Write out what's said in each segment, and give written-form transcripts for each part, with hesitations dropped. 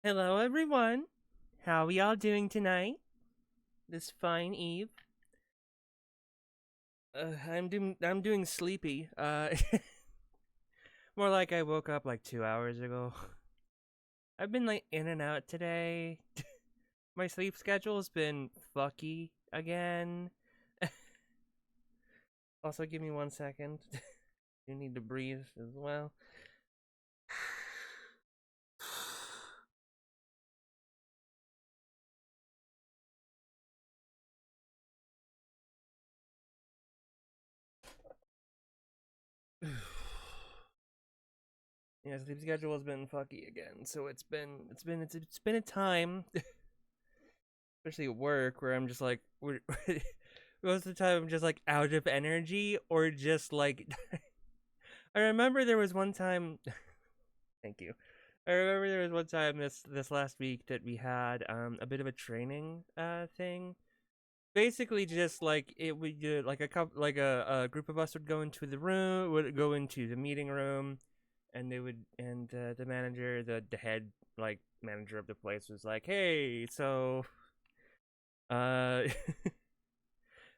Hello, everyone. How are y'all doing tonight? This fine eve. I'm doing sleepy. More like I woke up like 2 hours ago. I've been like in and out today. My sleep schedule's been fucky again. Also, give me 1 second. You need to breathe as well. Yeah, sleep schedule has been fucky again. So it's been a time, especially at work, where I'm just like most of the time I'm just like out of energy or just like I remember there was one time thank you. I remember there was one time this last week that we had a bit of a training thing. Basically just like it would like a couple like a group of us would go into the room, would go into the meeting room, and they would and the manager, the head like manager of the place was like, "Hey, so uh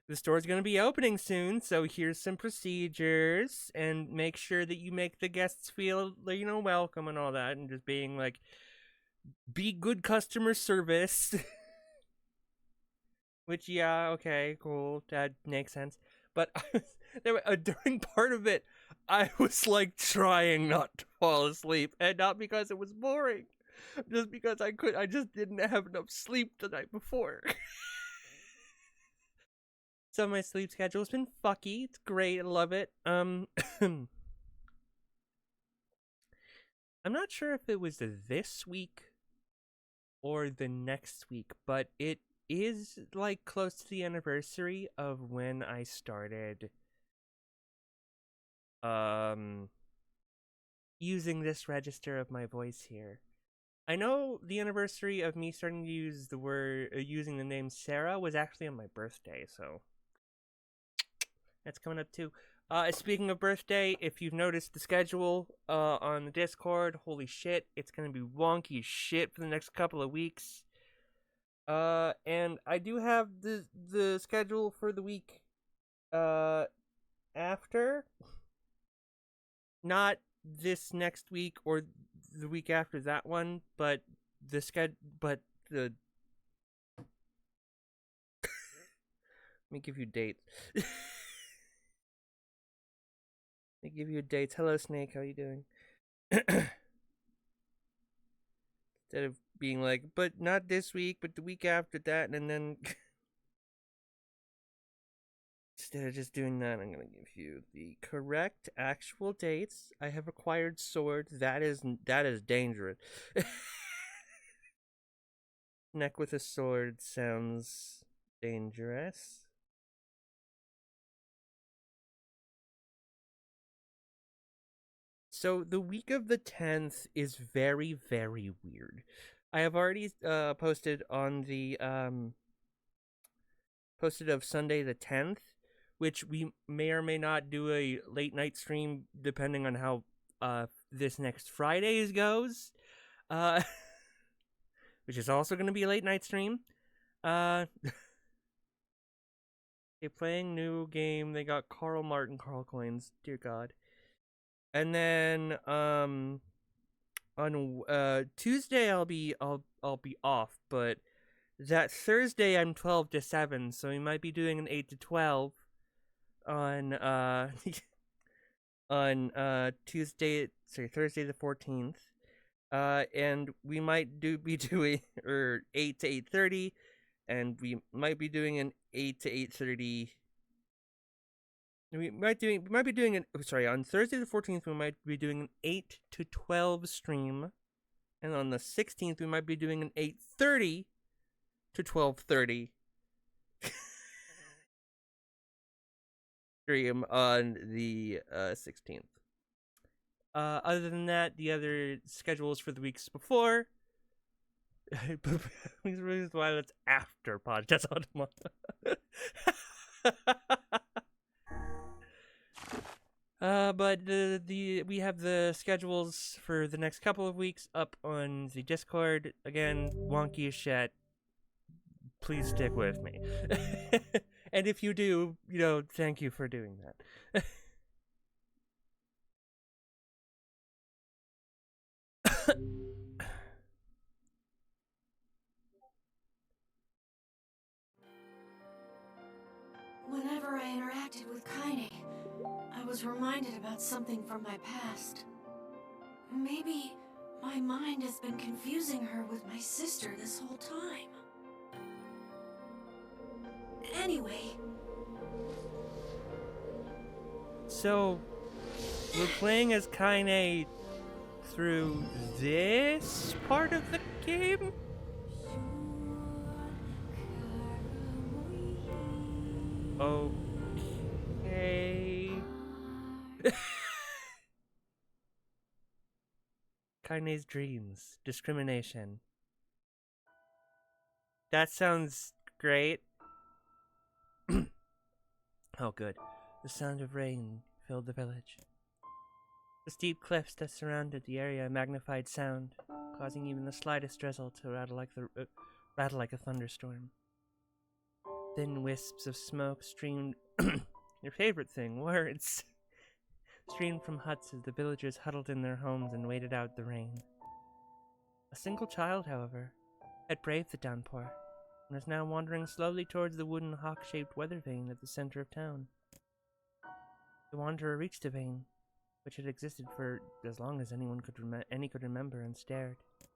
the store's going to be opening soon, so here's some procedures, and make sure that you make the guests feel, welcome and all that, and just being like, be good customer service." Which, yeah, okay, cool, that makes sense. But during part of it, I was like trying not to fall asleep, and not because it was boring, just because I just didn't have enough sleep the night before. So my sleep schedule's been fucky. It's great. I love it. I'm not sure if it was this week or the next week, but it is like close to the anniversary of when I started um using this register of my voice here. I know the anniversary of me starting to use the word using the name Sarah was actually on my birthday, so that's coming up too. Speaking of birthday, if you've noticed the schedule on the Discord, holy shit, it's gonna be wonky as shit for the next couple of weeks. And I do have the schedule for the week uh after, not this next week or the week after that one, but but the let me give you dates. Let me give you dates. Hello, Snake. How you doing? Instead of being like, but not this week, but the week after that, and then instead of just doing that, I'm gonna give you the correct actual dates. I have acquired sword. That is dangerous. Neck with a sword sounds dangerous. So the week of the 10th is very, very weird. I have already posted on the posted of Sunday the 10th, which we may or may not do a late night stream depending on how this next Friday's goes. Uh which is also going to be a late night stream. They're playing new game. They got Carl Martin Carl coins. Dear God. And then on Tuesday I'll be off, but that Thursday I'm 12 to 7, so we might be doing an 8 to 12 on on Thursday the 14th. And we might be doing or 8 to 8:30, and we might be doing an 8 to 8:30. We might be doing an on Thursday the 14th we might be doing an 8 to 12 stream, and on the 16th we might be doing an 8:30 to 12:30 stream on the 16th. Other than that, the other schedules for the weeks before. Reasons why that's after podcast Automata. But we have the schedules for the next couple of weeks up on the Discord. Again, wonky as shit. Please stick with me. And if you do, thank you for doing that. Whenever I interacted with Kaine, I was reminded about something from my past. Maybe my mind has been confusing her with my sister this whole time. Anyway. So, we're playing as Kaine through this part of the game? Okay. Kaine's dreams. Discrimination. That sounds great. Oh, good. The sound of rain filled the village. The steep cliffs that surrounded the area magnified sound, causing even the slightest drizzle to rattle like a thunderstorm. Thin wisps of smoke streamed. Your favorite thing, words. Streamed from huts as the villagers huddled in their homes and waited out the rain. A single child, however, had braved the downpour and was now wandering slowly towards the wooden hawk-shaped weather vane at the center of town. The wanderer reached the vane, which had existed for as long as any could remember, and stared. The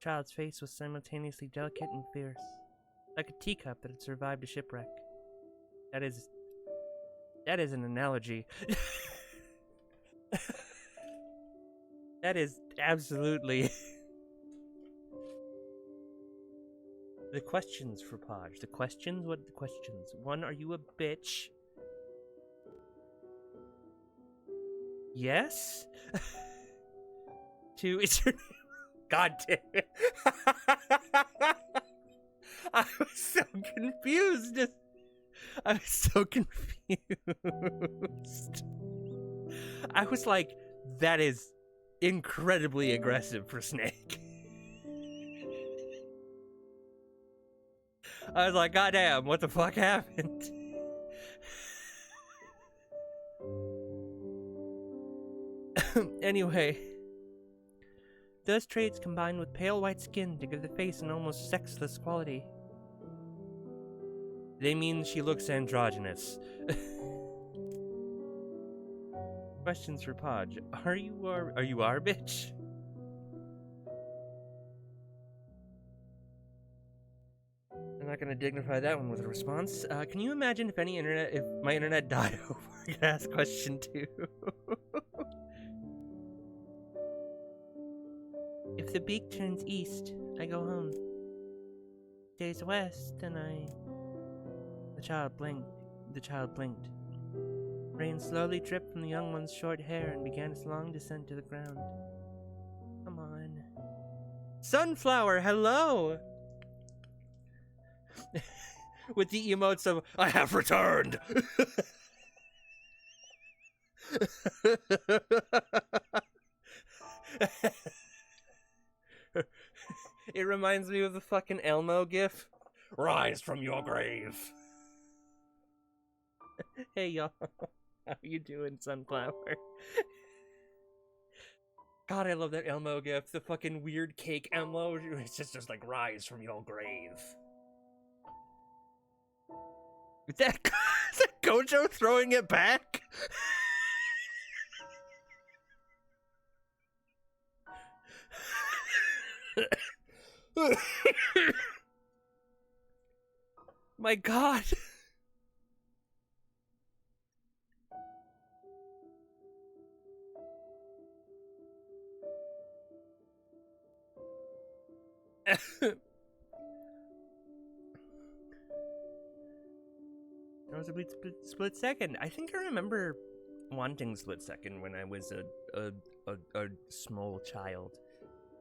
child's face was simultaneously delicate and fierce, like a teacup that had survived a shipwreck. That is an analogy. That is absolutely... The questions for Podge. The questions? What are the questions? 1, are you a bitch? Yes? 2, is your name... God damn it. I was so confused. I was so confused. I was like, that is incredibly aggressive for Snake. I was like, God damn, what the fuck happened? Anyway, those traits combined with pale white skin to give the face an almost sexless quality. They mean she looks androgynous. Questions for Podge. Are you our bitch? I'm not gonna dignify that one with a response. Can you imagine if my internet died over I could ask question 2? If the beak turns east, I go home. Stays west, and The child blinked. Rain slowly dripped from the young one's short hair and began its long descent to the ground. Come on. Sunflower, hello! With the emotes of, I have returned! It reminds me of the fucking Elmo gif. Rise from your grave. Hey y'all, how you doing, Sunflower? God, I love that Elmo gif. The fucking weird cake Elmo. It's just like, rise from your grave. Is that Gojo throwing it back? My God. That was a split second. I think I remember wanting split second when I was a small child.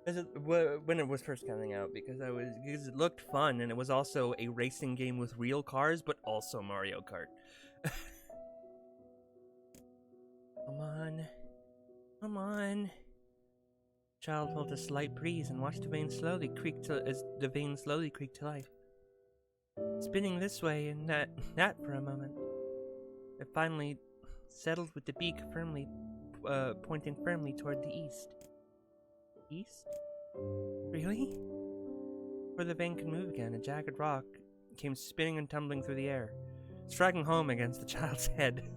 When it was first coming out, because it looked fun, and it was also a racing game with real cars, but also Mario Kart. Come on. Child felt a slight breeze and watched the vein slowly creak to life. Spinning this way and that for a moment. It finally settled with the beak pointing firmly toward the east. East? Really? Before the vein could move again, a jagged rock came spinning and tumbling through the air, striking home against the child's head.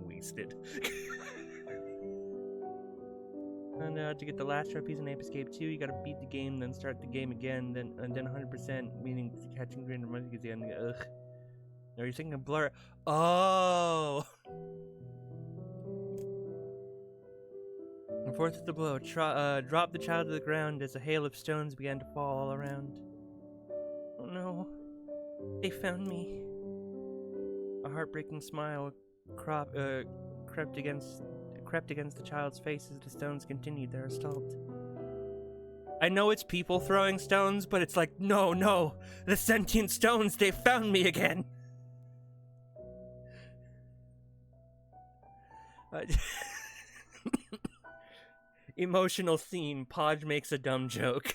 Wasted. And to get the last trophies in Ape Escape 2, you gotta beat the game, then start the game again, then 100%, meaning catching 300 monkeys again. Ugh. No, you're thinking of Blur. Oh! And forth with the blow, dropped the child to the ground as a hail of stones began to fall all around. Oh no. They found me. A heartbreaking smile crept against the child's face as the stones continued their assault. I know it's people throwing stones, but it's like, no, the sentient stones, they found me again. Emotional scene, Podge makes a dumb joke.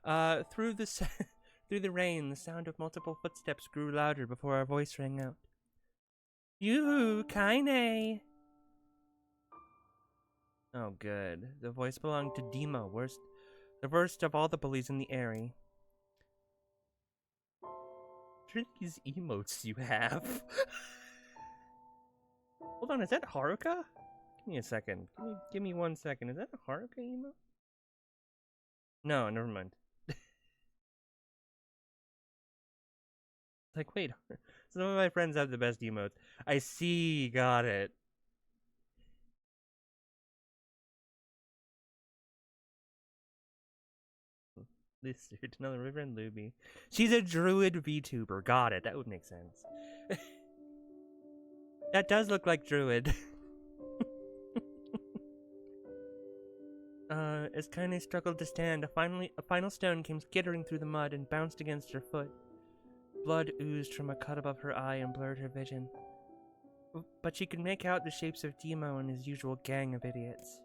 Through the rain, the sound of multiple footsteps grew louder before our voice rang out. Yoo-hoo, Kaine! Oh, good. The voice belonged to Demo, the worst of all the bullies in the area. What are these emotes you have? Hold on, is that Haruka? Give me a second. Give me 1 second. Is that a Haruka emote? No, never mind. Like, wait, some of my friends have the best emotes. I see, got it. This dude, another Reverend Luby. She's a druid VTuber. Got it. That would make sense. That does look like druid. As Kaine struggled to stand, a final stone came skittering through the mud and bounced against her foot. Blood oozed from a cut above her eye and blurred her vision. But she could make out the shapes of Demo and his usual gang of idiots.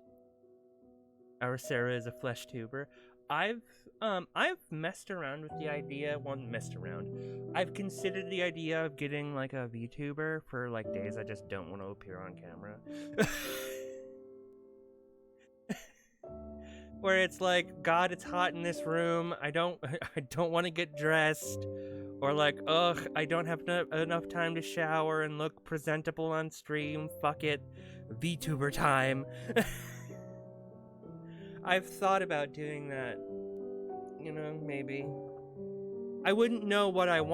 Our Sarah is a flesh tuber. I've messed around with the idea. I've considered the idea of getting like a VTuber for like days I just don't want to appear on camera. Where it's like, God, it's hot in this room. I don't want to get dressed. Or like, ugh, I don't have enough time to shower and look presentable on stream. Fuck it. VTuber time. I've thought about doing that. You know, maybe. I wouldn't know what I would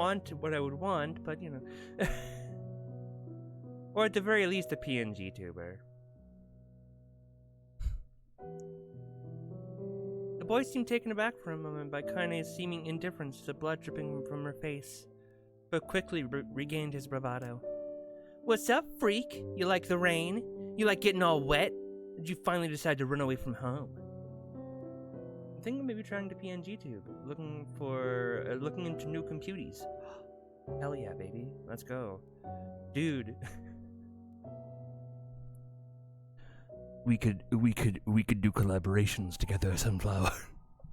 want, but you know. Or at the very least, a PNG tuber. The boy seemed taken aback for a moment by Kaine's seeming indifference to the blood dripping from her face, but quickly regained his bravado. What's up, freak? You like the rain? You like getting all wet? Did you finally decide to run away from home? I'm thinking maybe trying to PNG tube, looking into new computies. Hell yeah, baby. Let's go. Dude. We could do collaborations together, Sunflower.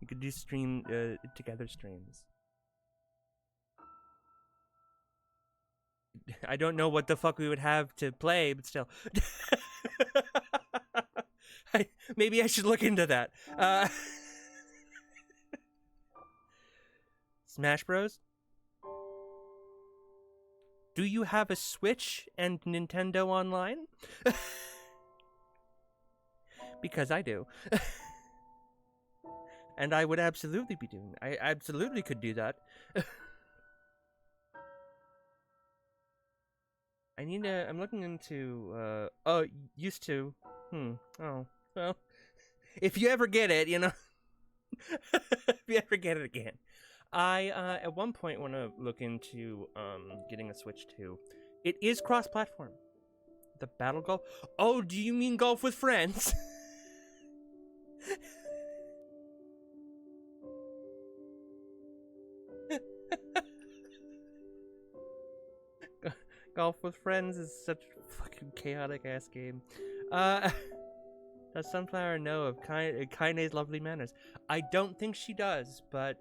We could do together streams. I don't know what the fuck we would have to play, but still. Maybe I should look into that. Smash Bros? Do you have a Switch and Nintendo Online? Because I do. And I would absolutely be doing that. I absolutely could do that. I'm looking into, used to. Oh, well. If you ever get it, you know. If you ever get it again. I, at one point want to look into, getting a Switch too. It is cross-platform. The Battle Golf? Oh, do you mean golf with friends? Golf with friends is such fucking... chaotic ass game. Does Sunflower know of Kaine's lovely manners? I don't think she does, but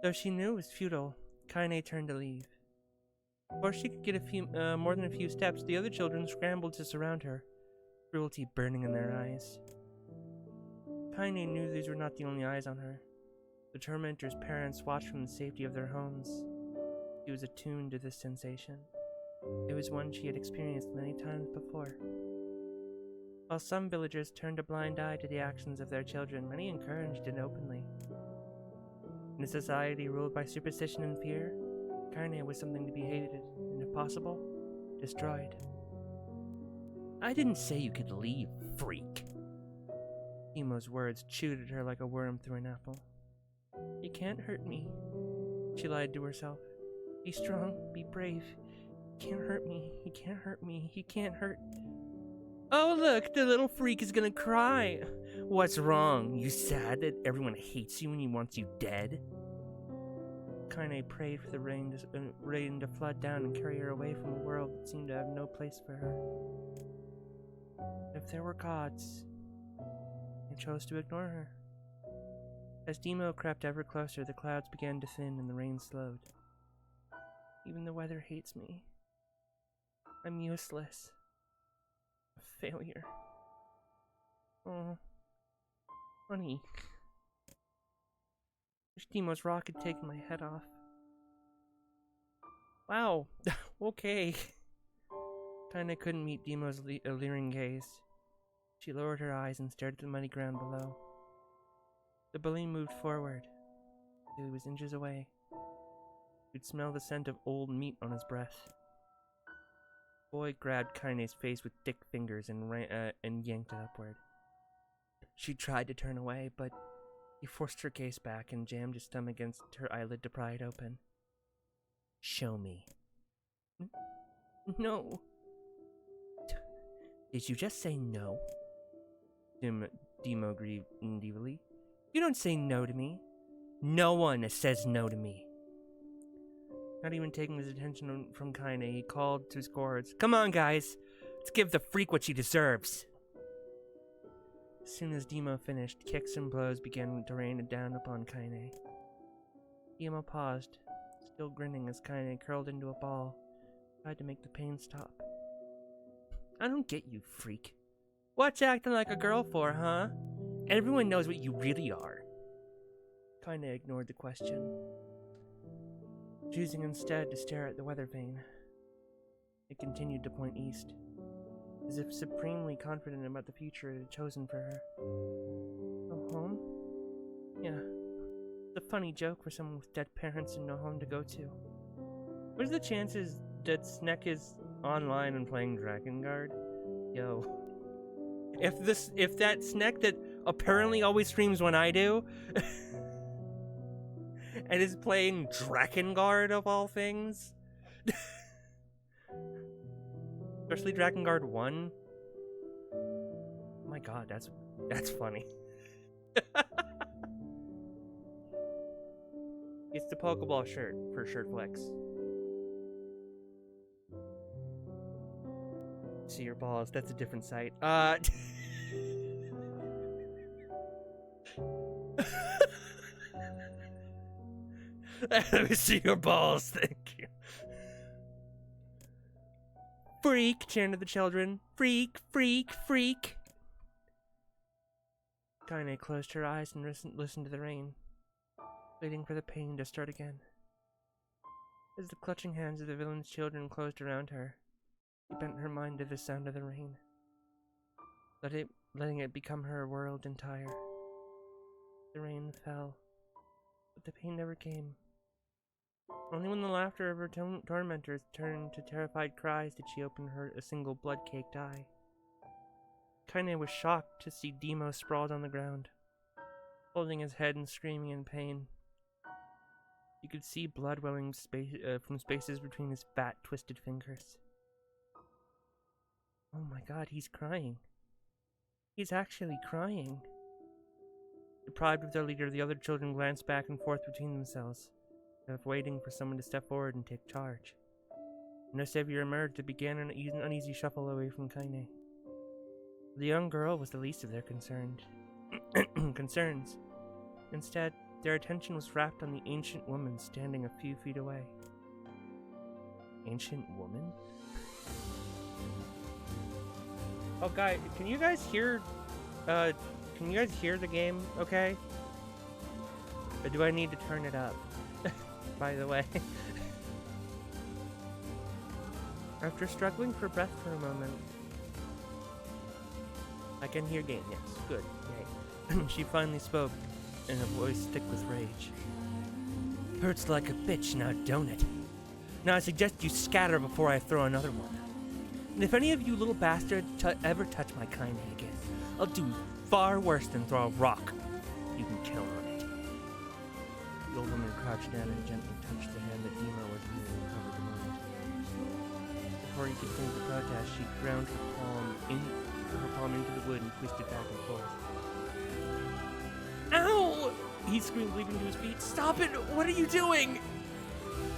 though she knew it was futile, Kaine turned to leave. Before she could get more than a few steps, the other children scrambled to surround her, cruelty burning in their eyes. Kaine knew these were not the only eyes on her. The tormentor's parents watched from the safety of their homes. She was attuned to this sensation. It was one she had experienced many times before. While some villagers turned a blind eye to the actions of their children, many encouraged it openly. In a society ruled by superstition and fear, Kaine was something to be hated, and if possible, destroyed. I didn't say you could leave, freak. Emo's words chewed at her like a worm through an apple. You can't hurt me, she lied to herself. Be strong, be brave. He can't hurt me, he can't hurt me, he can't hurt. Oh look, the little freak is gonna cry. What's wrong? You sad that everyone hates you and he wants you dead? Kaine prayed for the rain to flood down and carry her away from a world that seemed to have no place for her. If there were gods, they chose to ignore her. As Demo crept ever closer, the clouds began to thin and the rain slowed. Even the weather hates me. I'm useless. A failure. Oh, honey. Wish Demo's rock had taken my head off. Wow, okay. Kaine couldn't meet Demo's alluring gaze. She lowered her eyes and stared at the muddy ground below. The bully moved forward. He was inches away. You'd smell the scent of old meat on his breath. The boy grabbed Kaine's face with thick fingers and yanked it upward. She tried to turn away, but he forced her gaze back and jammed his thumb against her eyelid to pry it open. Show me. No. Did you just say no? Demo grieved evilly. You don't say no to me. No one says no to me. Not even taking his attention from Kaine, he called to his guards. Come on, guys. Let's give the freak what she deserves. As soon as Demo finished, kicks and blows began to rain down upon Kaine. Demo paused, still grinning as Kaine curled into a ball, tried to make the pain stop. I don't get you, freak. What's acting like a girl for, huh? Everyone knows what you really are. Kaine ignored the question, choosing instead to stare at the weather vane. It continued to point east, as if supremely confident about the future it had chosen for her. Go home? Yeah. It's a funny joke for someone with dead parents and no home to go to. What are the chances that Sneck is online and playing Drakengard? Yo. If that Sneck that apparently always streams when I do and is playing Drakengard of all things. Especially Drakengard 1. Oh my god, that's funny. It's the Pokeball shirt for Shirt Flex. See your balls, that's a different site. Let me see your balls, thank you. Freak, chanted the children. Freak, freak, freak. Kaine closed her eyes and listened to the rain, waiting for the pain to start again. As the clutching hands of the villain's children closed around her, she bent her mind to the sound of the rain, letting it become her world entire. The rain fell, but the pain never came. Only when the laughter of her tormentors turned to terrified cries did she open a single blood-caked eye. Kaine was shocked to see Demo sprawled on the ground, holding his head and screaming in pain. You could see blood welling from spaces between his fat, twisted fingers. Oh my god, he's crying. He's actually crying. Deprived of their leader, the other children glanced back and forth between themselves, waiting for someone to step forward and take charge. and her savior emerged, it began an uneasy shuffle away from Kaine. The young girl was the least of their concerns. Instead, their attention was wrapped on the ancient woman standing a few feet away. Ancient woman? Oh, guys, can you guys hear the game okay? Or do I need to turn it up? By the way. After struggling for breath for a moment, I can hear Kaine, yes, good, yay. She finally spoke, in a voice thick with rage. Hurts like a bitch now, don't it? Now I suggest you scatter before I throw another one. And if any of you little bastards ever touch my Kaine again, I'll do far worse than throw a rock. You can count on it. The old woman crouched down and gently touched the hand that Dima was using to cover the wound. Before he could finish the protest, she ground her palm into the wood and twisted back and forth. Ow! He screamed, leaping to his feet. Stop it! What are you doing?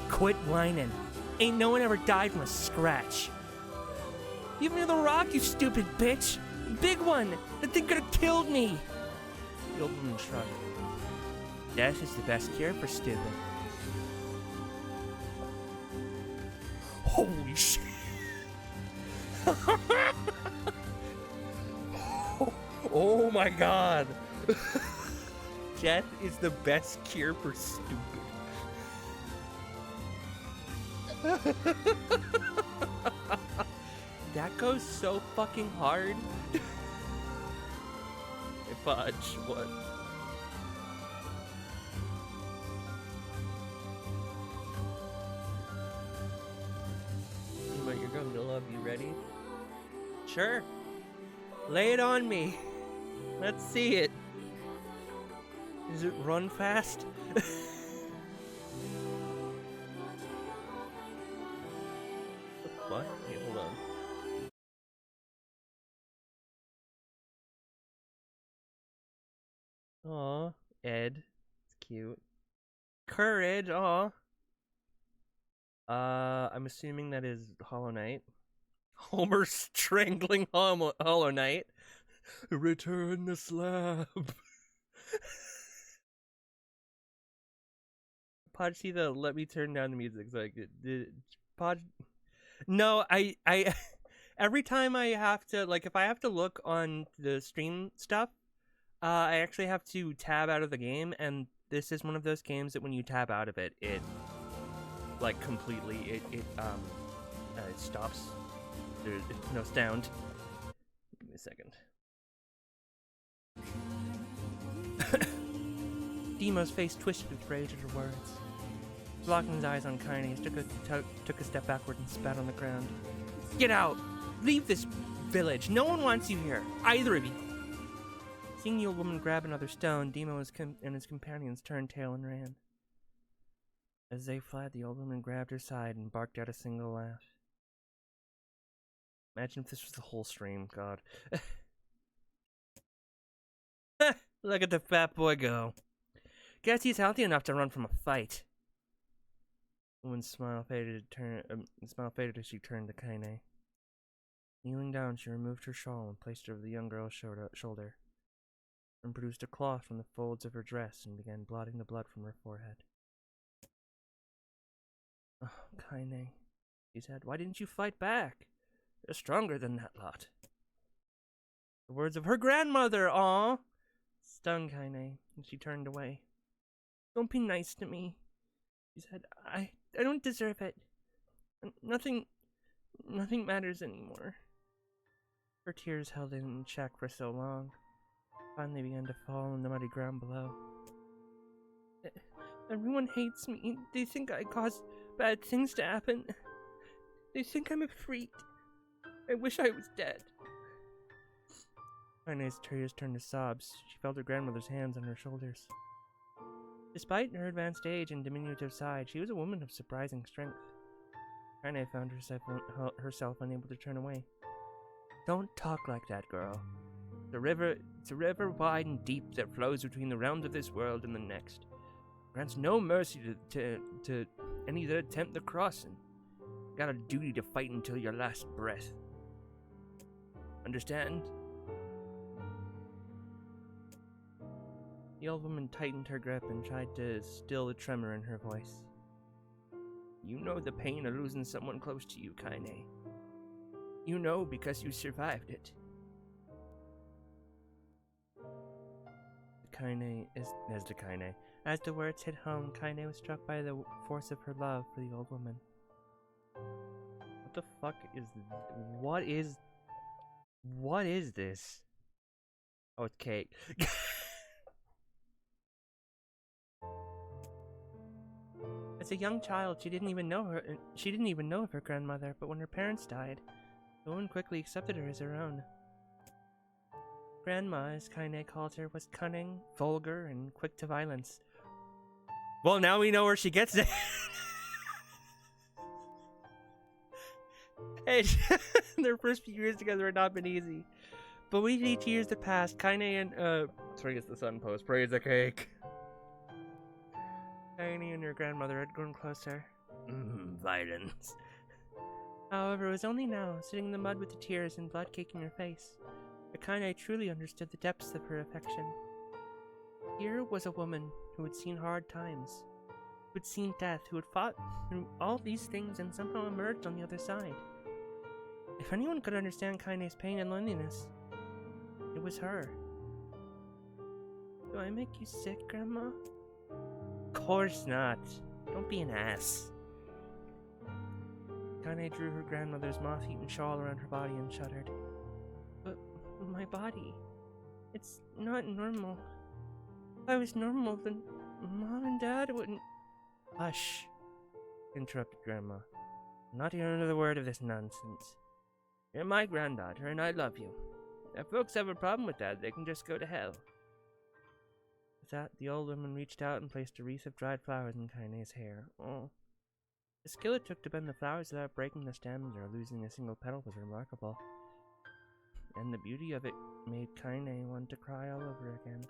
Quit whining. Ain't no one ever died from a scratch. Give me the rock, you stupid bitch! Big one! That thing could have killed me! The old woman shrugged. Death is the best cure for stupid. Holy shit! Oh my god! Death is the best cure for stupid. That goes so fucking hard. Fudge, what? But you're going to love. You ready? Sure. Lay it on me. Let's see it. Does it run fast? What? Wait, hold on. Aw, Ed. It's cute. Courage, aw. I'm assuming that is Hollow Knight. Homer strangling Hollow Knight. Return the slab. Pod, see the let me turn down the music so I could. Pod. No, I every time I have to, like, if I have to look on the stream stuff, I actually have to tab out of the game, and this is one of those games that when you tab out of it, it like completely it stops. There's no sound. Give me a second. Demo's face twisted with rage at her words. Locking his eyes on Kaine, he took a step backward and spat on the ground. Get out! Leave this village! No one wants you here! Either of you! Seeing the old woman grab another stone, Demo and his companions turned tail and ran. As they fled, the old woman grabbed her side and barked out a single laugh. Imagine if this was the whole stream, God. Look at the fat boy go. Guess he's healthy enough to run from a fight. The woman's smile faded as she turned to Kaine. Kneeling down, she removed her shawl and placed it over the young girl's shoulder, and produced a cloth from the folds of her dress and began blotting the blood from her forehead. Oh, Kaine, she said, why didn't you fight back? You're stronger than that lot. The words of her grandmother, aw, stung Kaine, and she turned away. Don't be nice to me, she said. I don't deserve it. Nothing matters anymore. Her tears held in check for so long. Finally began to fall on the muddy ground below. Everyone hates me. They think I cause bad things to happen. They think I'm a freak. I wish I was dead. Kaine's tears turned to sobs. She felt her grandmother's hands on her shoulders. Despite her advanced age and diminutive size, she was a woman of surprising strength. Kaine found herself unable to turn away. Don't talk like that, girl. It's a river wide and deep that flows between the realms of this world and the next. Grants no mercy to any that attempt the crossing. Got a duty to fight until your last breath. Understand? The old woman tightened her grip and tried to still the tremor in her voice. You know the pain of losing someone close to you, Kaine. You know because you survived it. As the words hit home, Kaine was struck by the force of her love for the old woman. What the fuck is what is this? Oh, it's Kate. As a young child, she didn't even know of her grandmother, but when her parents died, the woman quickly accepted her as her own. Grandma, as Kaine called her, was cunning, vulgar, and quick to violence. Well, now we know where she gets it. Hey, their first few years together had not been easy. But with each years that passed, Kaine and, sorry, it's the sun post, praise the cake. Kaine and her grandmother had grown closer. Violence. However, it was only now, sitting in the mud with the tears and blood caking her face, that Kaine truly understood the depths of her affection. Here was a woman who had seen hard times, who had seen death, who had fought through all these things and somehow emerged on the other side. If anyone could understand Kaine's pain and loneliness, it was her. Do I make you sick, Grandma? Of course not. Don't be an ass. Kaine drew her grandmother's moth-eaten shawl around her body and shuddered. But my body, it's not normal. If I was normal, then Mom and Dad wouldn't... Hush, interrupted Grandma. I'm not hearing another word of this nonsense. You're my granddaughter, and I love you. If folks have a problem with that, they can just go to hell. With that, the old woman reached out and placed a wreath of dried flowers in Kaine's hair. Oh. The skill it took to bend the flowers without breaking the stems or losing a single petal was remarkable. And the beauty of it made Kaine want to cry all over again.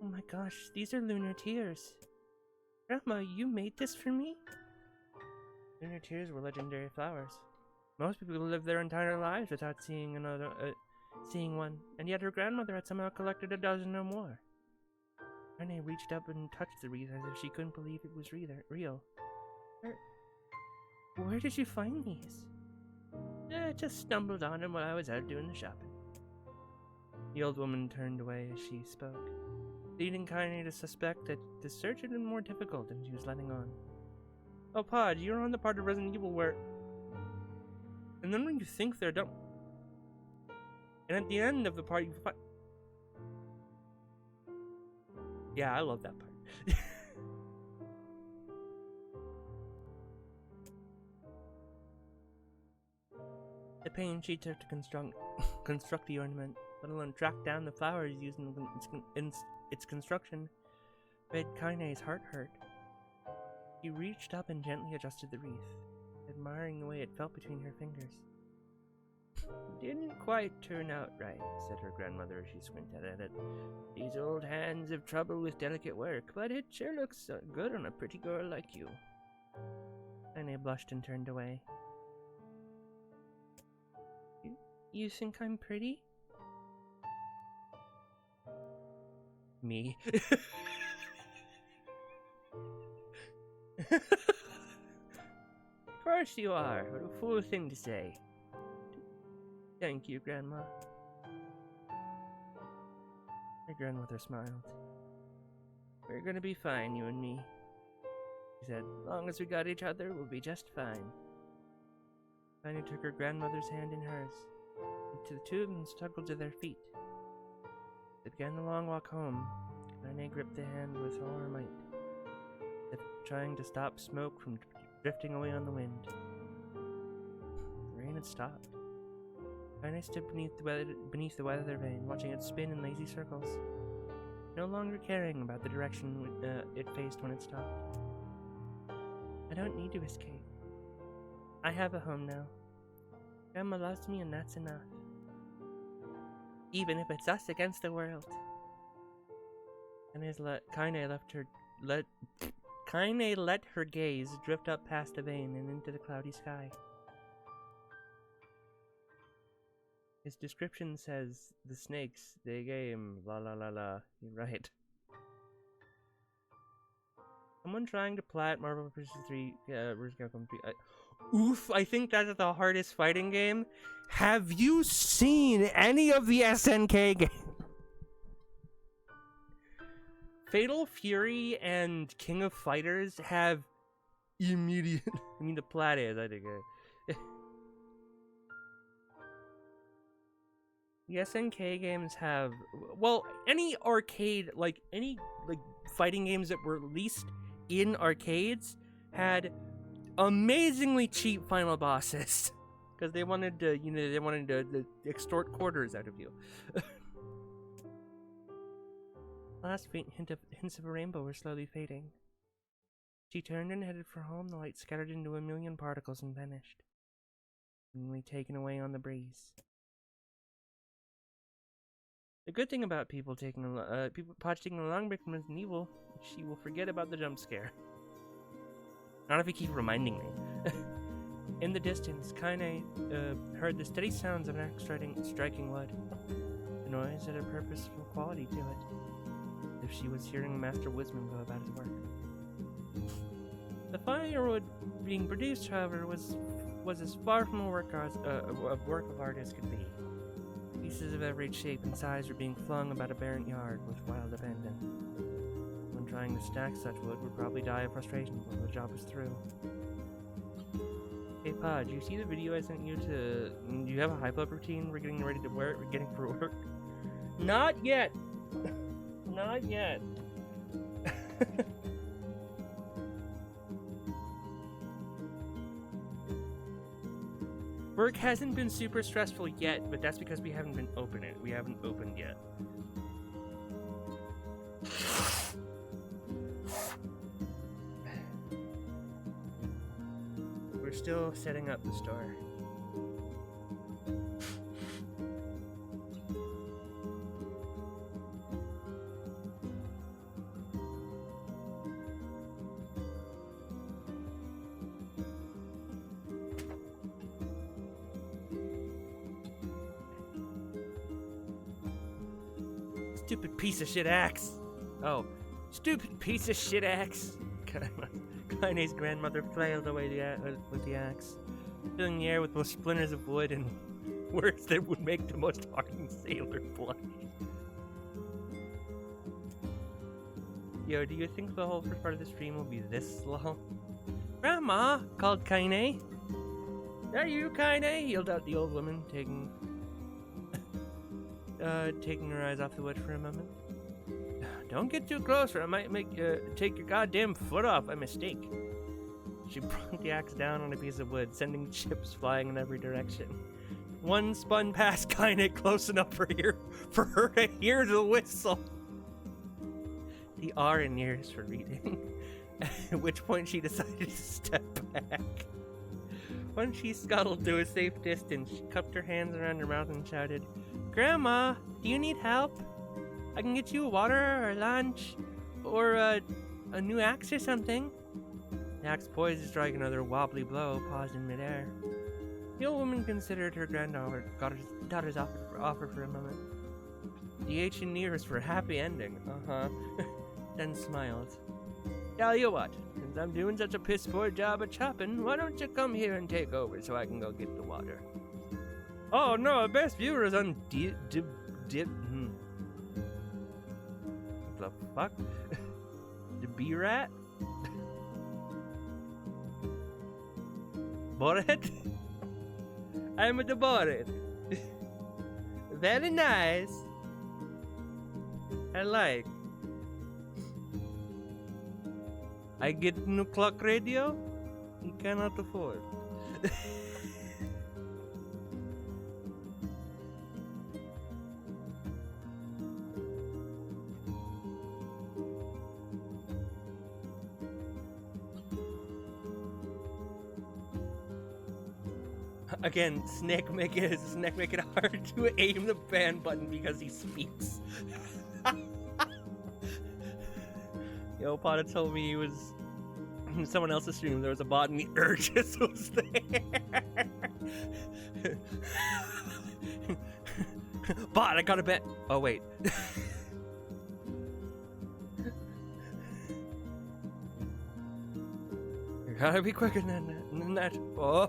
Oh my gosh, these are lunar tears. Grandma, you made this for me? Lunar tears were legendary flowers. Most people live their entire lives without seeing one, and yet her grandmother had somehow collected a dozen or more. Kaine reached up and touched the wreath as if she couldn't believe it was real. Where did you find these? I just stumbled on them while I was out doing the shopping. The old woman turned away as she spoke, leading Kaine to suspect that the search had been more difficult than she was letting on. Oh, Pod, you're on the part of Resident Evil where... And then when you think they're done... And at the end of the part, you find... Yeah, I love that part. The pain she took to construct the ornament, let alone track down the flowers used in its construction, made Kaine's heart hurt. She reached up and gently adjusted the wreath, admiring the way it felt between her fingers. Didn't quite turn out right, said her grandmother as she squinted at it. These old hands have trouble with delicate work, but it sure looks good on a pretty girl like you. Kaine blushed and turned away. You think I'm pretty? Me? Of course you are. What a fool thing to say. Thank you, Grandma. Her grandmother smiled. We're gonna be fine, you and me. She said, as long as we got each other, we'll be just fine. Kaine took her grandmother's hand in hers, and the two of them struggled to their feet. They began the long walk home. Kaine gripped the hand with all her might, as if trying to stop smoke from drifting away on the wind. The rain had stopped. Kaine stood beneath the weather vane, watching it spin in lazy circles, no longer caring about the direction it faced when it stopped. I don't need to escape. I have a home now. Grandma loves me, and that's enough. Even if it's us against the world. Kaine Kaine let her gaze drift up past the vein and into the cloudy sky. His description says, the snakes, they game, la la la la. You're right. Someone trying to plat Marvel vs. 3, vs. Capcom 3. Oof, I think that's the hardest fighting game. Have you seen any of the SNK games? Fatal Fury and King of Fighters have immediate... I mean, the plat is, I think. The SNK games have... Well, any arcade, any fighting games that were released in arcades had amazingly cheap final bosses. Because they wanted to, to extort quarters out of you. Last faint hints of a rainbow were slowly fading. She turned and headed for home. The light scattered into a million particles and vanished, seemingly taken away on the breeze. The good thing about people taking a long break from Resident Evil, she will forget about the jump scare. Not if you keep reminding me. In the distance, Kaine heard the steady sounds of an axe striking wood. The noise had a purposeful quality to it, as if she was hearing Master Wisman go about his work. The firewood being produced, however, was as far from a work of art as could be. Pieces of every shape and size were being flung about a barren yard with wild abandon. One trying to stack such wood would probably die of frustration before the job was through. Hey Pod, do you see the video I sent you to... Do you have a hype-up routine we're getting ready to wear? We're getting for work? Not yet! Not yet. Work hasn't been super stressful yet, but that's because we haven't opened yet. We're still setting up the store. Stupid piece of shit axe. Oh, stupid piece of shit axe. Kaine's grandmother flailed away with the axe, filling the air with most splinters of wood and words that would make the most hardened sailor blush. Yo, do you think the whole first part of the stream will be this slow? Grandma, called Kaine. Are you Kaine? Yelled out the old woman, taking her eyes off the wood for a moment. Don't get too close or I might take your goddamn foot off by mistake. She brought the axe down on a piece of wood, sending chips flying in every direction. One spun past Kaine close enough for her to hear the whistle. The R in NieR is for reading. At which point she decided to step back. When she scuttled to a safe distance, she cupped her hands around her mouth and shouted, Grandma, do you need help? I can get you water or lunch, or a new axe or something. The axe poised to strike another wobbly blow, paused in midair. The old woman considered her granddaughter's offer for a moment. The H in NieR is for happy ending, then smiled. Tell you what, since I'm doing such a piss poor job of chopping, why don't you come here and take over so I can go get the water? Oh no, our best viewer is on the fuck? The B-rat? Bored? I'm the bored. Very nice. I like. I get new clock radio? You cannot afford. Again, Snake make it hard to aim the ban button because he speaks. Yo, Pada told me he was in someone else's stream, there was a bot and the urges was there. Bot, I got a bet. Oh, wait. You gotta be quicker than that. Oh,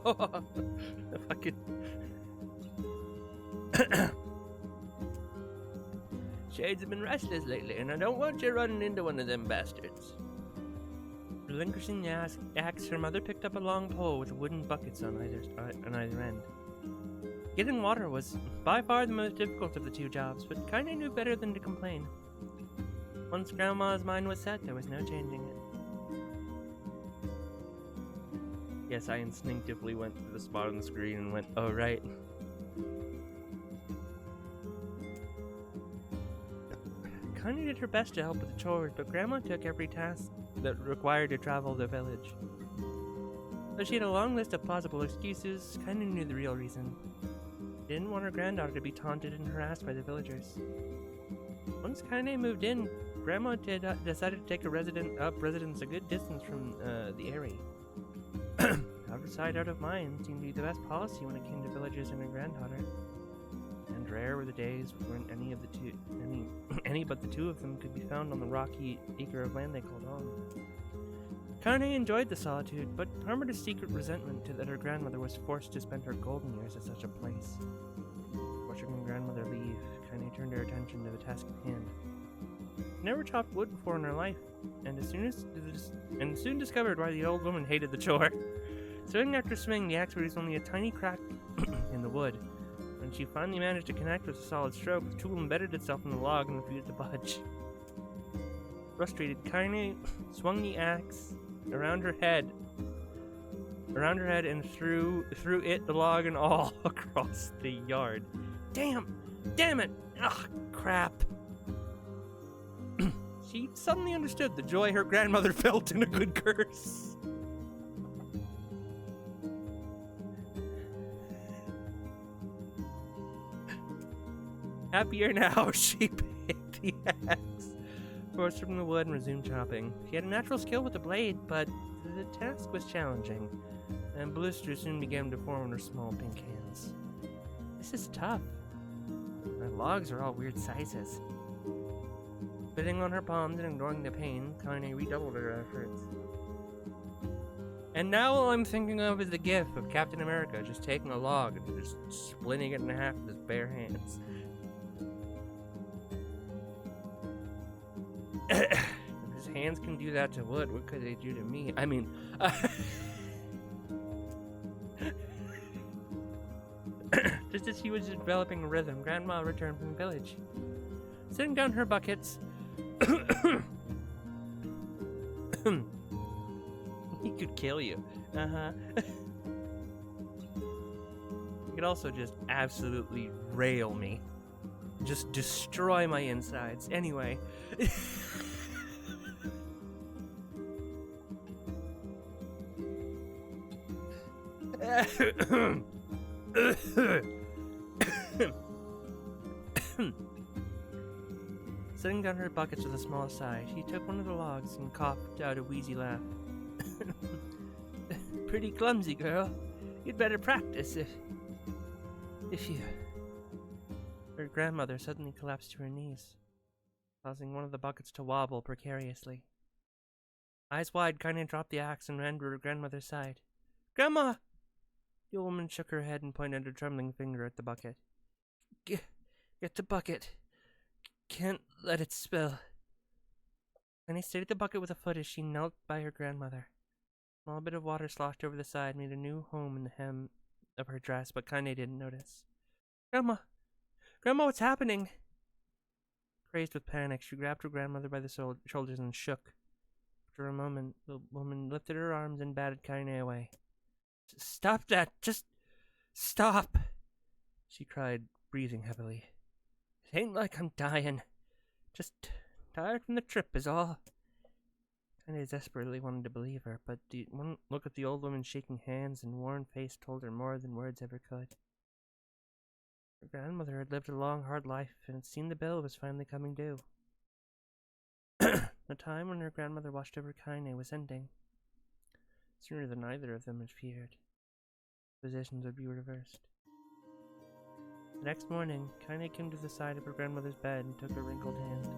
fucking. Shades have been restless lately, and I don't want you running into one of them bastards. Relinquishing the axe, her mother picked up a long pole with wooden buckets on either end. Getting water was by far the most difficult of the two jobs, but Kaine knew better than to complain. Once Grandma's mind was set, there was no changing it. Yes, I instinctively went to the spot on the screen and went, oh, right. Kaine did her best to help with the chores, but Grandma took every task that required to travel the village. Though she had a long list of plausible excuses, Kaine knew the real reason. She didn't want her granddaughter to be taunted and harassed by the villagers. Once Kaine moved in, Grandma decided to take residence a good distance from the area. Out of sight, out of mind seemed to be the best policy when it came to villagers and her granddaughter. And rare were the days when any but the two of them could be found on the rocky acre of land they called home. Kaine enjoyed the solitude, but harbored a secret resentment that her grandmother was forced to spend her golden years at such a place. Watching her grandmother leave, Kaine turned her attention to the task at hand. She never chopped wood before in her life, and soon discovered why the old woman hated the chore. Swing after swing, the axe produced only a tiny crack in the wood. When she finally managed to connect with a solid stroke, the tool embedded itself in the log and refused to budge. Frustrated, Kaine swung the axe around her head and threw it, the log and all, across the yard. Damn it! Ugh, crap. She suddenly understood the joy her grandmother felt in a good curse. Happier now, she picked the axe, forced from the wood, and resumed chopping. She had a natural skill with the blade, but the task was challenging, and blisters soon began to form on her small pink hands. This is tough. My logs are all weird sizes. Spitting on her palms and ignoring the pain, Kaine redoubled her efforts. And now all I'm thinking of is the gif of Captain America just taking a log and just splitting it in half with his bare hands. If his hands can do that to wood, what could they do to me? I mean, just as she was developing a rhythm, Grandma returned from the village. Setting down her buckets, he could kill you. He could also just absolutely rail me. Just destroy my insides. Anyway. Setting down her buckets with a small sigh, she took one of the logs and coughed out a wheezy laugh. Pretty clumsy, girl. You'd better practice if you... Her grandmother suddenly collapsed to her knees, causing one of the buckets to wobble precariously. Eyes wide, Kaine dropped the axe and ran to her grandmother's side. Grandma! The old woman shook her head and pointed a trembling finger at the bucket. Get the bucket. Can't let it spill. Kaine stayed at the bucket with a foot as she knelt by her grandmother. A small bit of water sloshed over the side, made a new home in the hem of her dress, but Kaine didn't notice. Grandma, what's happening? Crazed with panic, she grabbed her grandmother by the shoulders and shook. After a moment, the woman lifted her arms and batted Kaine away. Stop that! Just stop! She cried, breathing heavily. It ain't like I'm dying. Just tired from the trip is all. Kaine desperately wanted to believe her, but the one look at the old woman's shaking hands and worn face told her more than words ever could. Her grandmother had lived a long, hard life, and it seemed the bill was finally coming due. The time when her grandmother watched over Kaine was ending. sooner than either of them had feared. Positions would be reversed. The next morning, Kaine came to the side of her grandmother's bed and took her wrinkled hand.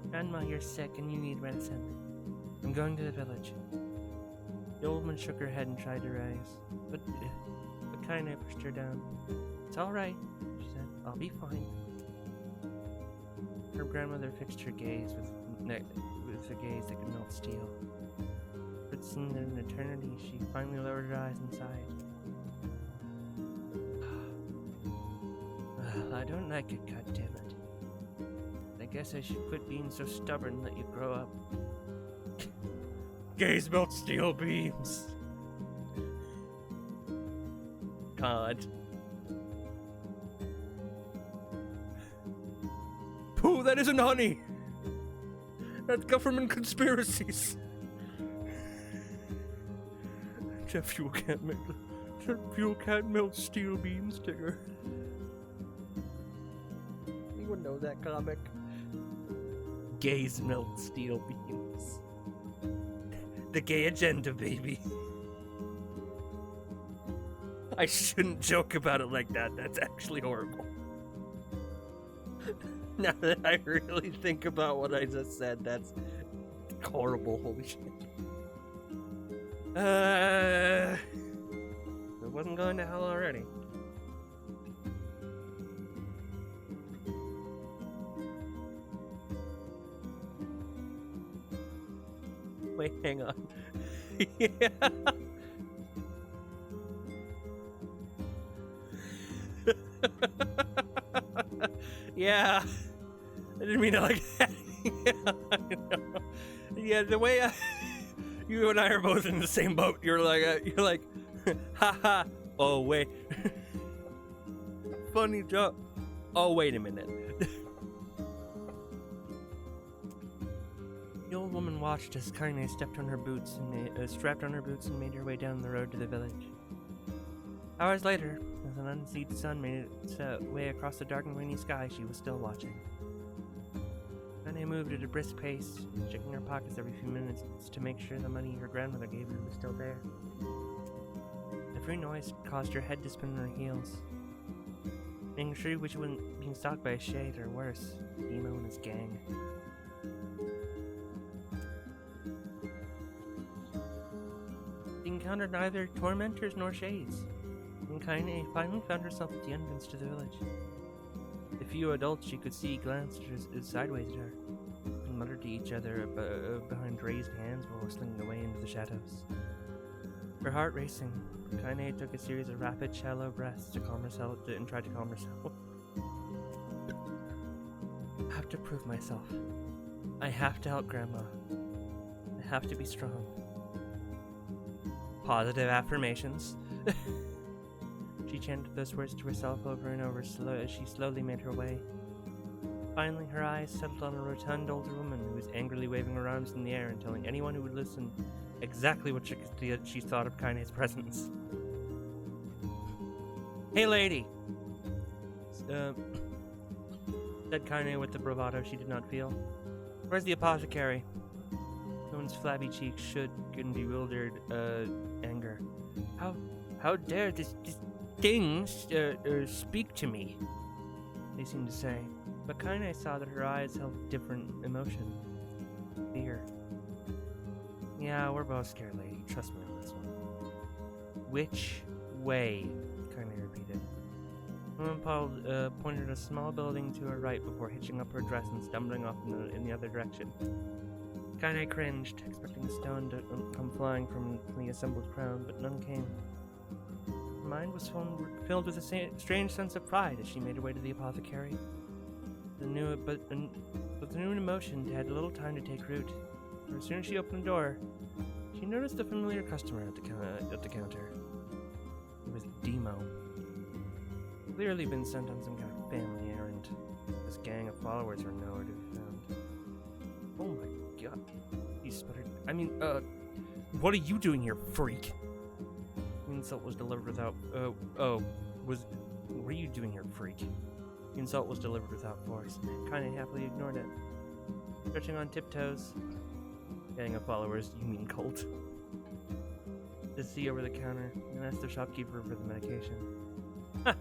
Grandma, you're sick and you need medicine. I'm going to the village. The old woman shook her head and tried to rise, but Kaine pushed her down. It's all right, she said. I'll be fine. Her grandmother fixed her gaze with a gaze that could melt steel. For it seemed that in eternity, she finally lowered her eyes and sighed. Well, I don't like it, goddammit. I guess I should quit being so stubborn and let you grow up. Gaze melt steel beams. God. Pooh, that isn't honey! That's government conspiracies! Jet fuel can't melt steel beams, Tigger. Anyone know that comic? Gays melt steel beams. The gay agenda, baby. I shouldn't joke about it like that. That's actually horrible. Now that I really think about what I just said, that's horrible. Holy shit. It wasn't going to hell already. Wait, hang on. Yeah. Yeah. I didn't mean to like that. Yeah, I know. Yeah, the way you and I are both in the same boat. You're like, haha. Oh wait. Funny joke. Oh wait a minute. The old woman watched as Kaine strapped on her boots and made her way down the road to the village. Hours later, as an unseen sun made its way across the dark and rainy sky, she was still watching. Kaine moved at a brisk pace, checking her pockets every few minutes to make sure the money her grandmother gave her was still there. Every noise caused her head to spin on her heels, making sure which wasn't being stalked by a shade or worse, Emo and his gang. She encountered neither tormentors nor shades, and Kaine finally found herself at the entrance to the village. The few adults she could see glanced sideways at her, and muttered to each other behind raised hands while whistling away into the shadows. Her heart racing, Kaine took a series of rapid, shallow breaths to calm herself and tried to calm herself. I have to prove myself. I have to help Grandma. I have to be strong. Positive affirmations. She chanted those words to herself over and over as she slowly made her way. Finally, her eyes settled on a rotund older woman who was angrily waving her arms in the air and telling anyone who would listen exactly what she thought of Kaine's presence. Hey lady! Said Kaine with the bravado she did not feel. Where's the apothecary? The woman's flabby cheeks shook in bewildered anger. How dare this things speak to me? They seemed to say, but Kaine saw that her eyes held different emotion. Fear. Yeah, we're both scared, lady. Trust me on this one. Which way? Kaine repeated. The woman pointed at a small building to her right before hitching up her dress and stumbling off in the other direction. Kaine cringed, expecting a stone to come flying from the assembled crowd, but none came. Her mind was filled with a strange sense of pride as she made her way to the apothecary. But the new emotion had little time to take root. For as soon as she opened the door, she noticed a familiar customer at the counter. It was Demo. Clearly been sent on some kind of family errand. This gang of followers were nowhere to be found. Oh my god. He sputtered. What are you doing here, freak? The insult was delivered without... What are you doing here, freak? The insult was delivered without force. Kaine happily ignored it. Stretching on tiptoes. Gang of followers, you mean cult. to see over the counter and asked the shopkeeper for the medication. Ha!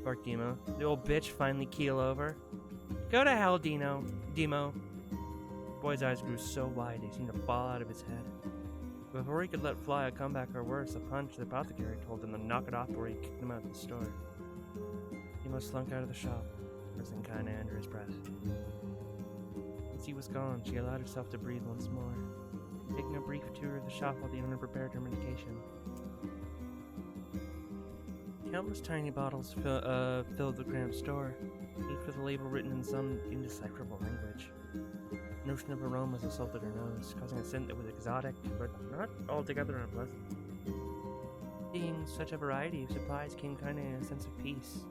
Barked Demo. The old bitch finally keel over. Go to hell, Demo. The boy's eyes grew so wide they seemed to fall out of his head. Before he could let fly a comeback or worse, a punch the apothecary told him to knock it off before he kicked him out of the store. Demo slunk out of the shop, nursing Kaine under his breath. Once he was gone, she allowed herself to breathe once more, taking a brief tour of the shop while the owner prepared her medication. Countless tiny bottles filled the cramped store, each with a label written in some indecipherable language. The notion of aromas assaulted her nose, causing a scent that was exotic, but not altogether unpleasant. Seeing such a variety of supplies came Kaine a sense of peace.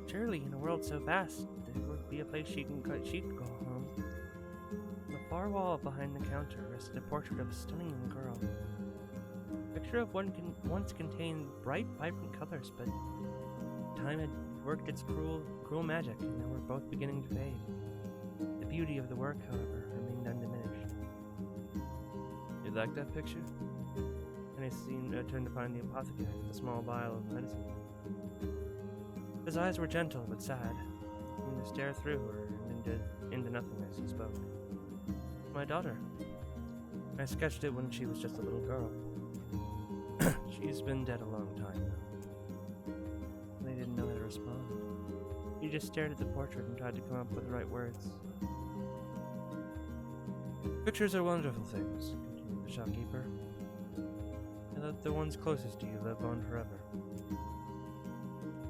Surely, in a world so vast, there would be a place she could go home. On the far wall behind the counter rested a portrait of a stunning young girl. The picture of one once contained bright, vibrant colors, but time had worked its cruel magic, and they were both beginning to fade. The beauty of the work, however, remained undiminished. You like that picture? And I turned to find the apothecary with a small vial of medicine. His eyes were gentle but sad, seeming to stare through her and into nothingness. He spoke. My daughter. I sketched it when she was just a little girl. She's been dead a long time now. They didn't know how to respond. He just stared at the portrait and tried to come up with the right words. Pictures are wonderful things, continued the shopkeeper. And let the ones closest to you live on forever.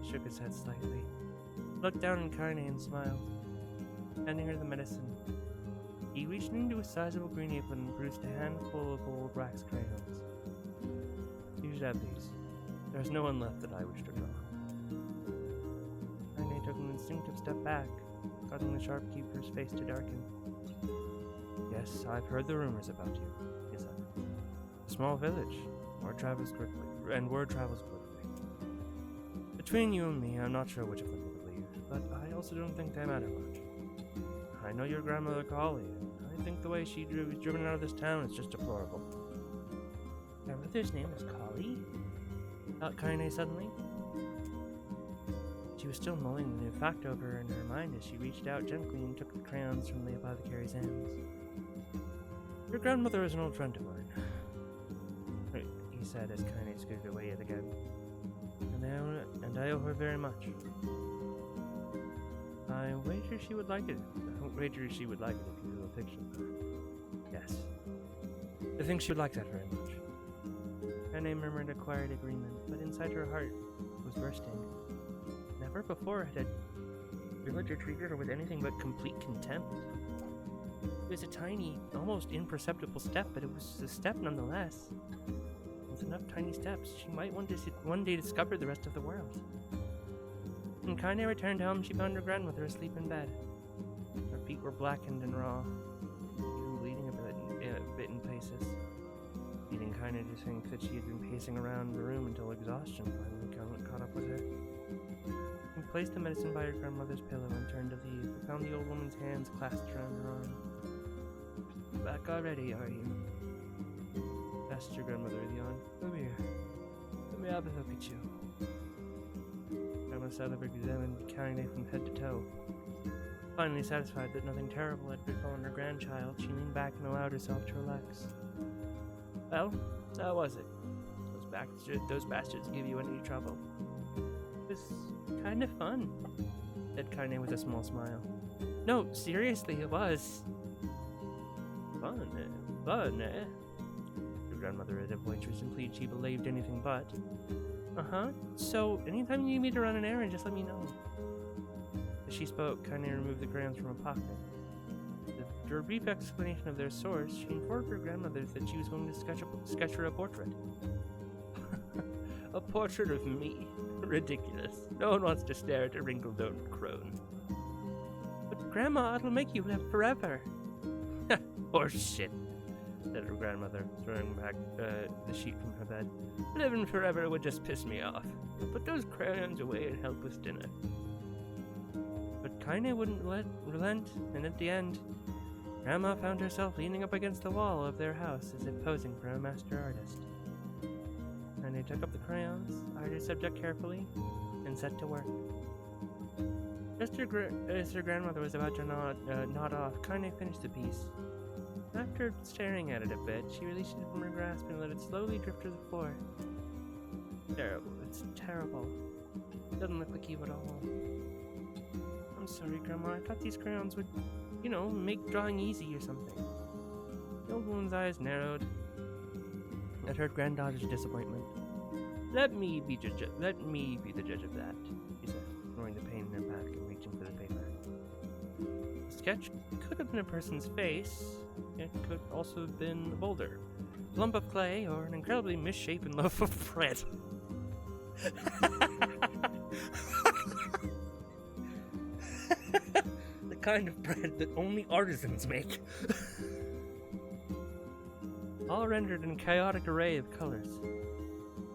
He shook his head slightly, looked down at Kaine and smiled, handing her the medicine. He reached into a sizable green apron and produced a handful of old wax crayons. You should have these. There's no one left that I wish to draw. Kaine took an instinctive step back, causing the shopkeeper's face to darken. Yes, I've heard the rumors about you, he said. A small village, word travels quickly. Between you and me, I'm not sure which of them to believe, but I also don't think they matter much. I know your grandmother Kali, and I think the way she was driven out of this town is just deplorable. Grandmother's name was Kali? Thought Kaine suddenly. She was still mulling the new fact over in her mind as she reached out gently and took the crayons from the apothecary's hands. Your grandmother is an old friend of mine, he said as Kaine scooted away yet again. And I owe her very much. I wager she would like it. If you drew a picture of her. Yes. I think she would like that very much. Kaine murmured a quiet agreement, but inside her heart was bursting. Never before had a villager treated her with anything but complete contempt. It was a tiny, almost imperceptible step, but it was a step nonetheless. With enough tiny steps, she might one day discover the rest of the world. When Kaine returned home, she found her grandmother asleep in bed. Her feet were blackened and raw, even bleeding a bit in places. Leading Kaine to think that she had been pacing around the room until exhaustion finally caught up with her. She placed the medicine by her grandmother's pillow and turned to leave, but found the old woman's hands clasped around her arm. Back already, are you? Asked your grandmother with a yawn. Come here. Let me have a look at you. Grandma Sadler examined Kaine from head to toe. Finally satisfied that nothing terrible had befallen her grandchild, she leaned back and allowed herself to relax. Well, how was it? Those bastards give you any trouble? It was kind of fun, said Kaine with a small smile. No, seriously, it was. Fun, eh? Her grandmother had a voice which implied she believed anything but. Uh-huh. So, anytime you need me to run an errand, just let me know. As she spoke, Kaine removed the crayons from her pocket. After a brief explanation of their source, she informed her grandmother that she was going to sketch her a portrait. A portrait of me? Ridiculous. No one wants to stare at a wrinkled old crone. But Grandma, it'll make you live forever. Horse shit, said her grandmother, throwing back the sheet from her bed. Living forever would just piss me off. Put those crayons away and help with dinner. But Kaine wouldn't relent, and at the end, Grandma found herself leaning up against the wall of their house as if posing for a master artist. Kaine took up the crayons, eyed her subject carefully, and set to work. Just as her grandmother was about to nod off, Kaine finished the piece. After staring at it a bit, she released it from her grasp and let it slowly drift to the floor. Terrible. It's terrible. It doesn't look like you at all. I'm sorry, Grandma. I thought these crayons would, make drawing easy or something. The old woman's eyes narrowed at her granddaughter's disappointment. Let me be the judge of that, she said, ignoring the pain in her back and reaching for the paper. The sketch could have been a person's face. It could also have been a boulder, a lump of clay, or an incredibly misshapen loaf of bread. The kind of bread that only artisans make. All rendered in a chaotic array of colors.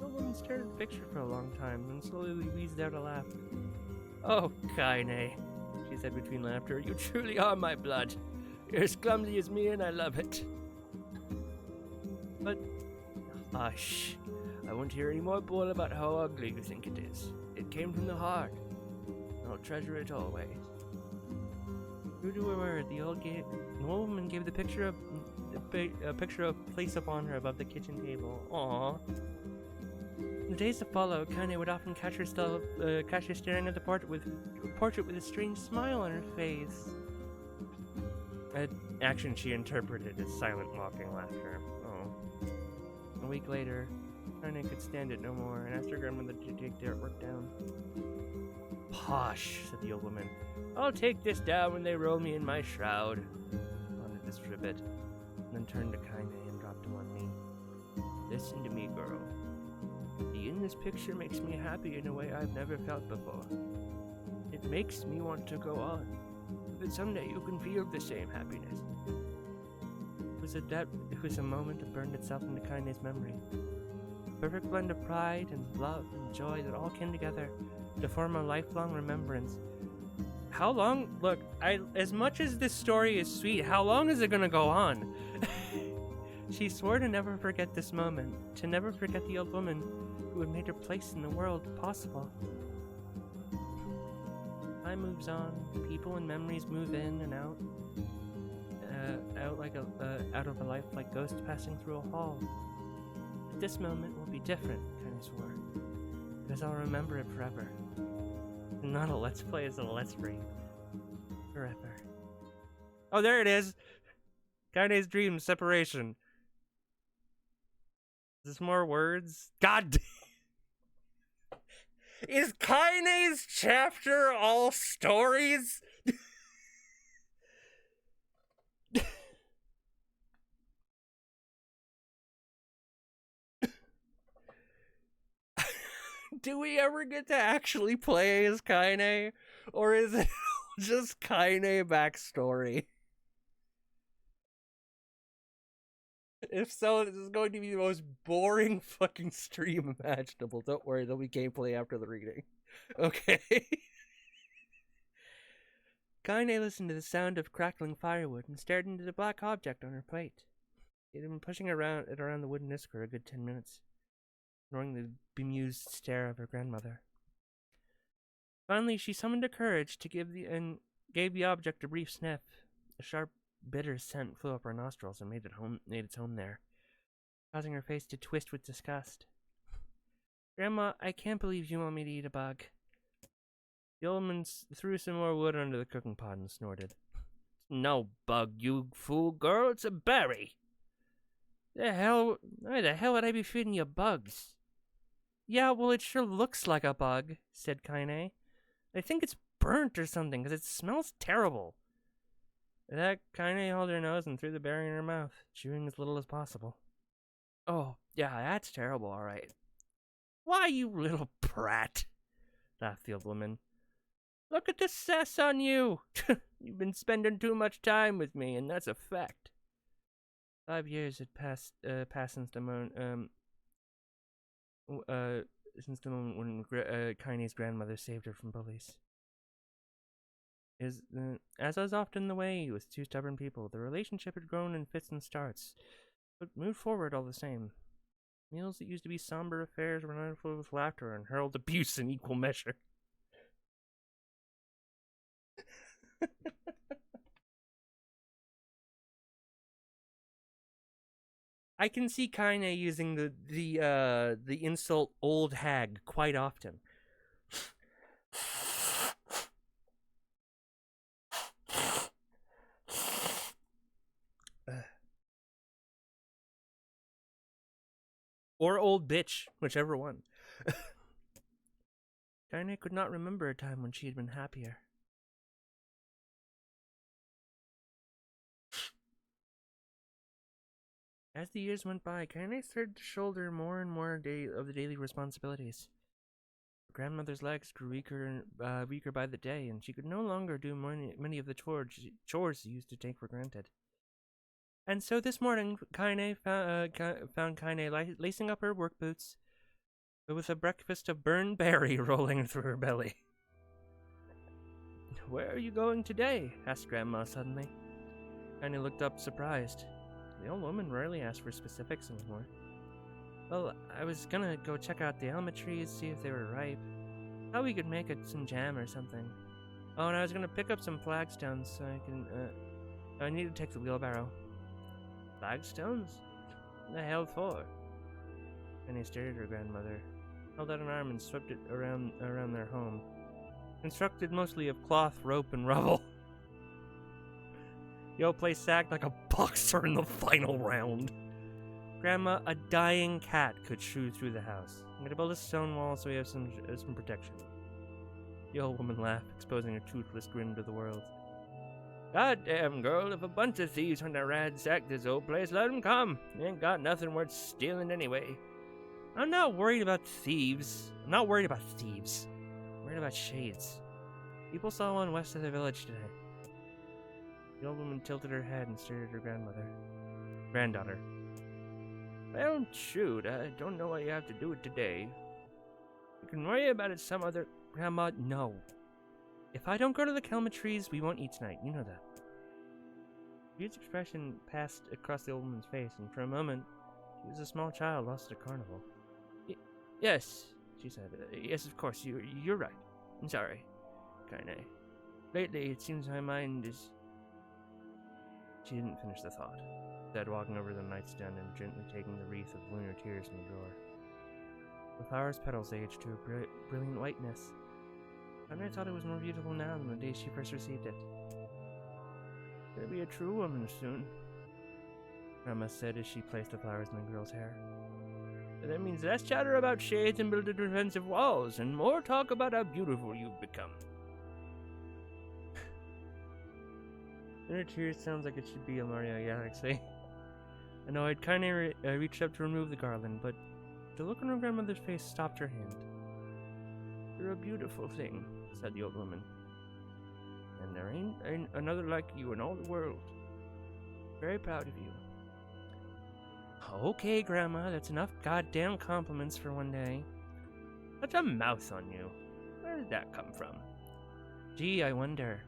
The woman stared at the picture for a long time, then slowly wheezed out a laugh. Oh, Kaine, she said between laughter, you truly are my blood. You're as clumsy as me and I love it. But, hush. I won't hear any more bull about how ugly you think it is. It came from the heart. I'll treasure it always. True to her word, the old woman gave the picture of place upon her above the kitchen table. Aww. In the days that followed, Kaine would often catch her staring at the portrait with a strange smile on her face. An action she interpreted as silent mocking laughter. Oh. A week later, Kaine could stand it no more and asked her grandmother to take the artwork down. Posh, said the old woman. I'll take this down when they roll me in my shroud. Pondered this for a bit, and then turned to Kaine and dropped to one knee. Listen to me, girl. The in this picture makes me happy in a way I've never felt before. It makes me want to go on, that someday you can feel the same happiness. It was a moment that burned itself into Kaine's memory. A perfect blend of pride and love and joy that all came together to form a lifelong remembrance. How long? Look, as much as this story is sweet, how long is it gonna go on? She swore to never forget this moment, to never forget the old woman who had made her place in the world possible. Time moves on, people and memories move in and out, out of a life like ghosts passing through a hall. But this moment will be different, Kaine swore, because I'll remember it forever. Not a let's play, it's a let's read. Forever. Oh, there it is! Kaine's dream, separation. Is this more words? God damn! Is Kaine's chapter all stories? Do we ever get to actually play as Kaine? Or is it just Kaine backstory? If so, this is going to be the most boring fucking stream imaginable. Don't worry, there'll be gameplay after the reading. Okay. Kaine listened to the sound of crackling firewood and stared into the black object on her plate. She had been pushing it around the wooden disc for a good 10 minutes, ignoring the bemused stare of her grandmother. Finally, she summoned her courage to gave the object a brief sniff. A sharp, bitter scent flew up her nostrils and made its home there, causing her face to twist with disgust. Grandma, I can't believe you want me to eat a bug. The old woman threw some more wood under the cooking pot and snorted. No bug, you fool girl, it's a berry. Why the hell would I be feeding you bugs? Yeah, well, it sure looks like a bug, said Kaine. I think it's burnt or something, because it smells terrible. With that, Kaine held her nose and threw the berry in her mouth, chewing as little as possible. Oh, yeah, that's terrible, all right. Why, you little brat, laughed the old woman. Look at the sass on you. You've been spending too much time with me, and that's a fact. 5 years had passed since the moment when Kaine's grandmother saved her from bullies. As was often the way with two stubborn people, the relationship had grown in fits and starts, but moved forward all the same. Meals that used to be somber affairs were now filled with laughter and hurled abuse in equal measure. I can see Kaine using the insult old hag quite often. Or old bitch, whichever one. Kaine could not remember a time when she had been happier. As the years went by, Kaine started to shoulder more and more of the daily responsibilities. Her grandmother's legs grew weaker by the day, and she could no longer do many of the chores she used to take for granted. And so this morning, Kaine found Kaine lacing up her work boots, with a breakfast of burned berry rolling through her belly. "Where are you going today?" asked Grandma suddenly. Kaine looked up, surprised. The old woman rarely asked for specifics anymore. "Well, I was gonna go check out the almond trees, see if they were ripe. Thought we could make it some jam or something. Oh, and I was gonna pick up some flagstones so I can, I need to take the wheelbarrow." "Flagstones? What the hell for?" Penny stared at her grandmother, held out an arm and swept it around their home, constructed mostly of cloth, rope, and rubble. The old place sagged like a boxer in the final round. "Grandma, a dying cat could shoo through the house. I'm gonna build a stone wall so we have some protection." The old woman laughed, exposing a toothless grin to the world. "Goddamn, girl, if a bunch of thieves want to ransack this old place, let 'em come. They ain't got nothing worth stealing anyway." I'm not worried about thieves. I'm worried about shades. People saw one west of the village today. The old woman tilted her head and stared at her granddaughter. "Well, shoot, I don't know what you have to do it today. You can worry about it some other..." "Grandma, no. If I don't go to the Kelma trees, we won't eat tonight. You know that." Jude's expression passed across the old woman's face, and for a moment, she was a small child lost at a carnival. Yes," she said. "Yes, of course, you're right. I'm sorry, Kaine. Lately, it seems my mind is..." She didn't finish the thought, instead walking over to the nightstand and gently taking the wreath of lunar tears from the drawer. The flower's petals aged to a brilliant whiteness, and I thought it was more beautiful now than the day she first received it. "You'll be a true woman soon," Grandma said as she placed the flowers in the girl's hair. "That means less chatter about shades and building defensive walls, and more talk about how beautiful you've become." Lunar tears sounds like it should be a Mario Galaxy. Annoyed, Kaine reached up to remove the garland, but the look on her grandmother's face stopped her hand. "You're a beautiful thing," said the old woman. "And there ain't another like you in all the world. Very proud of you." "Okay, Grandma, that's enough goddamn compliments for one day." "Such a mouth on you. Where did that come from?" "Gee, I wonder."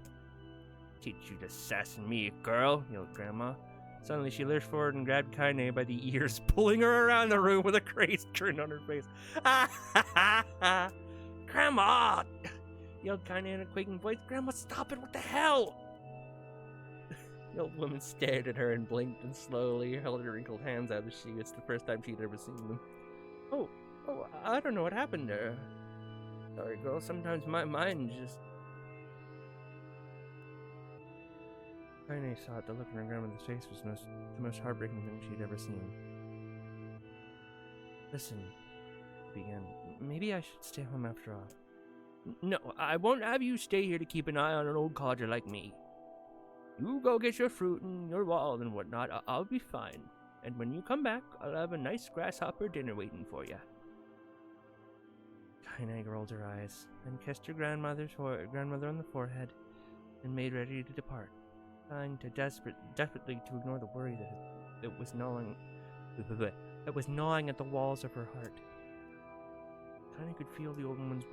"Teach you to sass me, girl," yelled Grandma. Suddenly she lurched forward and grabbed Kaine by the ears, pulling her around the room with a crazed grin on her face. "Ah, ha, ha, ha! Grandma!" yelled Kaine in a quaking voice. "Grandma, stop it! What the hell?" The old woman stared at her and blinked and slowly held her wrinkled hands out of the sheet. It's the first time she'd ever seen them. Oh, I don't know what happened there. Sorry, girl, sometimes my mind just..." Kaine thought the look on her grandmother's face was the most heartbreaking thing she'd ever seen. "Listen," he began, "maybe I should stay home after all." "No, I won't have you stay here to keep an eye on an old codger like me. You go get your fruit and your wall and whatnot. I'll be fine. And when you come back, I'll have a nice grasshopper dinner waiting for you." Kaine rolled her eyes, then kissed her grandmother on the forehead, and made ready to depart, trying to desperately to ignore the worry that was gnawing at the walls of her heart. Kaine could feel the old woman's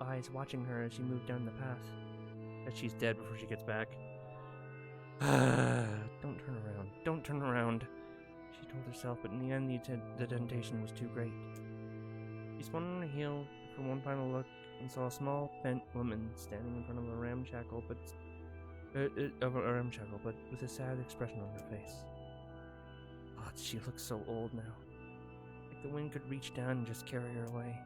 eyes watching her as she moved down the path. Bet she's dead before she gets back. "Don't turn around. Don't turn around," she told herself, but in the end the temptation was too great. She spun on her heel for one final look and saw a small, bent woman standing in front of a ramshackle, but with a sad expression on her face. God, she looked so old now. Like the wind could reach down and just carry her away.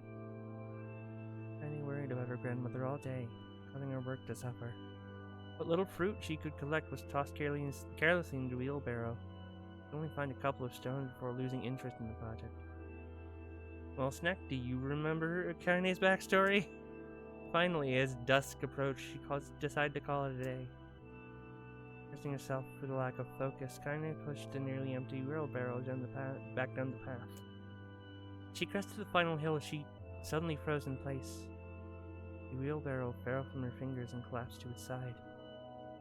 Kaine worried about her grandmother all day, causing her work to suffer. What little fruit she could collect was tossed carelessly into a wheelbarrow. She could only find a couple of stones before losing interest in the project. Well, Snack, do you remember Kaine's backstory? Finally, as dusk approached, she decided to call it a day. Cursing herself for the lack of focus, Kaine pushed the nearly empty wheelbarrow back down the path. She crested the final hill. She suddenly froze in place. The wheelbarrow fell from her fingers and collapsed to its side,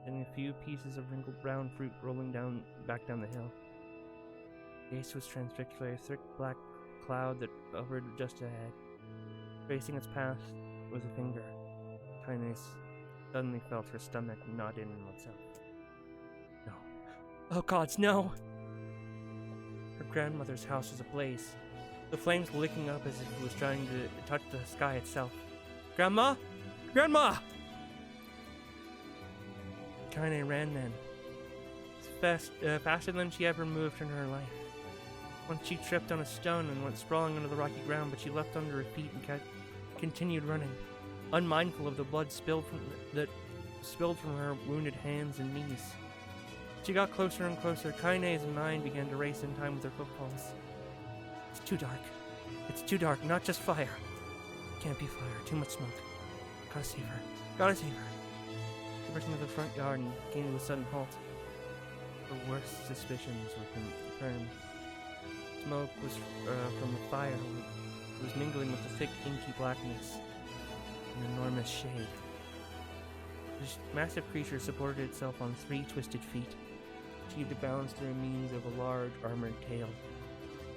leaving a few pieces of wrinkled brown fruit rolling back down the hill. The ace was transfixed by a thick black cloud that hovered just ahead. Tracing its path with a finger, Kaine suddenly felt her stomach knot in itself. No. Oh gods, no! Her grandmother's house was ablaze, the flames licking up as if it was trying to touch the sky itself. Grandma? Grandma! Kaine ran then, faster than she ever moved in her life. Once she tripped on a stone and went sprawling onto the rocky ground, but she leapt under her feet and continued running, unmindful of the blood spilled from her wounded hands and knees. She got closer and closer. Kaine's mind began to race in time with her footfalls. It's too dark. It's too dark. Not just fire. Can't be fire. Too much smoke. Gotta save her. Gotta save her. She rushed into the front yard and came to a sudden halt. Her worst suspicions were confirmed. Smoke was from the fire. It was mingling with the thick, inky blackness. An enormous shade. This massive creature supported itself on 3 twisted feet, achieved a balance through means of a large, armored tail.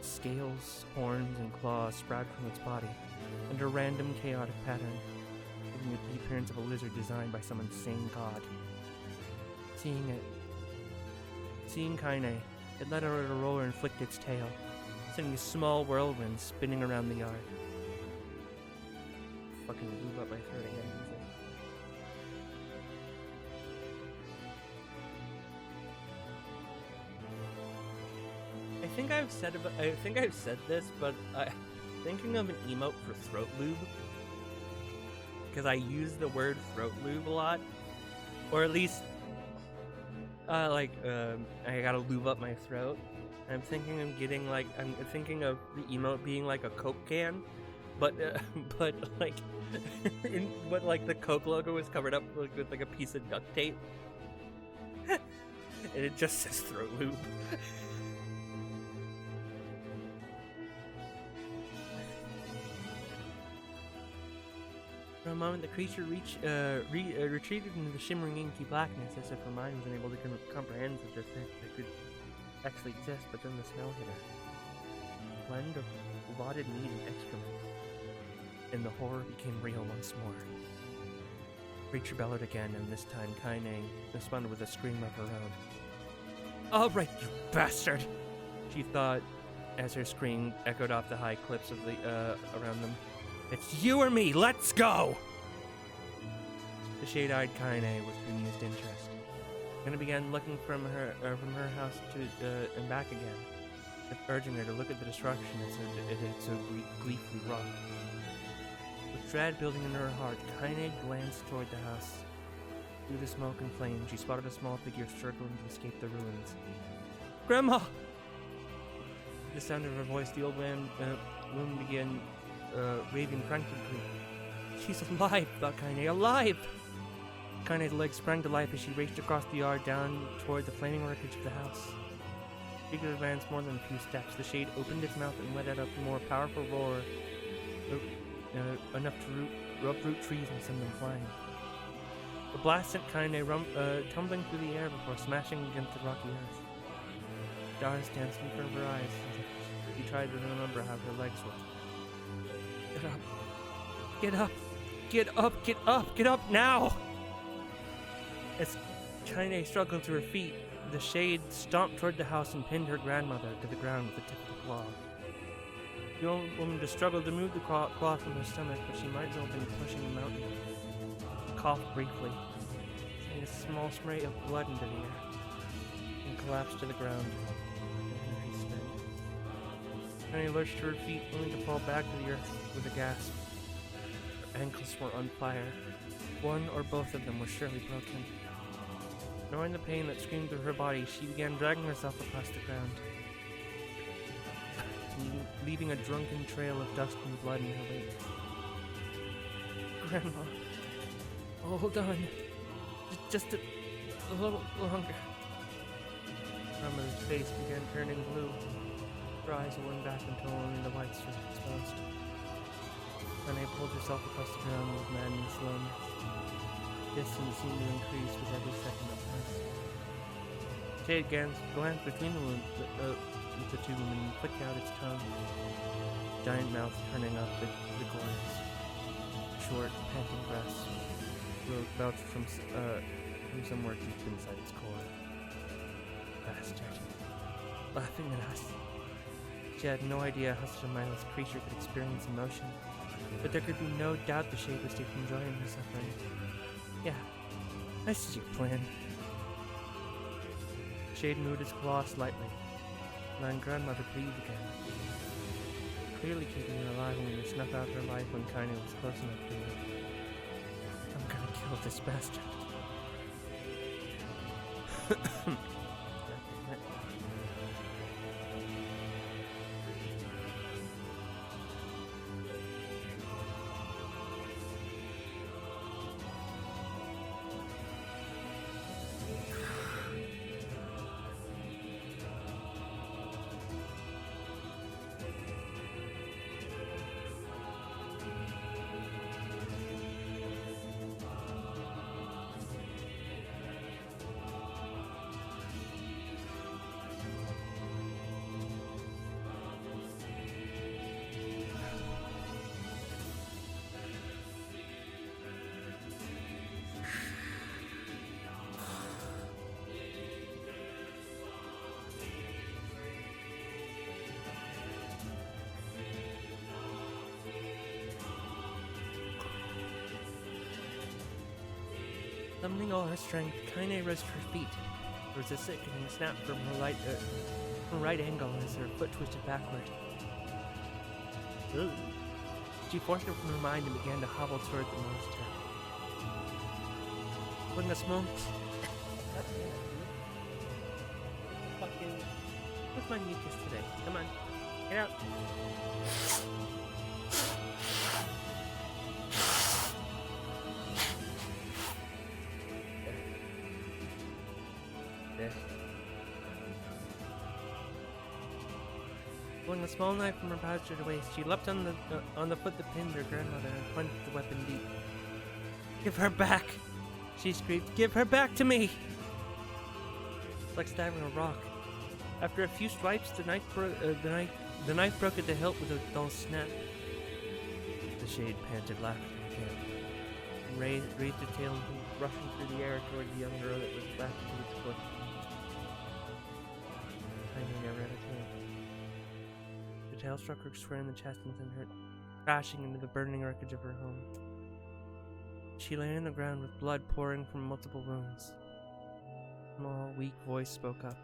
Scales, horns, and claws sprouted from its body, under a random, chaotic pattern, giving it the appearance of a lizard designed by some insane god. Seeing Kaine, it let out a roar and flicked its tail, sending a small whirlwind spinning around the yard. Fucking move up my throat again. I think I've said this, but I'm thinking of an emote for throat lube, because I use the word throat lube a lot, or at least I gotta lube up my throat. I'm thinking of the emote being like a Coke can, but like the Coke logo is covered up with like a piece of duct tape, and it just says throat lube. For a moment, the creature retreated into the shimmering, inky blackness, as if her mind was unable to comprehend such a thing that could actually exist. But then the smell hit her. A blend of rotted meat and excrement, and the horror became real once more. The creature bellowed again, and this time Kaine responded with a scream of her own. "All right, you bastard!" she thought, as her scream echoed off the high cliffs of the around them. "It's you or me, let's go!" The shade-eyed Kaine with bemused interest. Kaine began looking from her house to and back again, urging her to look at the destruction it had so gleefully wrought. With dread building in her heart, Kaine glanced toward the house. Through the smoke and flame, she spotted a small figure struggling to escape the ruins. "Grandma!" At the sound of her voice, the old woman began raving frantically. "She's alive!" thought Kaine. "Alive!" Kaine's legs sprang to life as she raced across the yard down toward the flaming wreckage of the house. She could advance more than a few steps. The shade opened its mouth and let out a more powerful roar, enough to uproot trees and send them flying. The blast sent Kaine tumbling through the air before smashing against the rocky earth. Stars danced in front of her eyes as she tried to remember how her legs were. "Get up! Get up! Get up! Get up! Get up now!" As Kaine struggled to her feet, The shade stomped toward the house and pinned her grandmother to the ground with the tip of the claw. The old woman just struggled to move the claw from her stomach, but she might as well have been pushing a mountain. She coughed briefly, sending a small spray of blood into the air, and collapsed to the ground. Kaine lurched to her feet, only to fall back to the earth with a gasp. Her ankles were on fire. One or both of them were surely broken. Knowing the pain that screamed through her body, she began dragging herself across the ground, leaving a drunken trail of dust and blood in her wake. Grandma, hold on. Just a little longer. Grandmother's face began turning blue. Her eyes rolled back until only the whites were exposed. Kaine pulled herself across the ground with maddening slowness. The distance seemed to increase with every second that passed. Shade glanced between the two women and flicked out its tongue, giant mouth turning up the corners. Short, panting breaths belched from somewhere deep inside its core. Bastard. Laughing at us. She had no idea how such a mindless creature could experience emotion, but there could be no doubt the shade was taking joy in her suffering. Yeah, I see your plan. Shade moved its claw slightly, letting grandmother breathe again, clearly keeping her alive when to snuff out her life when Kaine was close enough to her. I'm gonna kill this bastard. Summoning all her strength, Kaine rose to her feet. There was a sickening snap from her right angle as her foot twisted backward. Ugh. She forced it from her mind and began to hobble toward the monster. Putting a small... Fucking... What's my mucus today? Come on. Get out. Pulling a small knife from her pouch at her waist, she leapt on the foot that pinned her grandmother and plunged the weapon deep. Give her back! She screamed. Give her back to me! It's like stabbing a rock. After a few swipes, the knife broke at the hilt with a dull snap. The shade panted laughter again, and raised the tail, rushing through the air toward the young girl that was wrapped to its foot. Kaine never had a tail. The tail struck her square in the chest and sent her crashing into the burning wreckage of her home. She lay on the ground with blood pouring from multiple wounds. A small, weak voice spoke up.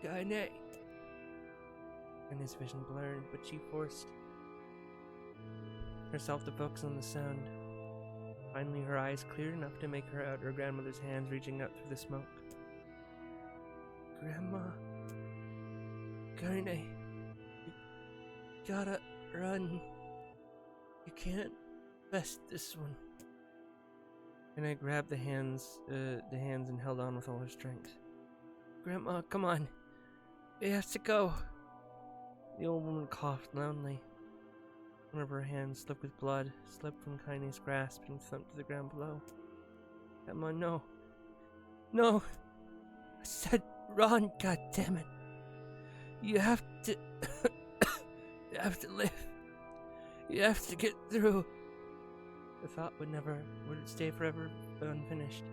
Kaine! Kaine's vision blurred, but she forced herself to focus on the sound. Finally, her eyes cleared enough to make her out her grandmother's hands reaching out through the smoke. Grandma... Kaine... You gotta run. You can't best this one. Kaine grabbed the hands and held on with all her strength. Grandma, come on. We have to go. The old woman coughed loudly. One of her hands, slipped with blood, slipped from Kaine's grasp and thumped to the ground below. Grandma, no. No! I said run, goddammit! You have to... You have to live. You have to get through. The thought would stay forever unfinished.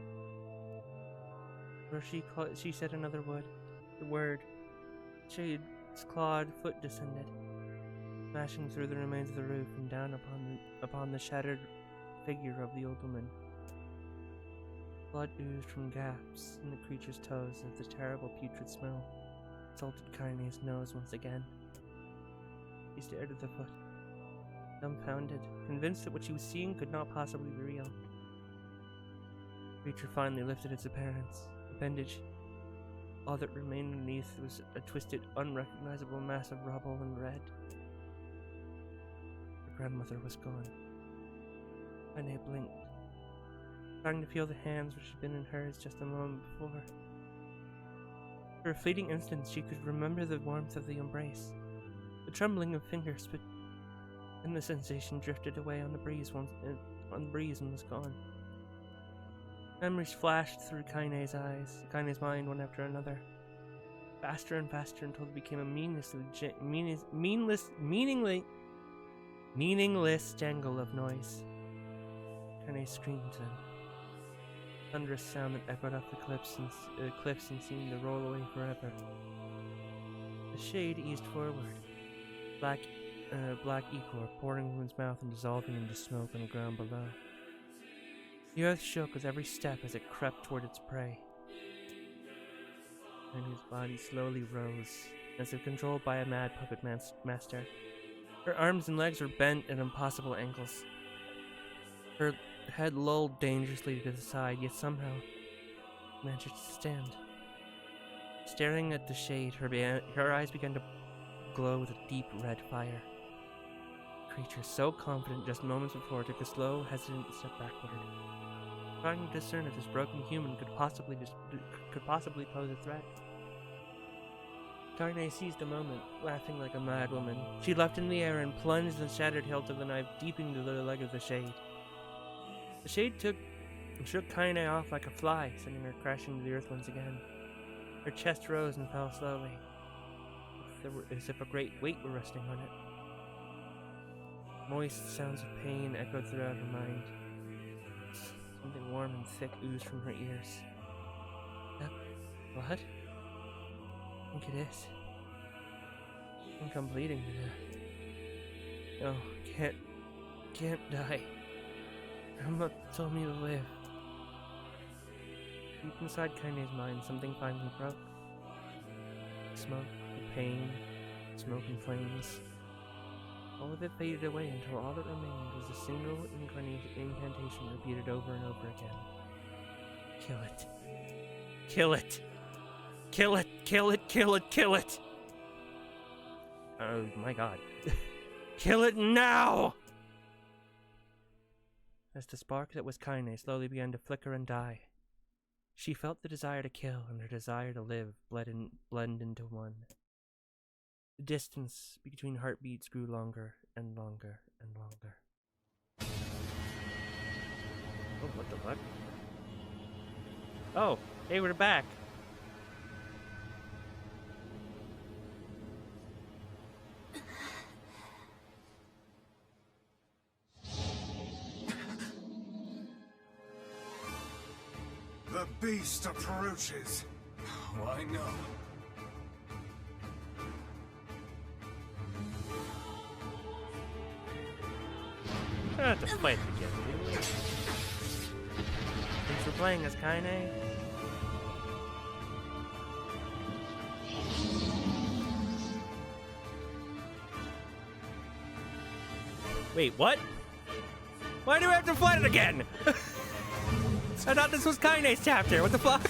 Or she said another word. Shade's clawed foot descended, smashing through the remains of the roof and down upon the shattered figure of the old woman. Blood oozed from gaps in the creature's toes as the terrible putrid smell assaulted Kaine's nose once again. She stared at the foot, dumbfounded, convinced that what she was seeing could not possibly be real. The creature finally lifted its appearance. Appendage. All that remained beneath was a twisted, unrecognizable mass of rubble and red. Her grandmother was gone. Kaine blinked, trying to feel the hands which had been in hers just a moment before. For a fleeting instant, she could remember the warmth of the embrace, the trembling of fingers, but then the sensation drifted away on the breeze and was gone. Memories flashed through Kaine's mind one after another, faster and faster until it became a meaningless jangle of noise. Kaine screamed then. Thunderous sound that echoed off the cliffs and seemed to roll away forever. The shade eased forward, black ichor pouring from its mouth and dissolving into smoke on the ground below. The earth shook with every step as it crept toward its prey. And his body slowly rose, as if controlled by a mad puppet master. Her arms and legs were bent at impossible angles. Her head lolled dangerously to the side, yet somehow managed to stand. Staring at the shade, her eyes began to glow with a deep red fire. The creature, so confident just moments before, took a slow, hesitant step backward, trying to discern if this broken human could possibly pose a threat. Kaine seized the moment, laughing like a mad woman. She leapt in the air and plunged the shattered hilt of the knife deep into the leg of the shade. The shade shook Kaine off like a fly, sending her crashing to the earth once again. Her chest rose and fell slowly, as if a great weight were resting on it. Moist sounds of pain echoed throughout her mind. Something warm and thick oozed from her ears. What? I think it is. I think I'm bleeding to death. No, can't die. Grandma told me to live. Deep inside Kaine's mind, something finally broke. The smoke, the pain, smoke and flames. All of it faded away until all that remained was a single incantation repeated over and over again. Kill it. Kill it. Kill it. Kill it. Kill it. Kill it. Oh my god. Kill it now! As the spark that was Kaine slowly began to flicker and die, she felt the desire to kill and her desire to live blend into one. The distance between heartbeats grew longer and longer and longer. Oh, what the fuck? Oh, hey, we're back. The beast approaches. Why no? I have to fight again, didn't we? Since we're playing as Kaine. Wait, what? Why do we have to fight it again? I thought this was Kaine's chapter. What the fuck?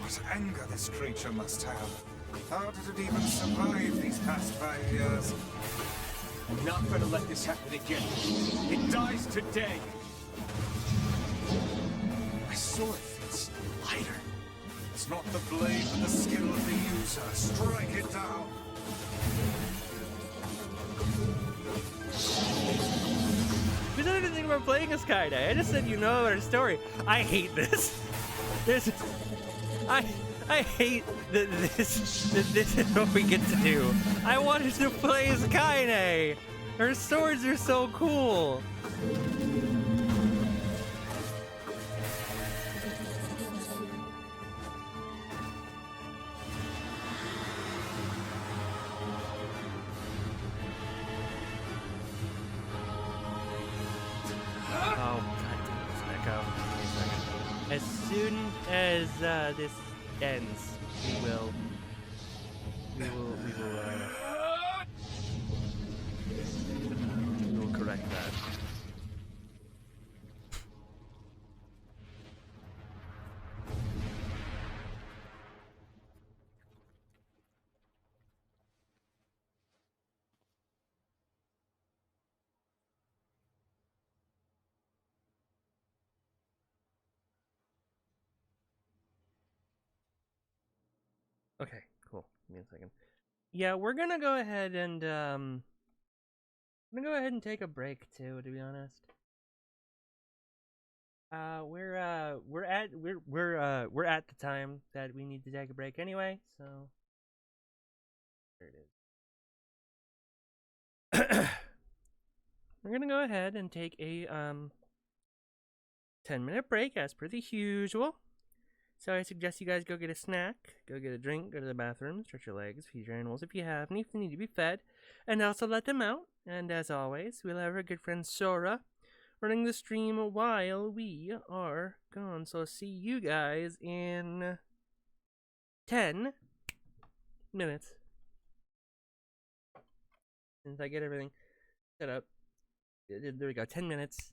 What anger this creature must have. How did it even survive these past 5 years? I'm not gonna let this happen again. It dies today. My sword feels lighter. It's not the blade, but the skill of the user. Strike it down. You said anything about playing as Kaine. I just said you know our story. I hate this. I hate that this is what we get to do. I wanted to play as Kaine. Her swords are so cool. soon as this ends, we will correct that. Okay, cool. Give me a second. Yeah, we're gonna go ahead and take a break too. To be honest, we're at the time that we need to take a break anyway. So there it is. We're gonna go ahead and take a 10-minute break as per the usual. So I suggest you guys go get a snack, go get a drink, go to the bathroom, stretch your legs, feed your animals if you have any, if they need to be fed, and also let them out. And as always, we'll have our good friend Sora running the stream while we are gone. So see you guys in 10 minutes. Since I get everything set up. There we go, 10 minutes.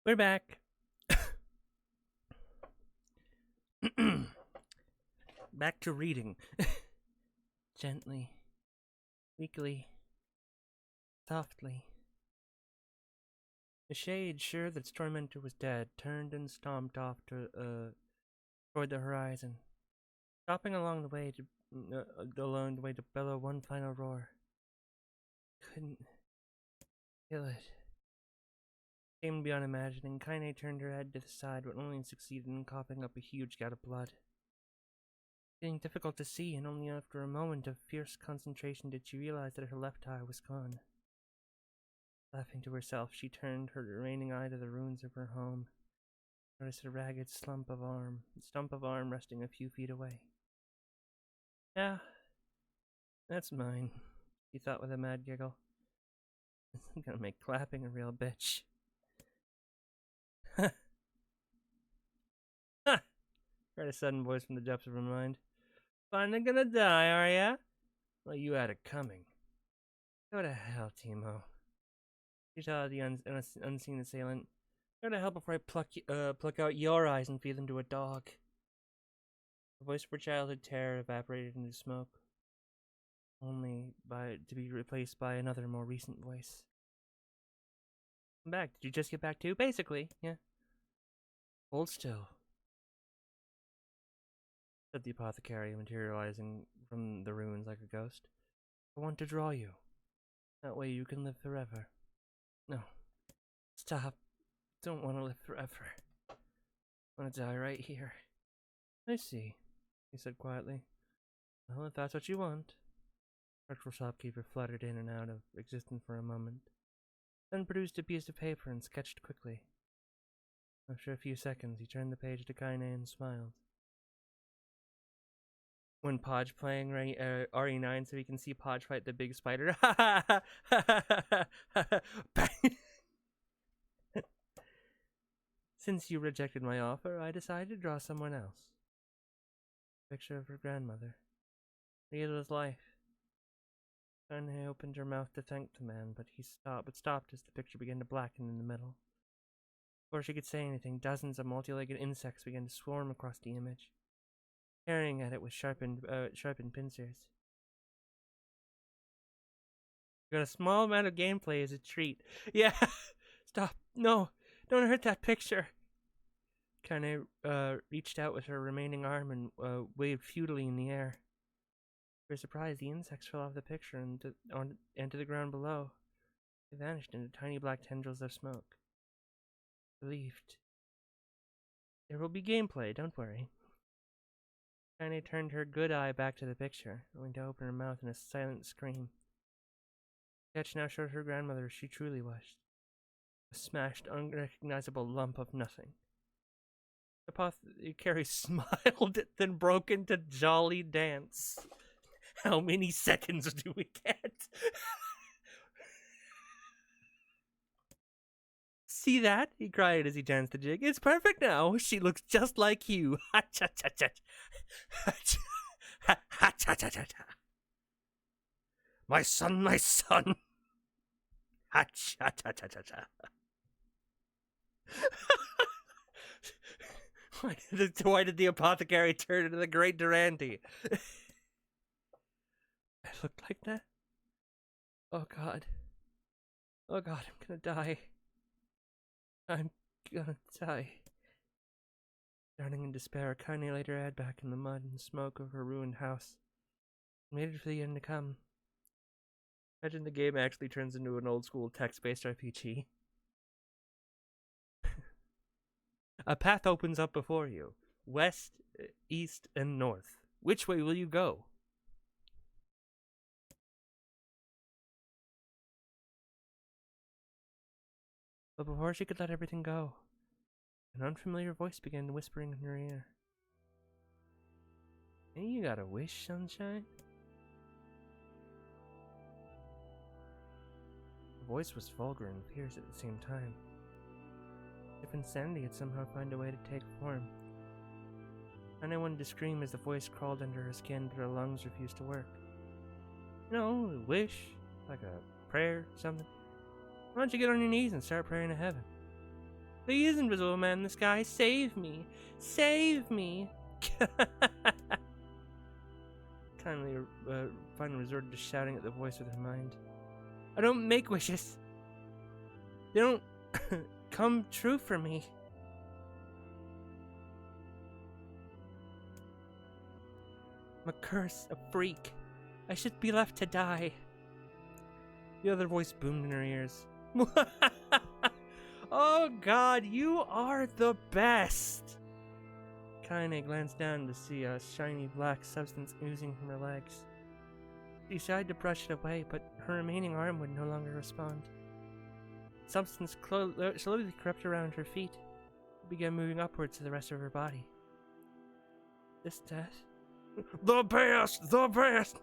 We're back. Back to reading. Gently, weakly, softly. The shade, sure that its tormentor was dead, turned and stomped off toward the horizon, stopping along the way to bellow one final roar. Couldn't kill it. Seemed beyond imagining. Kaine turned her head to the side, but only succeeded in coughing up a huge gout of blood. Getting difficult to see, and only after a moment of fierce concentration did she realize that her left eye was gone. Laughing to herself, she turned her remaining eye to the ruins of her home. Noticed a ragged stump of arm resting a few feet away. Yeah, that's mine, she thought with a mad giggle. I'm gonna make clapping a real bitch. Ha! Ha! Heard a sudden voice from the depths of her mind. Finally gonna die, are ya? Well, you had it coming. Go to hell, Timo. She saw the unseen assailant. Go to hell before I pluck out your eyes and feed them to a dog. The voice of her childhood terror evaporated into smoke, only to be replaced by another, more recent voice. I'm back. Did you just get back too? Basically, yeah. Hold still, said the apothecary, materializing from the ruins like a ghost. I want to draw you. That way you can live forever. No. Stop. Don't want to live forever. I want to die right here. I see, he said quietly. Well, if that's what you want. The spectral shopkeeper fluttered in and out of existence for a moment, then produced a piece of paper and sketched quickly. After a few seconds, he turned the page to Kaine and smiled. When Podge playing RE9 so he can see Podge fight the big spider. Since you rejected my offer, I decided to draw someone else. A picture of her grandmother. Riela's life. Kaine opened her mouth to thank the man, but stopped as the picture began to blacken in the middle. Before she could say anything, dozens of multi-legged insects began to swarm across the image, tearing at it with sharpened pincers. Got a small amount of gameplay as a treat. Yeah, stop. No, don't hurt that picture. Kaine reached out with her remaining arm and waved futilely in the air. To her surprise, the insects fell off the picture and to the ground below. They vanished into tiny black tendrils of smoke. Relieved. There will be gameplay, don't worry. Kaine turned her good eye back to the picture, only to open her mouth in a silent scream. The sketch now showed her grandmother as she truly was. A smashed, unrecognizable lump of nothing. The apothecary smiled, then broke into jolly dance. How many seconds do we get? See that? He cried as he danced the jig. It's perfect now. She looks just like you. Ha cha cha cha. Ha cha cha cha cha. My son, my son. Ha cha cha cha cha cha. Why did the apothecary turn into the great Durante? I looked like that? Oh God. Oh God, I'm gonna die. I'm gonna die. Drowning in despair, Kaine laid her head back in the mud and smoke of her ruined house, and waited for the end to come. Imagine the game actually turns into an old-school text-based RPG. A path opens up before you. West, east, and north. Which way will you go? But before she could let everything go, an unfamiliar voice began whispering in her ear. Hey, you got a wish, sunshine? The voice was vulgar and fierce at the same time. If insanity had somehow found a way to take form. Kaine wanted to scream as the voice crawled under her skin, but her lungs refused to work. You know, a wish, like a prayer, something. Why don't you get on your knees and start praying to heaven? Please, invisible man in the sky, save me! Save me! Kindly finally resorted to shouting at the voice with her mind. I don't make wishes. They don't come true for me. I'm a curse, a freak. I should be left to die. The other voice boomed in her ears. Oh God, you are the best! Kaine glanced down to see a shiny black substance oozing from her legs. She tried to brush it away, but her remaining arm would no longer respond. Substance slowly crept around her feet and began moving upwards to the rest of her body. This death? The best! The best!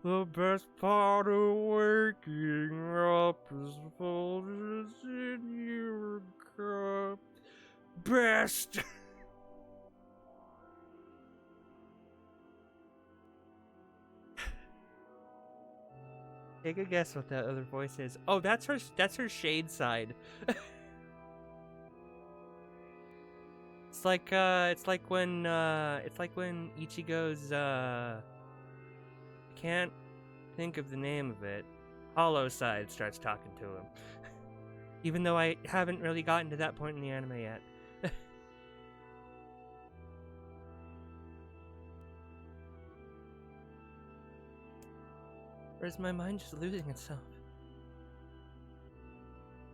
The best part of waking up is folded in your cup. Best! Take a guess what that other voice is. Oh, that's her shade side. It's like when Ichigo's I can't think of the name of it. Hollow side starts talking to him. Even though I haven't really gotten to that point in the anime yet. Or is my mind just losing itself?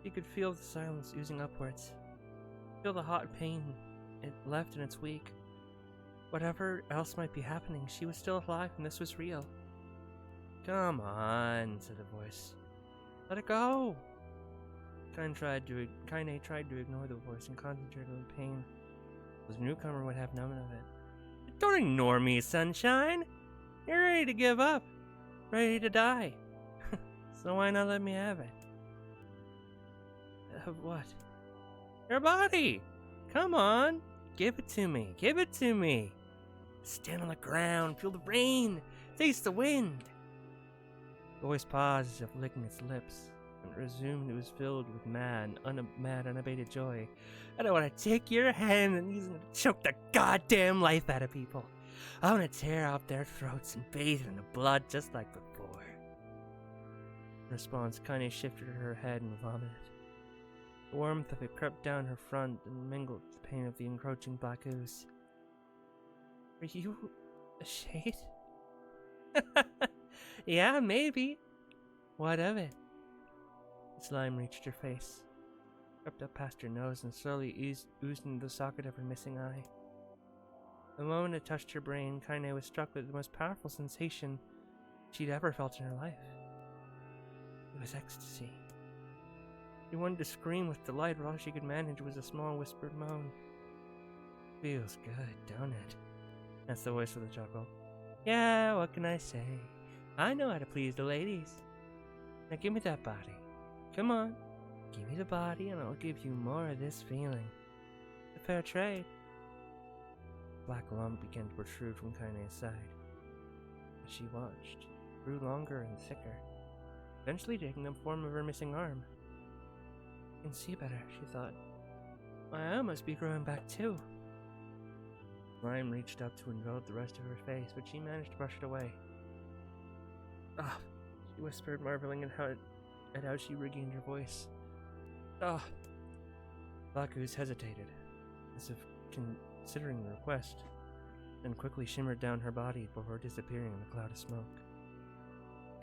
She could feel the silence oozing upwards. Feel the hot pain it left in its wake. Whatever else might be happening, she was still alive and this was real. Come on, said the voice. Let it go! Kaine tried to ignore the voice and concentrate on the pain. The newcomer would have none of it. Don't ignore me, sunshine! You're ready to give up. Ready to die. So why not let me have it? What? Your body! Come on! Give it to me! Give it to me! Stand on the ground, feel the rain, taste the wind! The voice paused as if licking its lips, and resumed it was filled with mad, unabated joy. I don't want to take your hand and use it to choke the goddamn life out of people. I want to tear out their throats and bathe in the blood just like before. In response, Kaine shifted her head and vomited. The warmth of it crept down her front and mingled with the pain of the encroaching black ooze. Are you a shade? Yeah, maybe. What of it? The slime reached her face, crept up past her nose, and slowly oozed into the socket of her missing eye. The moment it touched her brain, Kaine was struck with the most powerful sensation she'd ever felt in her life. It was ecstasy. She wanted to scream with delight, but all she could manage was a small whispered moan. Feels good, don't it? That's the voice of the chuckle. Yeah, what can I say? I know how to please the ladies. Now give me that body. Come on. Give me the body and I'll give you more of this feeling. A fair trade. A black lump began to protrude from Kaine's side. As she watched, it grew longer and thicker, eventually taking the form of her missing arm. I can see better, she thought. My arm must be growing back too. Slime reached up to envelop the rest of her face, but she managed to brush it away. Ah, she whispered, marveling at how she regained her voice. Ah. Black Ooze hesitated, as if considering the request, then quickly shimmered down her body before disappearing in a cloud of smoke.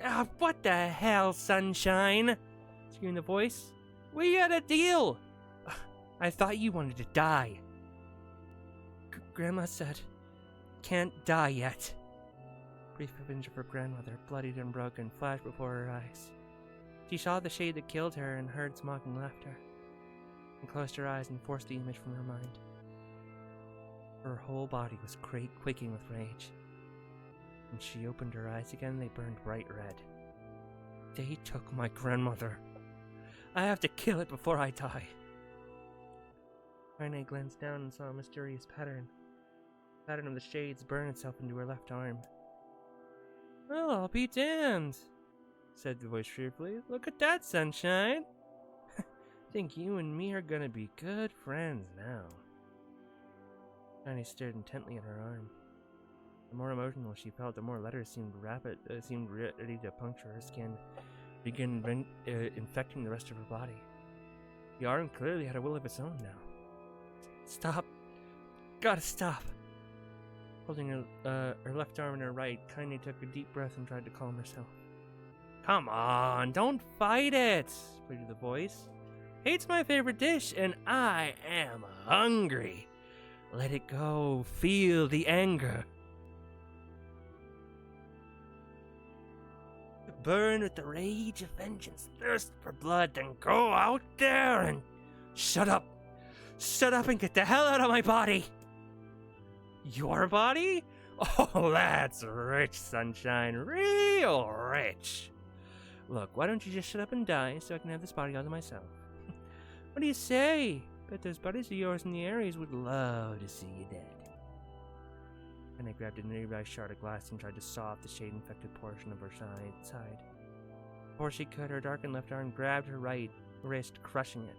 Ah, what the hell, sunshine? Screamed the voice. We had a deal! I thought you wanted to die. Grandma said, can't die yet. Brief image of her grandmother, bloodied and broken, flashed before her eyes. She saw the shade that killed her and heard its mocking laughter, and closed her eyes and forced the image from her mind. Her whole body was quaking with rage. When she opened her eyes again, they burned bright red. They took my grandmother. I have to kill it before I die. Kaine glanced down and saw a mysterious pattern. The pattern of the shades burn itself into her left arm. Well, I'll be damned, said the voice cheerfully. Look at that, sunshine. I think you and me are gonna be good friends now. Kaine stared intently at her arm. The more emotional she felt, the more letters seemed ready to puncture her skin, begin infecting the rest of her body. The arm clearly had a will of its own now. Stop. Gotta stop. Holding her left arm in her right, Kaine took a deep breath and tried to calm herself. Come on, don't fight it, pleaded the voice. It's my favorite dish, and I am hungry. Let it go. Feel the anger. Burn with the rage of vengeance, thirst for blood, then go out there and shut up. Shut up and get the hell out of my body. Your body? Oh, that's rich, sunshine. Real rich. Look, why don't you just shut up and die so I can have this body all to myself? What do you say? Bet those buddies of yours in the areas would love to see you dead. And I grabbed a nearby shard of glass and tried to saw off the shade-infected portion of her side. Before she could, her darkened left arm grabbed her right wrist, crushing it.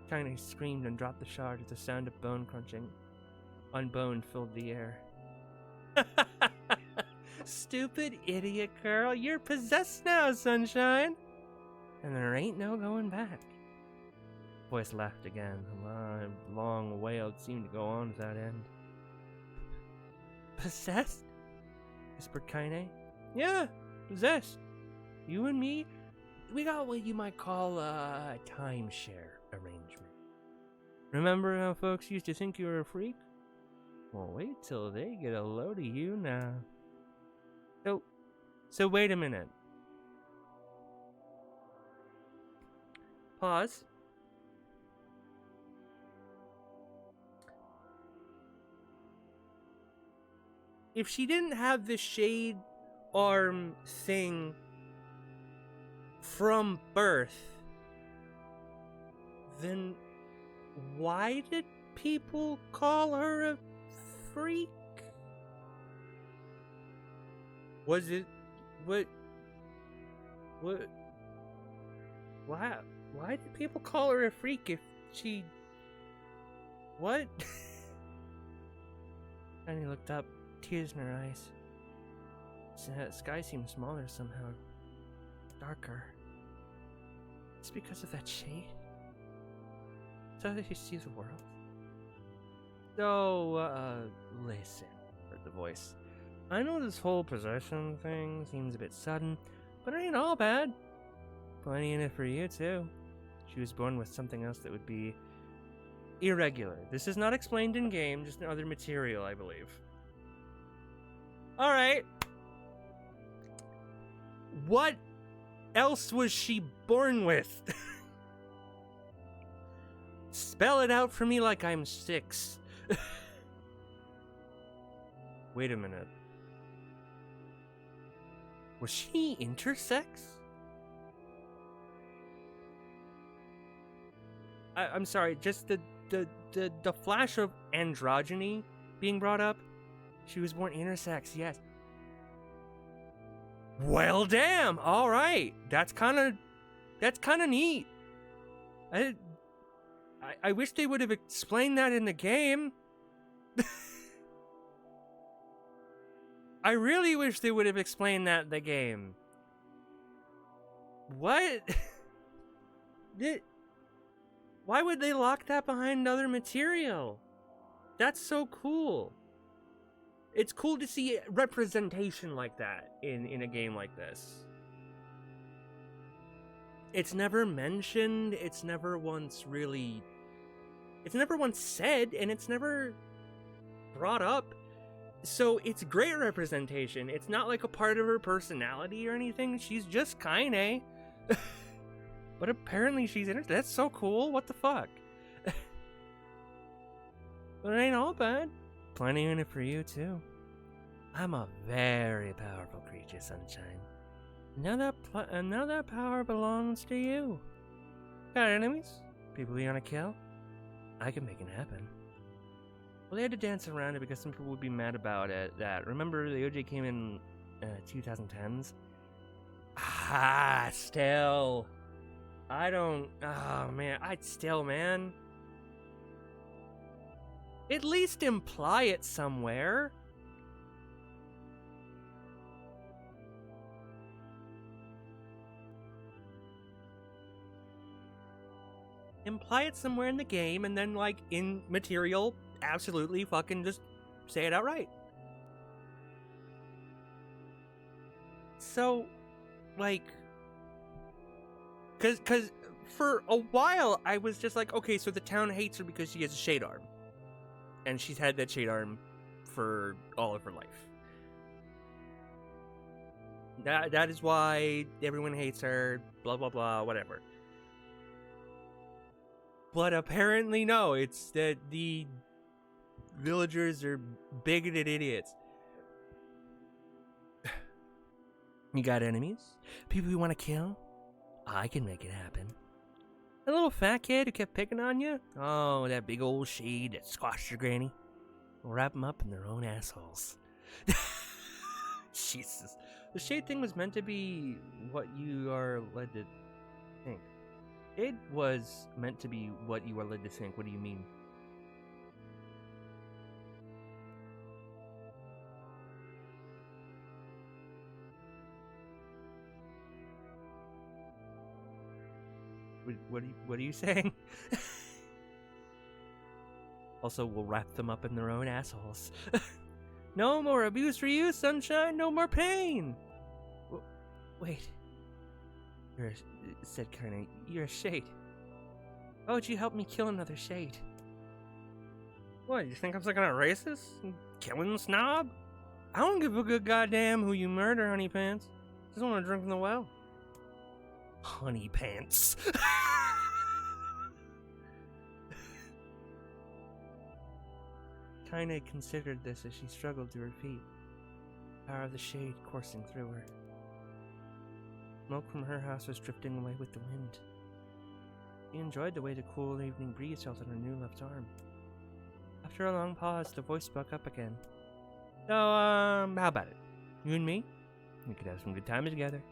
Kaine screamed and dropped the shard as the sound of bone crunching on bone filled the air. Stupid idiot girl, you're possessed now, sunshine! And there ain't no going back. The voice laughed again. A long wail seemed to go on without end. Possessed? Whispered Kaine. Yeah, possessed. You and me, we got what you might call a timeshare arrangement. Remember how folks used to think you were a freak? Well, wait till they get a load of you now. So wait a minute. Pause. If she didn't have the shade arm thing from birth, then why did people call her a freak? Was it why did people call her a freak if she... What? Kaine looked up, tears in her eyes. The sky seemed smaller somehow. Darker. It's because of that shade? So that you see the world? So, listen, heard the voice. I know this whole possession thing seems a bit sudden, but it ain't all bad. Plenty in it for you, too. She was born with something else that would be irregular. This is not explained in-game, just in other material, I believe. Alright. What else was she born with? Spell it out for me like I'm 6. Wait a minute. Was she intersex? I'm sorry, just the flash of androgyny being brought up. She was born intersex, yes. Well, damn. All right, that's kind of neat. I wish they would have explained that in the game. I really wish they would have explained that in the game. What? Why would they lock that behind other material? That's so cool. It's cool to see representation like that in a game like this. It's never mentioned, it's never once said, and it's never brought up. So it's great representation. It's not like a part of her personality or anything. She's just Kaine. But apparently she's in it. That's so cool. What the fuck? But it ain't all bad. Plenty in it for you, too. I'm a very powerful creature, Sunshine. Now that power belongs to you. Got enemies? People you want to kill? I can make it happen. Well, they had to dance around it because some people would be mad about it. Remember, the OJ came in 2010s? Still. I don't. Oh man, I'd still, man. At least imply it somewhere. Imply it somewhere in the game, and then, like, in material, absolutely fucking just say it outright. So, like, cause for a while I was just like, okay, so the town hates her because she has a shade arm, and she's had that shade arm for all of her life. That is why everyone hates her. Blah blah blah. Whatever. But apparently, no. It's that the villagers are bigoted idiots. You got enemies? People you want to kill? I can make it happen. That little fat kid who kept picking on you? Oh, that big old shade that squashed your granny. We'll wrap them up in their own assholes. Jesus. The shade thing was meant to be what you are led to think. It was meant to be what you are led to think. What do you mean? What are you saying? Also, we'll wrap them up in their own assholes. No more abuse for you, sunshine. No more pain. Wait. Said Kaine, you're a shade. Why would you help me kill another shade? What, you think I'm some kind of racist? Killing snob? I don't give a good goddamn who you murder, honey pants. Just want to drink from the well. Honey pants. Kaine considered this as she struggled to her feet, the power of the shade coursing through her. Smoke from her house was drifting away with the wind. She enjoyed the way the cool evening breeze felt on her new left arm. After a long pause, the voice spoke up again. So, how about it? You and me? We could have some good times together.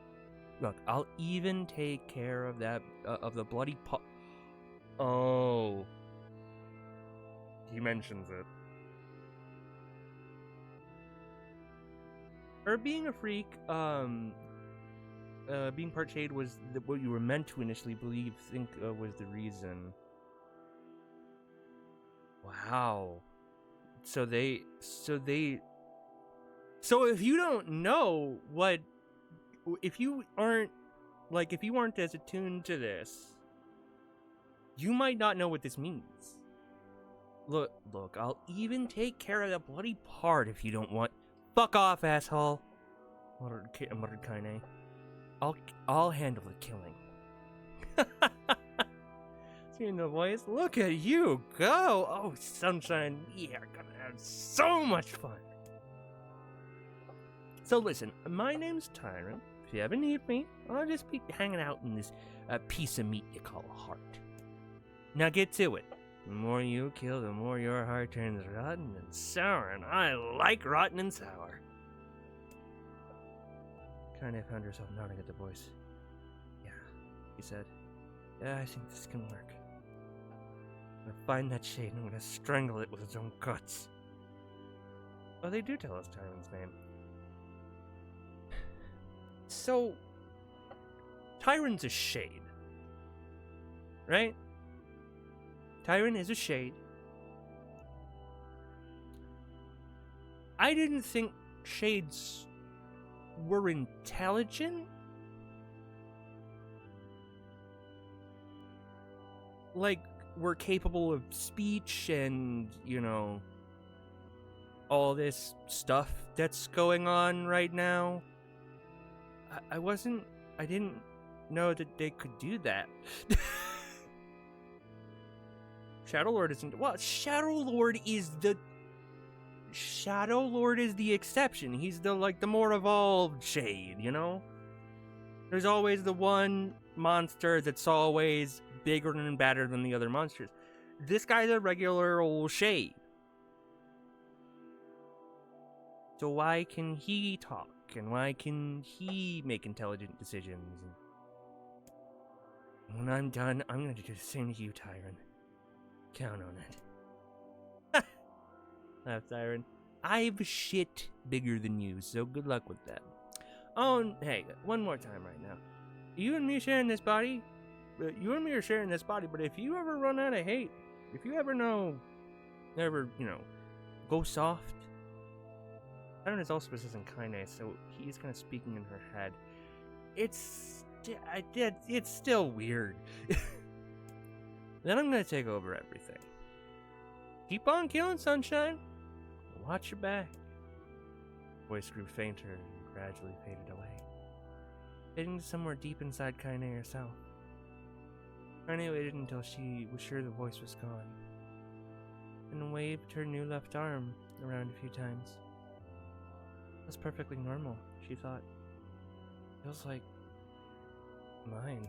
Look, I'll even take care of that, of the bloody Oh. He mentions it. Her being a freak, being part shade was what you were meant to initially think was the reason. Wow. So if you don't know what, if you aren't as attuned to this, you might not know what this means. Look, I'll even take care of the bloody part if you don't want. Fuck off, asshole, muttered Kaine. I'll handle the killing. Seeing the voice, look at you go! Oh, sunshine, we are gonna have so much fun. So listen, my name's Tyrant. If you ever need me, I'll just be hanging out in this piece of meat you call a heart. Now get to it. The more you kill, the more your heart turns rotten and sour, and I like rotten and sour. Kaine found herself nodding at the voice. Yeah, he said. Yeah, I think this can work. I'm gonna find that shade and I'm gonna strangle it with its own guts. Oh, they do tell us Tyrant's name. So, Tyrant's a shade, right? Tyrant is a shade. I didn't think shades were intelligent. Like, were capable of speech and, you know, all this stuff that's going on right now. I didn't know that they could do that. Shadowlord isn't. Well, Shadowlord is the exception. He's the more evolved shade, you know? There's always the one monster that's always bigger and badder than the other monsters. This guy's a regular old shade. So why can he talk? And why can he make intelligent decisions? When I'm done, I'm gonna do the same to you, Tyron. Count on it. Laughed Tyron. I've shit bigger than you, so good luck with that. Oh, and hey, one more time right now. You and me sharing this body, you and me are sharing this body, but if you ever run out of hate, if you ever go soft. Tyron is also possessing Kaine, so he's kind of speaking in her head. It's still weird. Then I'm gonna take over everything. Keep on killing, Sunshine. Watch your back. Voice grew fainter and gradually faded away, fading to somewhere deep inside Kaine herself. Kaine waited until she was sure the voice was gone, and waved her new left arm around a few times. That's perfectly normal, she thought. Feels like mine.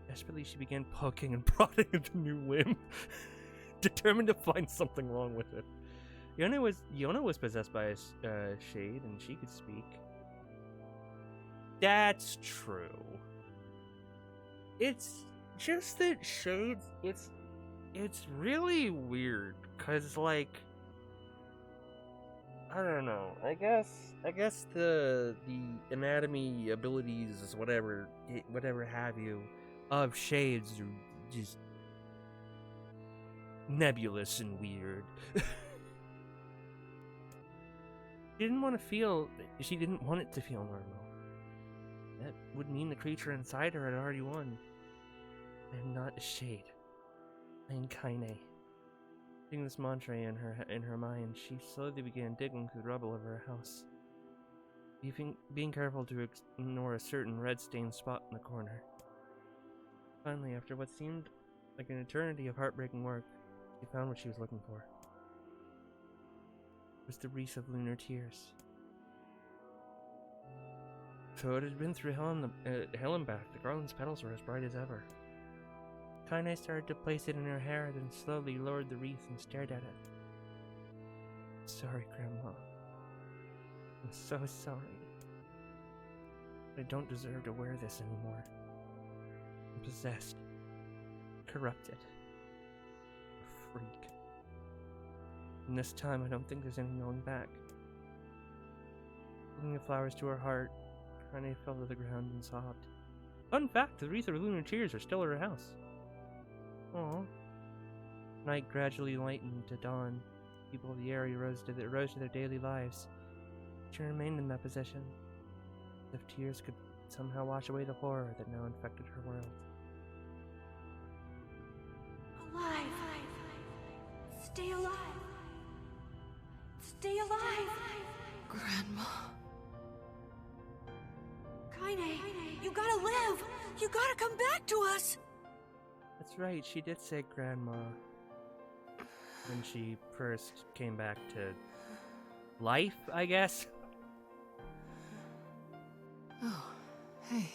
Desperately, she began poking and prodding at the new limb, determined to find something wrong with it. Yona was possessed by a shade, and she could speak. That's true. It's just that shades. It's really weird, cause like, I don't know. I guess the anatomy abilities, whatever have you, of shades are just nebulous and weird. She didn't want it to feel normal. That would mean the creature inside her had already won. I am not a shade. I am Kaine. Reading this mantra in her mind, she slowly began digging through the rubble of her house, being careful to ignore a certain red-stained spot in the corner. Finally, after what seemed like an eternity of heartbreaking work, she found what she was looking for. It was the wreath of lunar tears. So it had been through hell and back. The garland's petals were as bright as ever. Kaine started to place it in her hair, then slowly lowered the wreath and stared at it. Sorry, Grandma. I'm so sorry. I don't deserve to wear this anymore. I'm possessed. Corrupted. A freak. And this time, I don't think there's any going back. Holding the flowers to her heart, Kaine fell to the ground and sobbed. Fun fact, the wreath of lunar tears are still at her house. Aww. Night gradually lightened to dawn. People of the area rose to their daily lives. She remained in that position, as if tears could somehow wash away the horror that now infected her world. Alive! Stay alive! Stay alive! Grandma. Kaine, you gotta live! You gotta come back to us! That's right, she did say Grandma when she first came back to life, I guess. Oh, hey.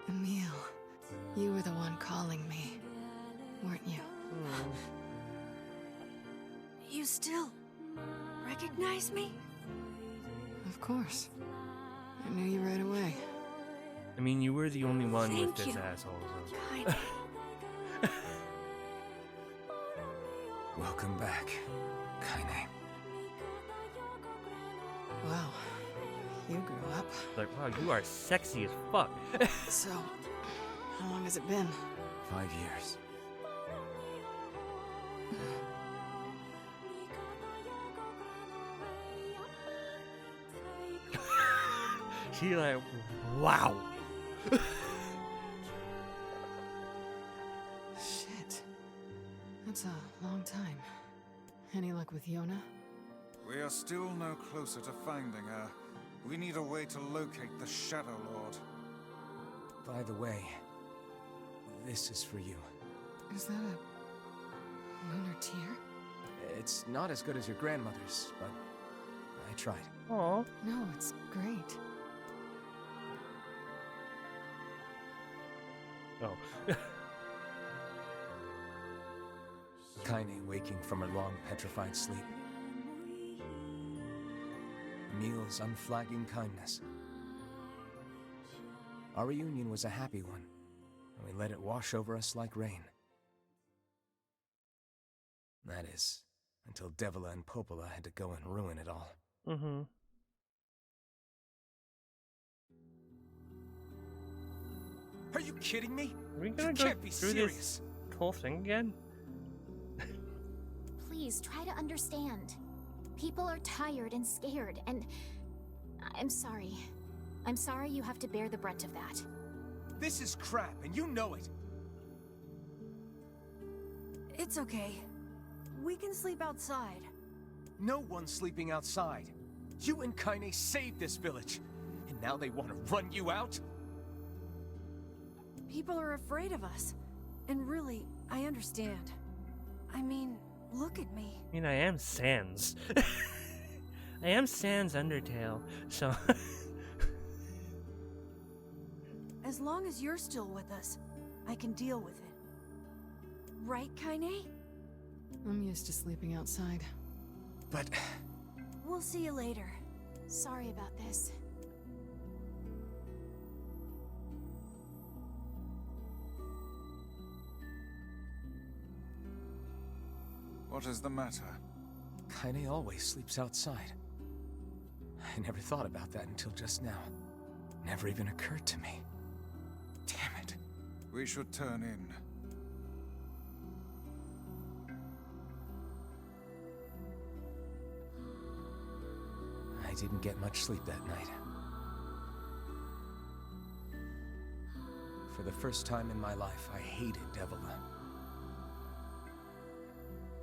Emil, you were the one calling me, weren't you? You still recognize me? Of course. I knew you right away. I mean, you were the only one with Thank this you. asshole, so. Kaine. Welcome back, Kaine. Wow, you grew up. Like, wow, you are sexy as fuck. So, how long has it been? 5 years. She like, wow. Shit. That's a long time. Any luck with Yona? We are still no closer to finding her. We need a way to locate the Shadow Lord. By the way, this is for you. Is that a lunar tear? It's not as good as your grandmother's, but I tried. Aw. No, it's great. Oh. Kaine waking from her long petrified sleep. Emil's unflagging kindness. Our reunion was a happy one, and we let it wash over us like rain. That is, until Devila and Popola had to go and ruin it all. Mm-hmm. Are you kidding me? Are we You gonna go can't be through serious. this whole thing again? Please try to understand. People are tired and scared, and I'm sorry. I'm sorry you have to bear the brunt of that. This is crap, and you know it. It's okay. We can sleep outside. No one's sleeping outside. You and Kaine saved this village, and now they want to run you out? People are afraid of us. And really, I understand. I mean, look at me. I mean, I am Sans. I am Sans Undertale, so... As long as you're still with us, I can deal with it. Right, Kaine? I'm used to sleeping outside. But... We'll see you later. Sorry about this. What is the matter? Kaine always sleeps outside. I never thought about that until just now. Never even occurred to me. Damn it. We should turn in. I didn't get much sleep that night. For the first time in my life, I hated Devila.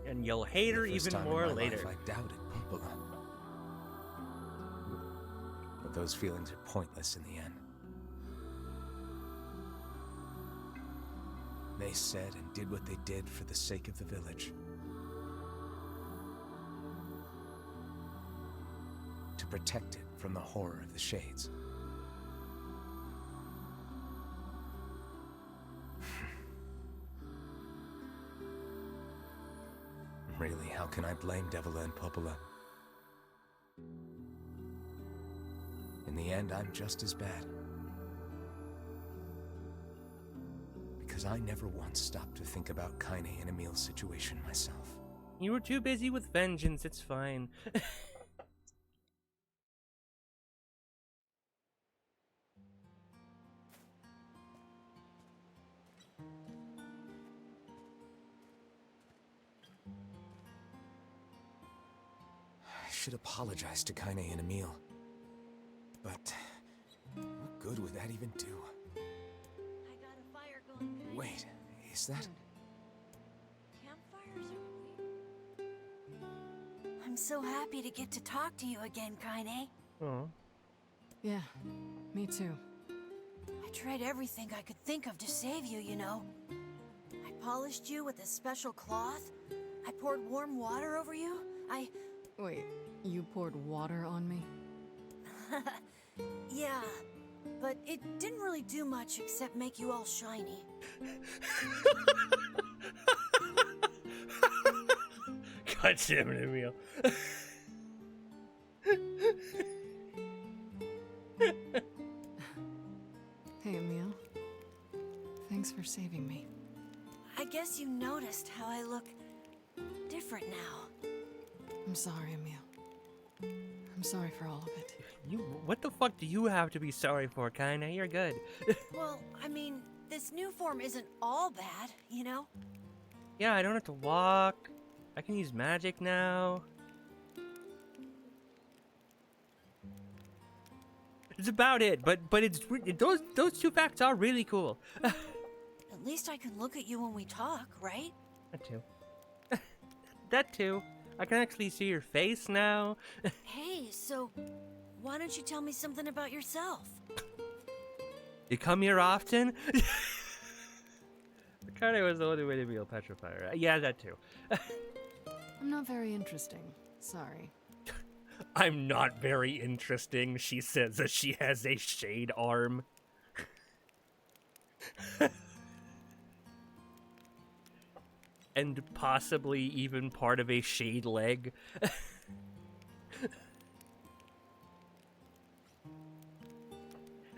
And you'll hate her For the first even time in more my later. life, I doubted Popola. But those feelings are pointless in the end. They said and did what they did for the sake of the village. To protect it from the horror of the Shades. Really, how can I blame Devila and Popola? In the end, I'm just as bad. Because I never once stopped to think about Kaine and Emil's situation myself. You were too busy with vengeance, it's fine. I should apologize to Kaine and Emil. But what good would that even do? I got a fire going. Kaine. Wait, is that... Campfires are weird. I'm so happy to get to talk to you again, Kaine. Oh. Yeah, me too. I tried everything I could think of to save you, you know. I polished you with a special cloth. I poured warm water over you. Wait, you poured water on me? Yeah, but it didn't really do much except make you all shiny. God damn it, Emil. Hey, Emil. Thanks for saving me. I guess you noticed how I look different now. I'm sorry, Emil. I'm sorry for all of it. What the fuck do you have to be sorry for, Kaine? You're good. Well, I mean, this new form isn't all bad, you know? Yeah, I don't have to walk. I can use magic now. It's about it, but those two facts are really cool. At least I can look at you when we talk, right? That too. That too. I can actually see your face now. Hey, so why don't you tell me something about yourself? You come here often? Kaine was the only way to be a petrifier. Yeah, that too. I'm not very interesting. Sorry. I'm not very interesting, she says as she has a shade arm. and possibly even part of a shade leg.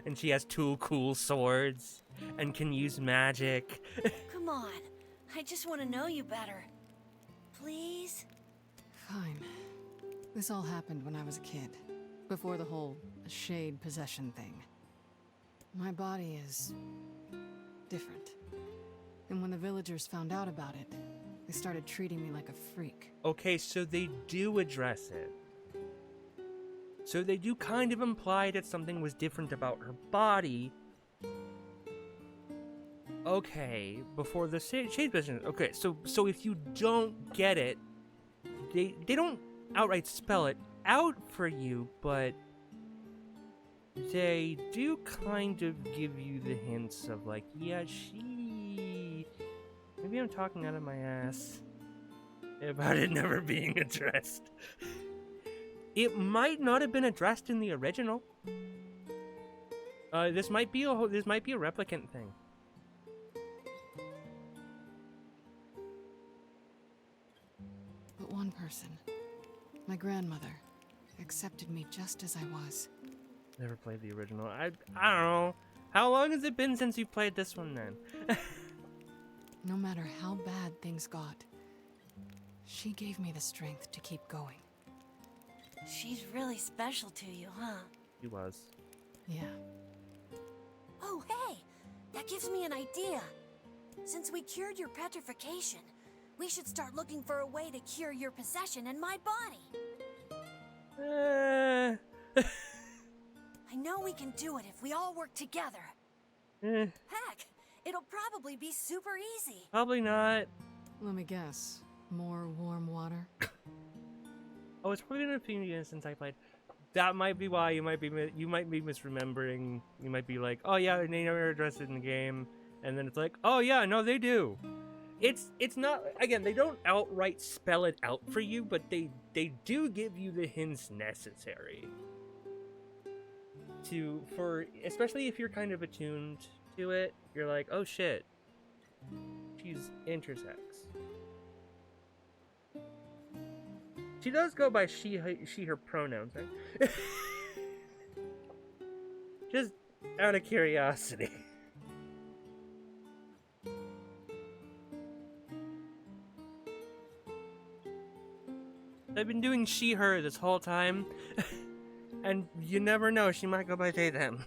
And she has 2 cool swords and can use magic. Come on. I just want to know you better. Please? Fine. This all happened when I was a kid, before the whole shade possession thing. My body is different. And when the villagers found out about it, they started treating me like a freak. Okay, so they do address it. So they do kind of imply that something was different about her body. Okay, before the shade business. Okay, so if you don't get it, they don't outright spell it out for you, but they do kind of give you the hints of like, yeah, maybe I'm talking out of my ass about it never being addressed. It might not have been addressed in the original. This might be a replicant thing. But one person, my grandmother, accepted me just as I was. Never played the original. I don't know. How long has it been since you played this one then? No matter how bad things got, she gave me the strength to keep going. She's really special to you, huh? He was. Yeah. Oh, hey! That gives me an idea. Since we cured your petrification, we should start looking for a way to cure your possession in my body. I know we can do it if we all work together. Heck, it'll probably be super easy. Probably not. Let me guess. More warm water? Oh, it's probably been a few years since I played. That might be why you might be misremembering. You might be like, oh yeah, they never addressed it in the game, and then it's like, oh yeah, no, they do. It's not, again, they don't outright spell it out for you, but they do give you the hints necessary especially if you're kind of attuned to it. You're like, oh shit, she's intersex. She does go by she, her pronouns, right? Just out of curiosity. I've been doing she, her this whole time. And you never know, she might go by they, them.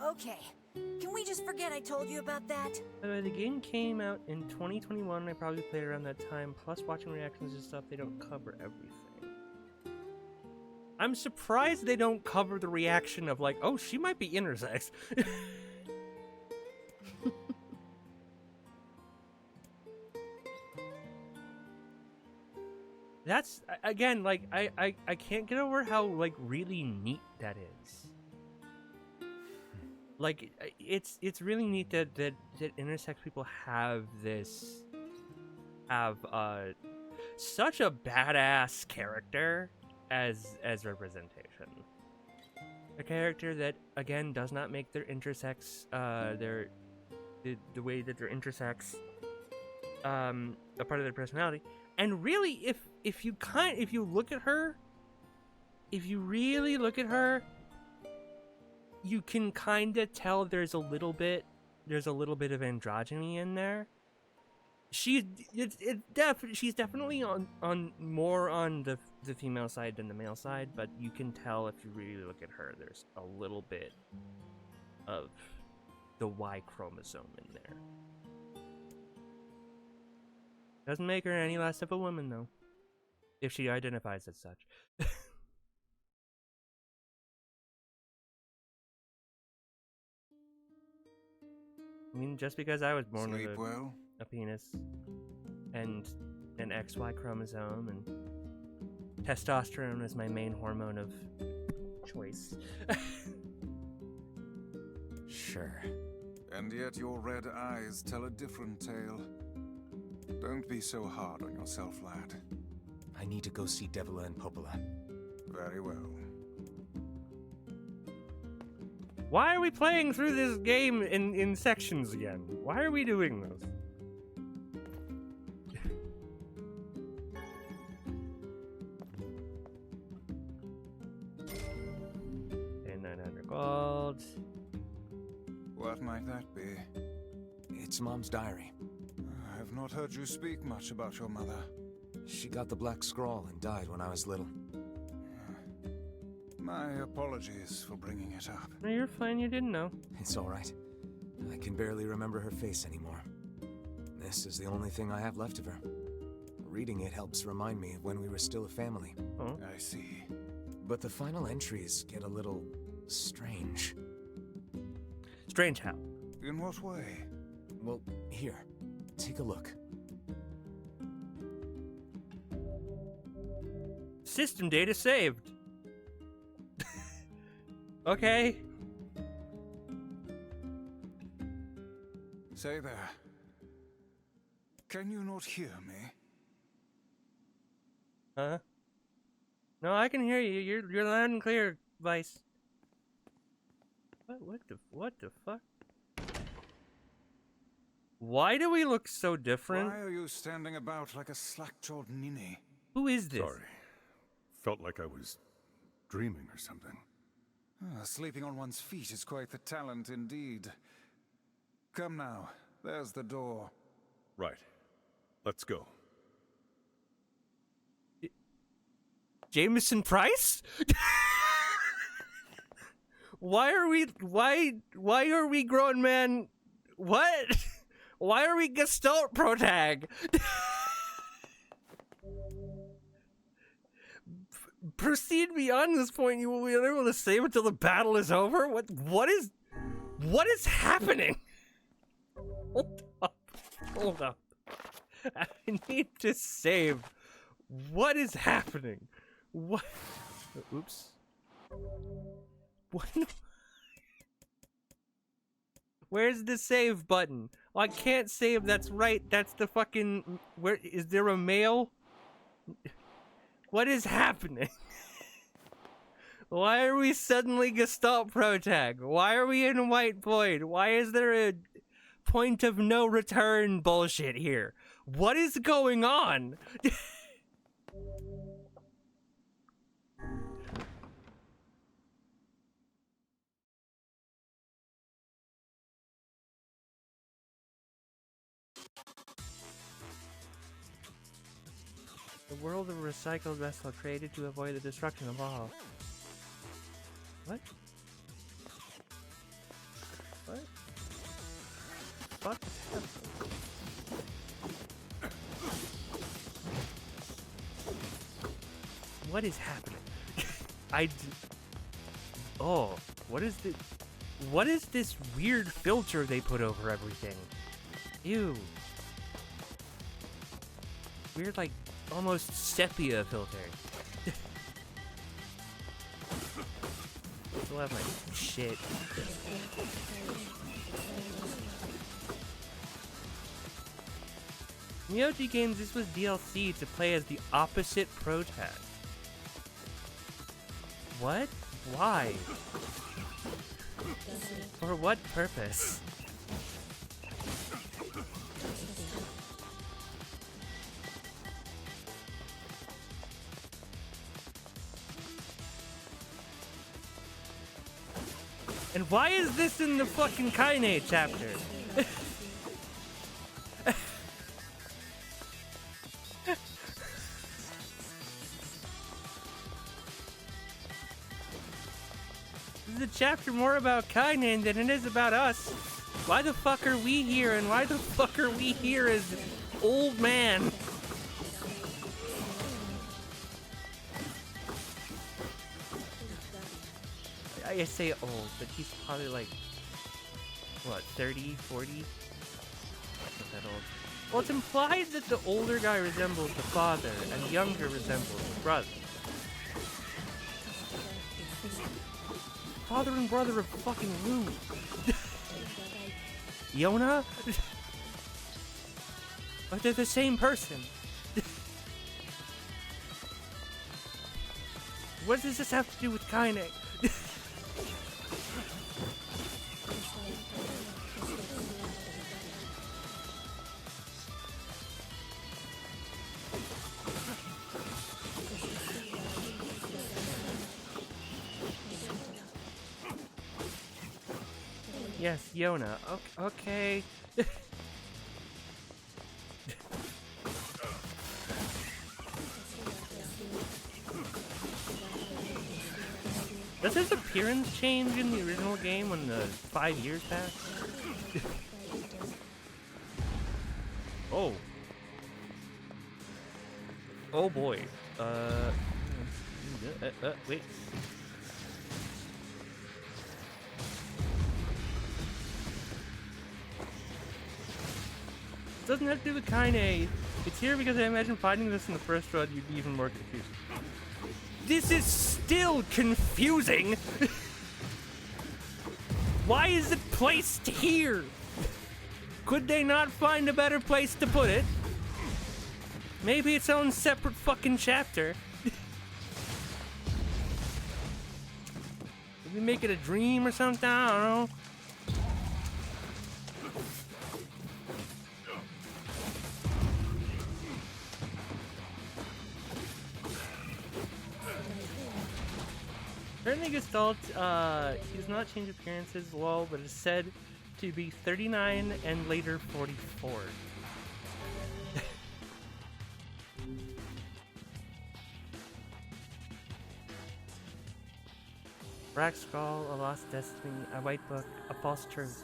Okay. Can we just forget I told you about that? By the way, the game came out in 2021. I probably played around that time. Plus, watching reactions and stuff, they don't cover everything. I'm surprised they don't cover the reaction of like, oh, she might be intersex. That's, again, like, I can't get over how, like, really neat that is. Like, it's really neat that intersex people have such a badass character as representation. A character that, again, does not make their intersex, the way that they're intersex, a part of their personality. And really, if you look at her, if you really look at her, you can kind of tell there's a little bit of androgyny in there. She's definitely on more on the female side than the male side, but you can tell if you really look at her, there's a little bit of the Y chromosome in there. Doesn't make her any less of a woman, though, if she identifies as such. I mean, just because I was born with a penis and an XY chromosome and testosterone is my main hormone of choice. Sure. And yet your red eyes tell a different tale. Don't be so hard on yourself, lad. I need to go see Devila and Popola. Very well. Why are we playing through this game in sections again? Why are we doing this? child. What might that be? It's Mom's diary. I've not heard you speak much about your mother. She got the Black Scrawl and died when I was little. My apologies for bringing it up. No, you're fine. You didn't know. It's all right. I can barely remember her face anymore. This is the only thing I have left of her. Reading it helps remind me of when we were still a family. Oh. I see. But the final entries get a little strange. Strange how? In what way? Well, here, take a look. System data saved. Okay. Say there. Can you not hear me? Huh? No, I can hear you. You're loud and clear, Vice. What the fuck? Why do we look so different? Why are you standing about like a slack-jawed ninny? Who is this? Sorry. Felt like I was dreaming or something. Sleeping on one's feet is quite the talent indeed. Come now, there's the door. Right. Let's go. Jameson Price? Why are we grown men? What? Why are we Gestalt protag? Proceed beyond this point. You will be unable to save until the battle is over. What is happening? Hold up. I need to save. What is happening? What? Oops. What? Where's the save button? Oh, I can't save. That's right. That's the fucking. Where is there a mail? What is happening? Why are we suddenly Gestalt protag? Why are we in White Void? Why is there a point of no return bullshit here? What is going on? The world of recycled vessel created to avoid the destruction of all. What? What? Fuck is happening? What is happening? Oh, what is this? What is this weird filter they put over everything? Ew. Weird, like, almost sepia filter. Still have my shit. In the OG games, this was DLC to play as the opposite protag. What? Why? For what purpose? And why is this in the fucking Kaine chapter? This is a chapter more about Kaine than it is about us. Why the fuck are we here, and why the fuck are we here as old man? I say old, but he's probably like, what, 30, 40? Not that old. Well, it's implied that the older guy resembles the father, and the younger resembles the brother. Father and brother of fucking who? Yona? But they're the same person. What does this have to do with Kaine? Yes, Yona. Okay. Does his appearance change in the original game when the 5 years pass? Oh. Oh boy. Wait. It doesn't have to do with Kaine. It's here because I imagine finding this in the first run, you'd be even more confused. This is still confusing! Why is it placed here? Could they not find a better place to put it? Maybe its own separate fucking chapter. Maybe make it a dream or something, I don't know. Apparently Gestalt, he does not change appearances, lol, but is said to be 39 and later 44. Black Skull, a lost destiny, a white book, a false truth.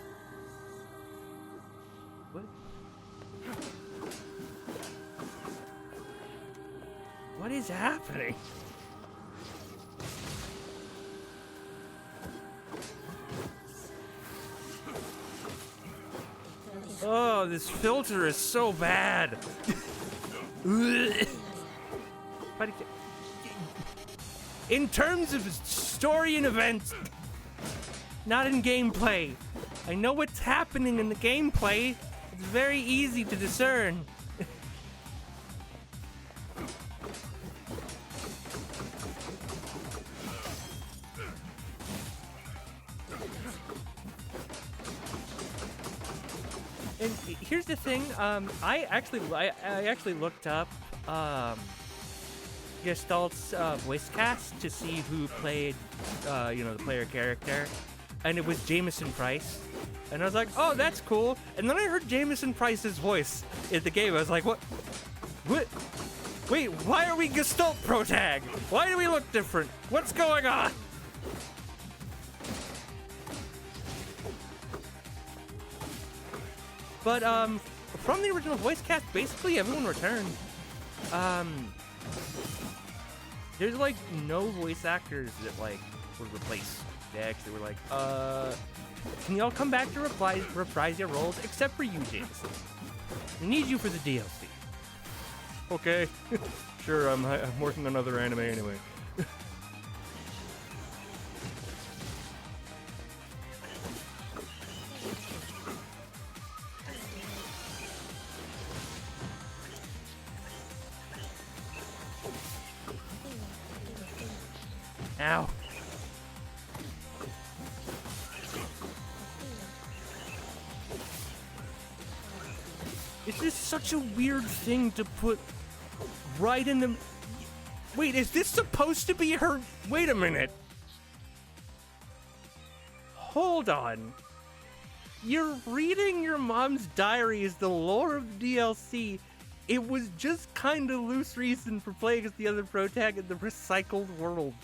What? What is happening? Oh, this filter is so bad. In terms of story and events, not in gameplay. I know what's happening in the gameplay. It's very easy to discern. And here's the thing, I actually looked up Gestalt's voice cast to see who played, the player character, and it was Jameson Price, and I was like, oh, that's cool. And then I heard Jameson Price's voice in the game. I was like, what? Wait, why are we Gestalt protag? Why do we look different? What's going on? But, from the original voice cast, basically everyone returned. There's, like, no voice actors that, like, were replaced. They actually were like, can y'all come back to reprise your roles, except for you, Jameson. We need you for the DLC. Okay. Sure, I'm working on another anime anyway. Ow. It's just such a weird thing to put right in the... Wait, is this supposed to be her... Wait a minute. Hold on. You're reading your mom's diary as the lore of the DLC. It was just kind of loose reason for playing as the other protag in the recycled world.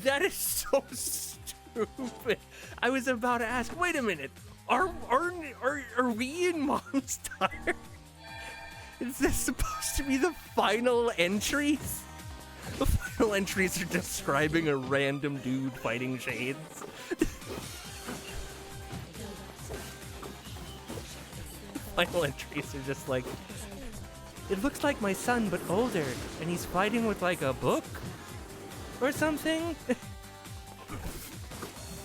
That is so stupid. I was about to ask, wait a minute. Are we in Mom's Diary? Is this supposed to be the final entries? The final entries are describing a random dude fighting shades. Final entries are just like, it looks like my son but older, and he's fighting with like a book or something.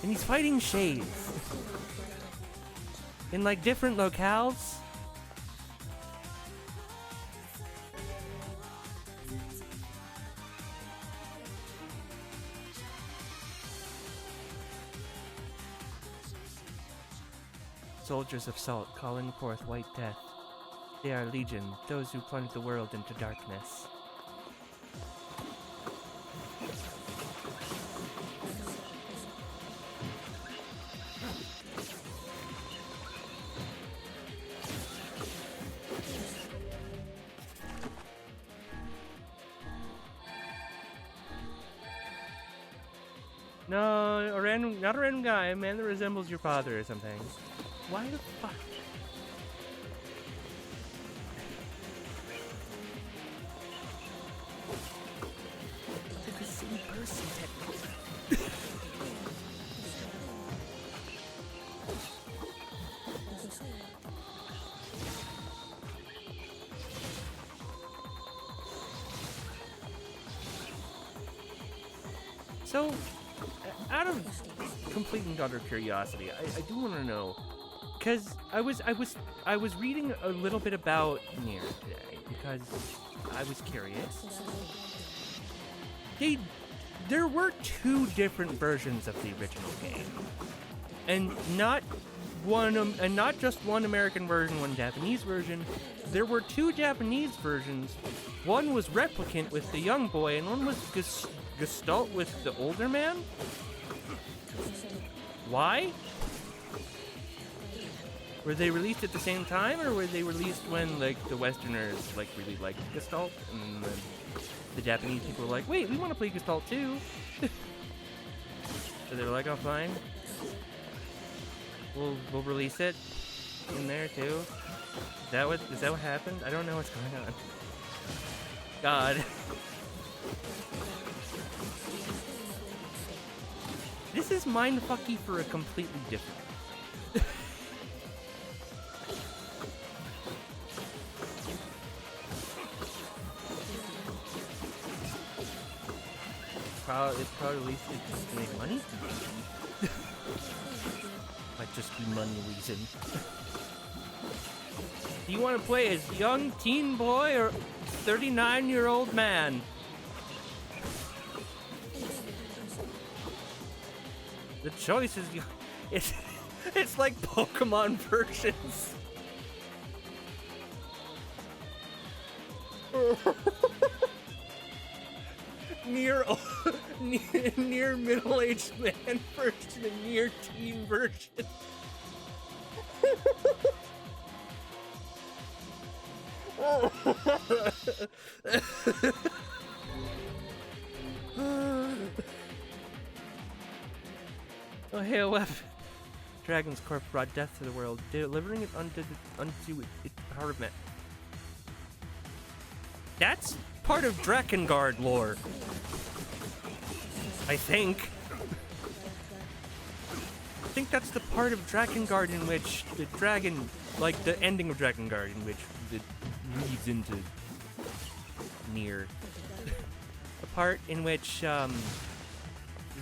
And he's fighting shades in like different locales. Soldiers of Salt calling forth white death. They are legion, those who plunge the world into darkness. No, not a random guy, a man that resembles your father or something. Why the fuck? They're the same person, technically. So, out of complete and utter curiosity, I do want to know, because I was reading a little bit about NieR today because I was curious. There were two different versions of the original game, and not just one American version, one Japanese version. There were two Japanese versions. One was Replicant with the young boy, and one was Gestalt with the older man? Why? Were they released at the same time, or were they released when, like, the Westerners, like, really liked Gestalt, and then the Japanese people were like, wait, we want to play Gestalt too? So they were like, oh, fine. We'll release it in there too. Is that what happened? I don't know what's going on. God. This is mindfucky for a completely different. It's probably at least to make money. Might just be money reason. Do you want to play as young teen boy or 39-year-old man? The choice is it's like Pokemon versions. NieR middle-aged man version and NieR teen version. Oh, hail weapon. Dragon's corpse brought death to the world, delivering it unto its power of men. That's part of Drakengard lore. I think that's the part of Drakengard in which the dragon, like the ending of Drakengard, in which it leads into NieR. The part in which the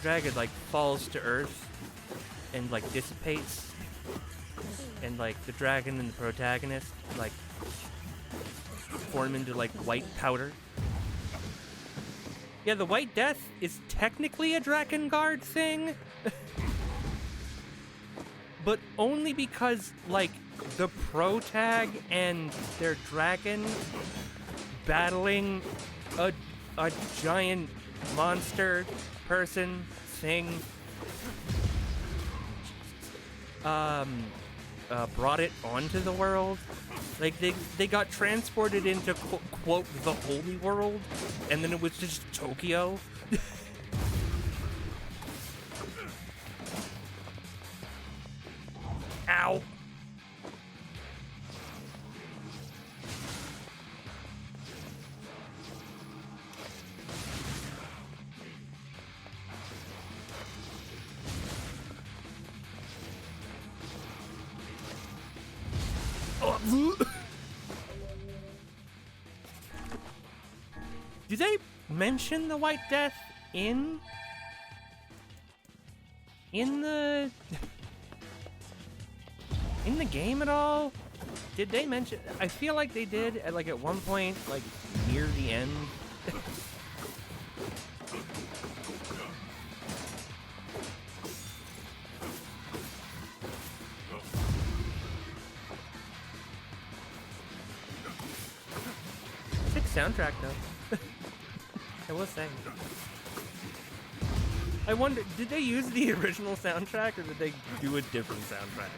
dragon like falls to earth and like dissipates, and like the dragon and the protagonist like form into like white powder. Yeah, the White Death is technically a Drakengard thing, but only because like the protag and their dragon battling a giant monster person thing brought it onto the world. Like they got transported into quote the holy world, and then it was just Tokyo. Ow. Do they mention the White Death in the game at all? Did they mention? I feel like they did at one point, like near the end. Sick soundtrack though. I will say. I wonder, did they use the original soundtrack or did they do a different soundtrack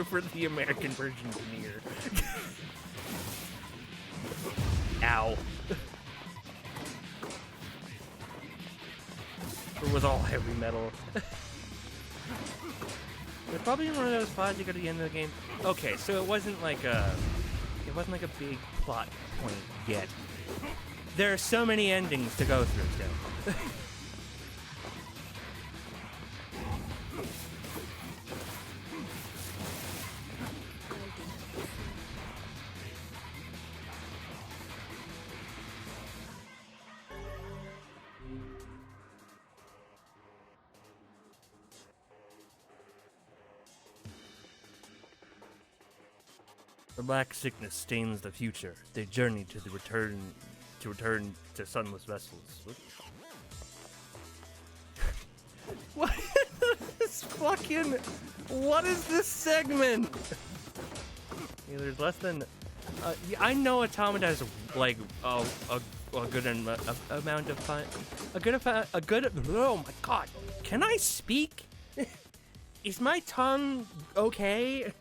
for the American version of NieR? Ow. was all heavy metal. It's probably one of those spots you go to the end of the game. Okay, so it wasn't like a big plot point yet. There are so many endings to go through still. The black sickness stains the future. They journey to return to sunless vessels. What is this fucking? What is this segment? Yeah, there's less than. I know Automata is like a good amount of fun. A good. Oh my god! Can I speak? Is my tongue okay?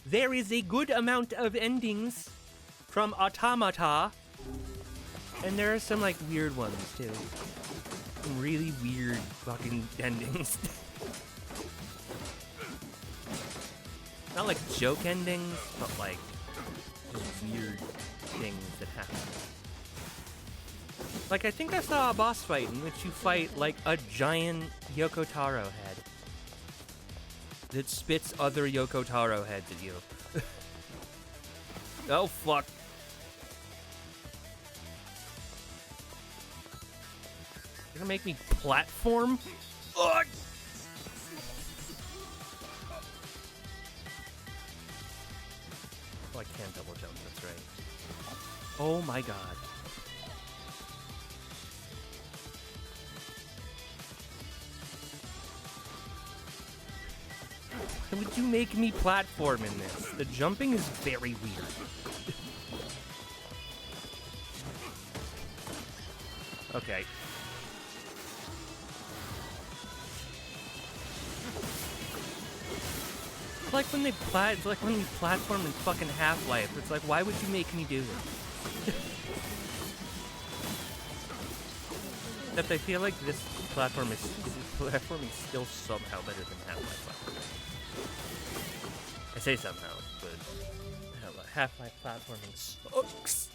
There is a good amount of endings from Automata, and there are some like weird ones too. Some really weird fucking endings. Not like joke endings, but like just weird things that happen. Like I think I saw a boss fight in which you fight like a giant Yoko Taro head that spits other Yoko Taro heads at you. Oh fuck. You're gonna make me platform? Ugh! Oh, I can't double jump, that's right. Oh my god. Why would you make me platform in this? The jumping is very weird. Okay. It's like when we platform in fucking Half-Life. It's like, why would you make me do this? Except I feel like this platform is still somehow better than Half-Life platforming. I say somehow, but Half-Life platforming sucks.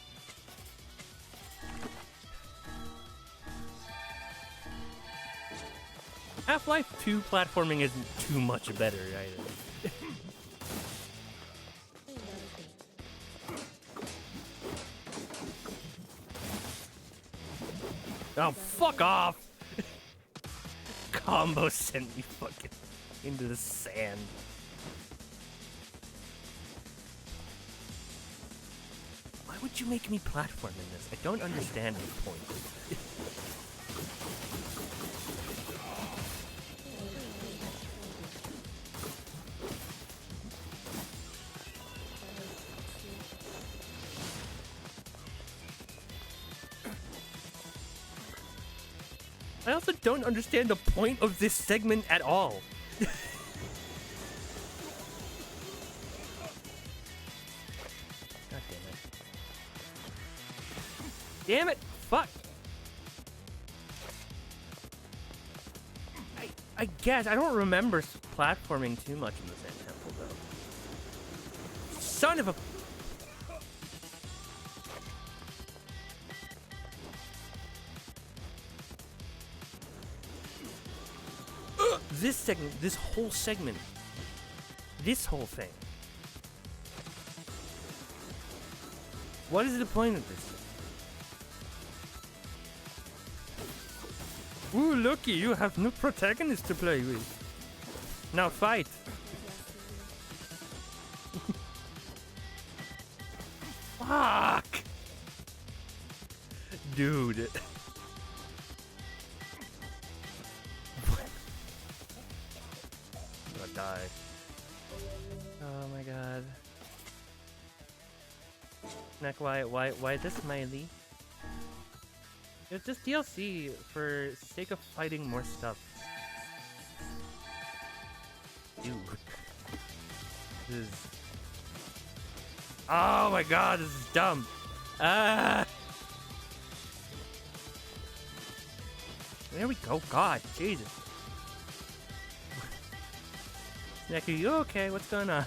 Half-Life 2 platforming isn't too much better either. Oh, fuck off! Combo sent me fucking into the sand. Why would you make me platform in this? I don't understand the point. I also don't understand the point of this segment at all. God damn it. Damn it! Fuck! I guess. I don't remember platforming too much in the Sand Temple, though. Son of a... This segment, this whole segment, this whole thing. What is the point of this thing? Ooh, looky, you have new protagonist to play with. Now fight. Fuck! Dude. Die. Oh my god. Neck, why this smiley? It's just DLC for sake of fighting more stuff. Dude. This is Oh my god, this is dumb. Ah. There we go. God, Jesus. Nick, are you okay? What's going on?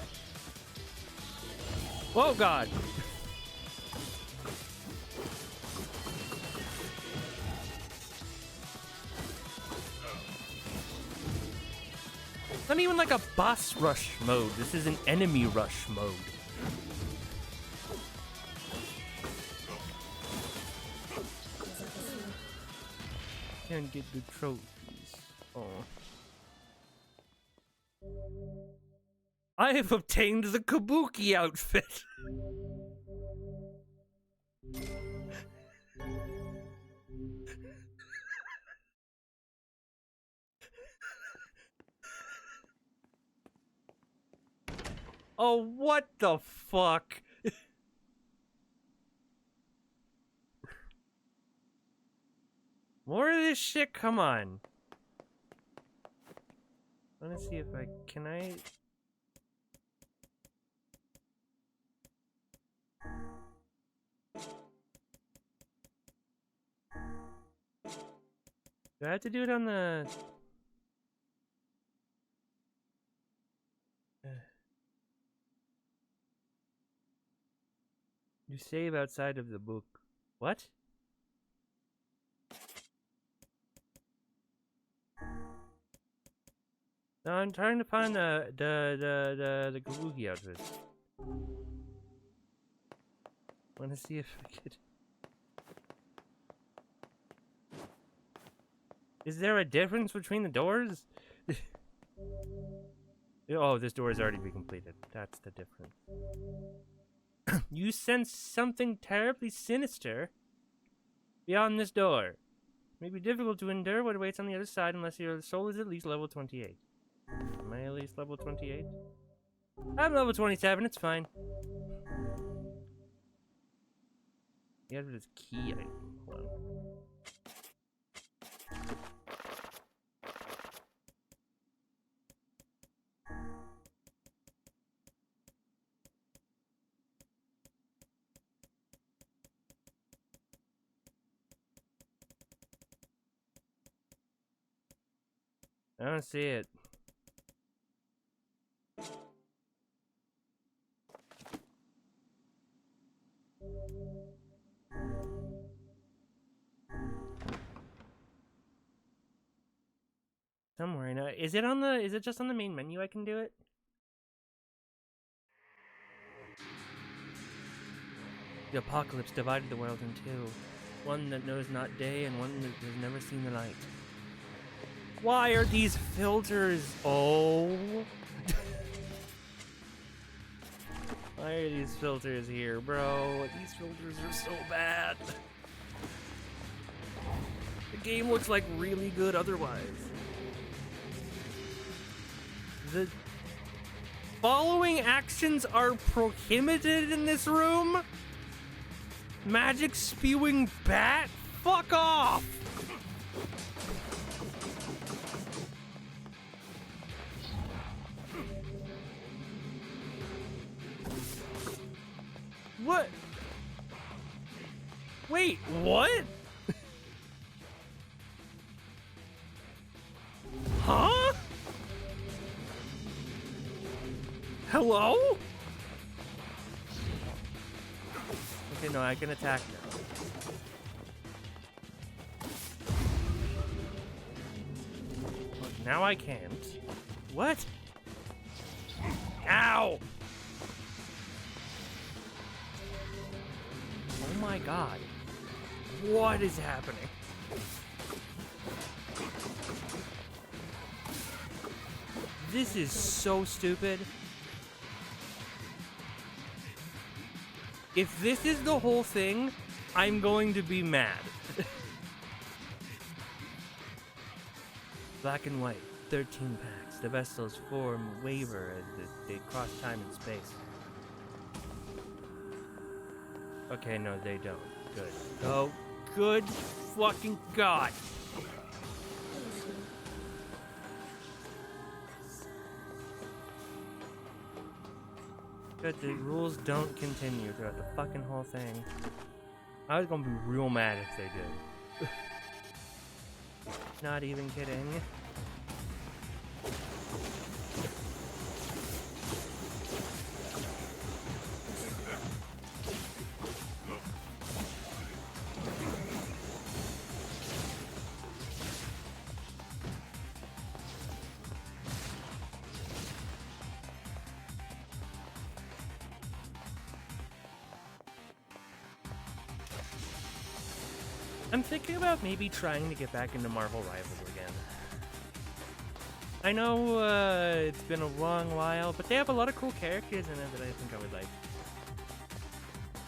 Whoa, God. It's not even like a boss rush mode. This is an enemy rush mode. Can't get the trophies. Oh. I have obtained the Kabuki outfit. Oh, what the fuck? More of this shit? Come on. I want to see if can I... Do I have to do it on the... You save outside of the book. What? No, I'm trying to find the Kabuki outfit. Want to see if I could... Is there a difference between the doors? Oh, this door has already been completed. That's the difference. You sense something terribly sinister beyond this door. It may be difficult to endure what awaits on the other side unless your soul is at least level 28. Am I at least level 28? I'm level 27, it's fine. You have this key item. Hold on. I don't see it. Somewhere now. Is it just on the main menu I can do it? The apocalypse divided the world in two. One that knows not day and one that has never seen the light. Why are these filters? Oh. Why are these filters here, bro? These filters are so bad. The game looks like really good otherwise. The following actions are prohibited in this room? Magic spewing bat? Fuck off! What? Wait, what? Huh? Hello? Okay, no, I can attack now. Now I can't. What? Ow! Oh my god. What is happening? This is so stupid. If this is the whole thing, I'm going to be mad. Black and white, 13 packs. The vessels form waver as they cross time and space. Okay, no, they don't. Good. Oh, good fucking god. But the rules don't continue throughout the fucking whole thing. I was gonna be real mad if they did. Not even kidding. I'm thinking about maybe trying to get back into Marvel Rivals again. I know it's been a long while, but they have a lot of cool characters in it that I think I would like.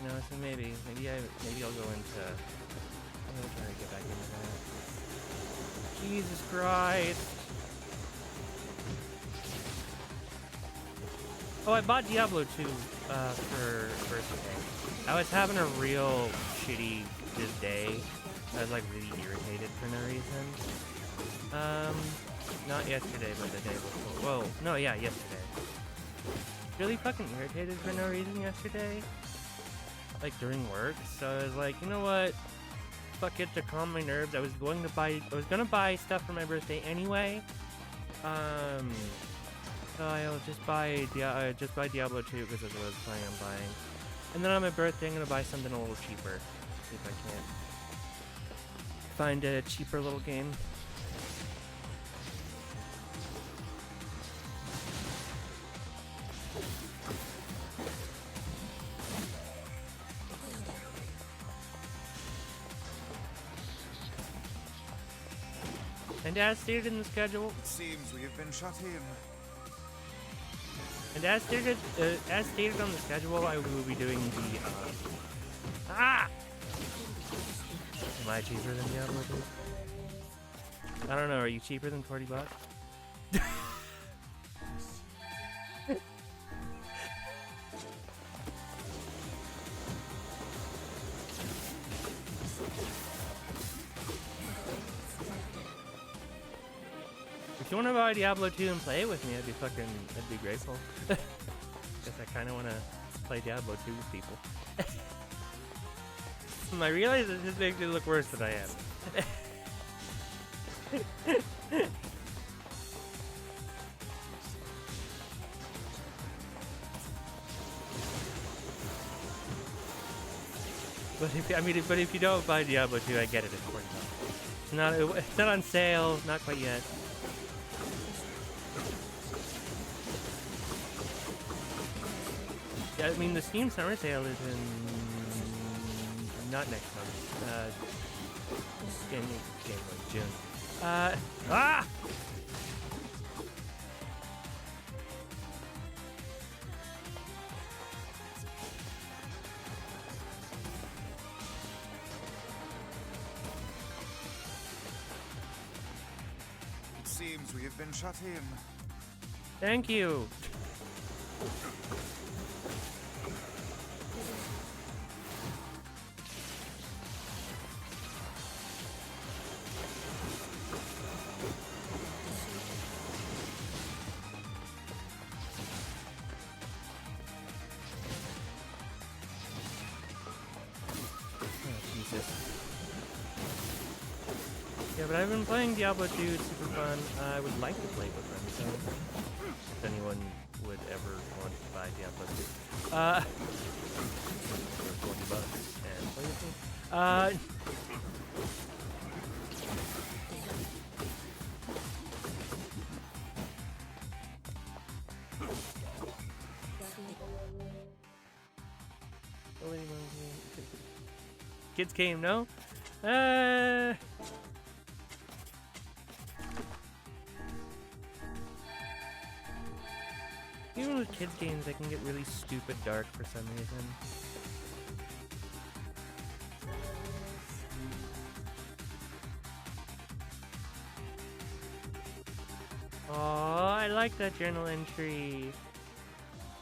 You know, so maybe I'll go into. I'm gonna try to get back into that. Jesus Christ! Oh, I bought Diablo 2 for birthday. I was having a real shitty day. I was like really irritated for no reason. Not yesterday, but the day before. Whoa, no, yeah, yesterday. Really fucking irritated for no reason yesterday. Like during work, so I was like, you know what? Fuck it, to calm my nerves. I was gonna buy stuff for my birthday anyway. So I'll just buy Diablo 2 because that's what I was planning on buying. And then on my birthday, I'm gonna buy something a little cheaper. See if I can't find a cheaper little game. And as stated in the schedule, It seems we have been shut in. and as stated on the schedule, I will be doing the Am I cheaper than Diablo 2? I don't know, are you cheaper than 40 bucks? If you want to buy Diablo 2 and play it with me, I'd be grateful. Guess I kind of want to play Diablo 2 with people. I realize it just makes me look worse than I am. But if you don't buy Diablo 2, I get it. It's $40. It's not on sale, not quite yet. Yeah, I mean the Steam Summer Sale is in not next month. June. It seems we have been shut in. Thank you. Yeah, but I've been playing Diablo 2, it's super fun. I would like to play with friends, so if anyone would ever want to buy Diablo 2. For $40 and play with me. Kids Game, no? Even with kids games, they can get really stupid dark for some reason. Oh, I like that journal entry.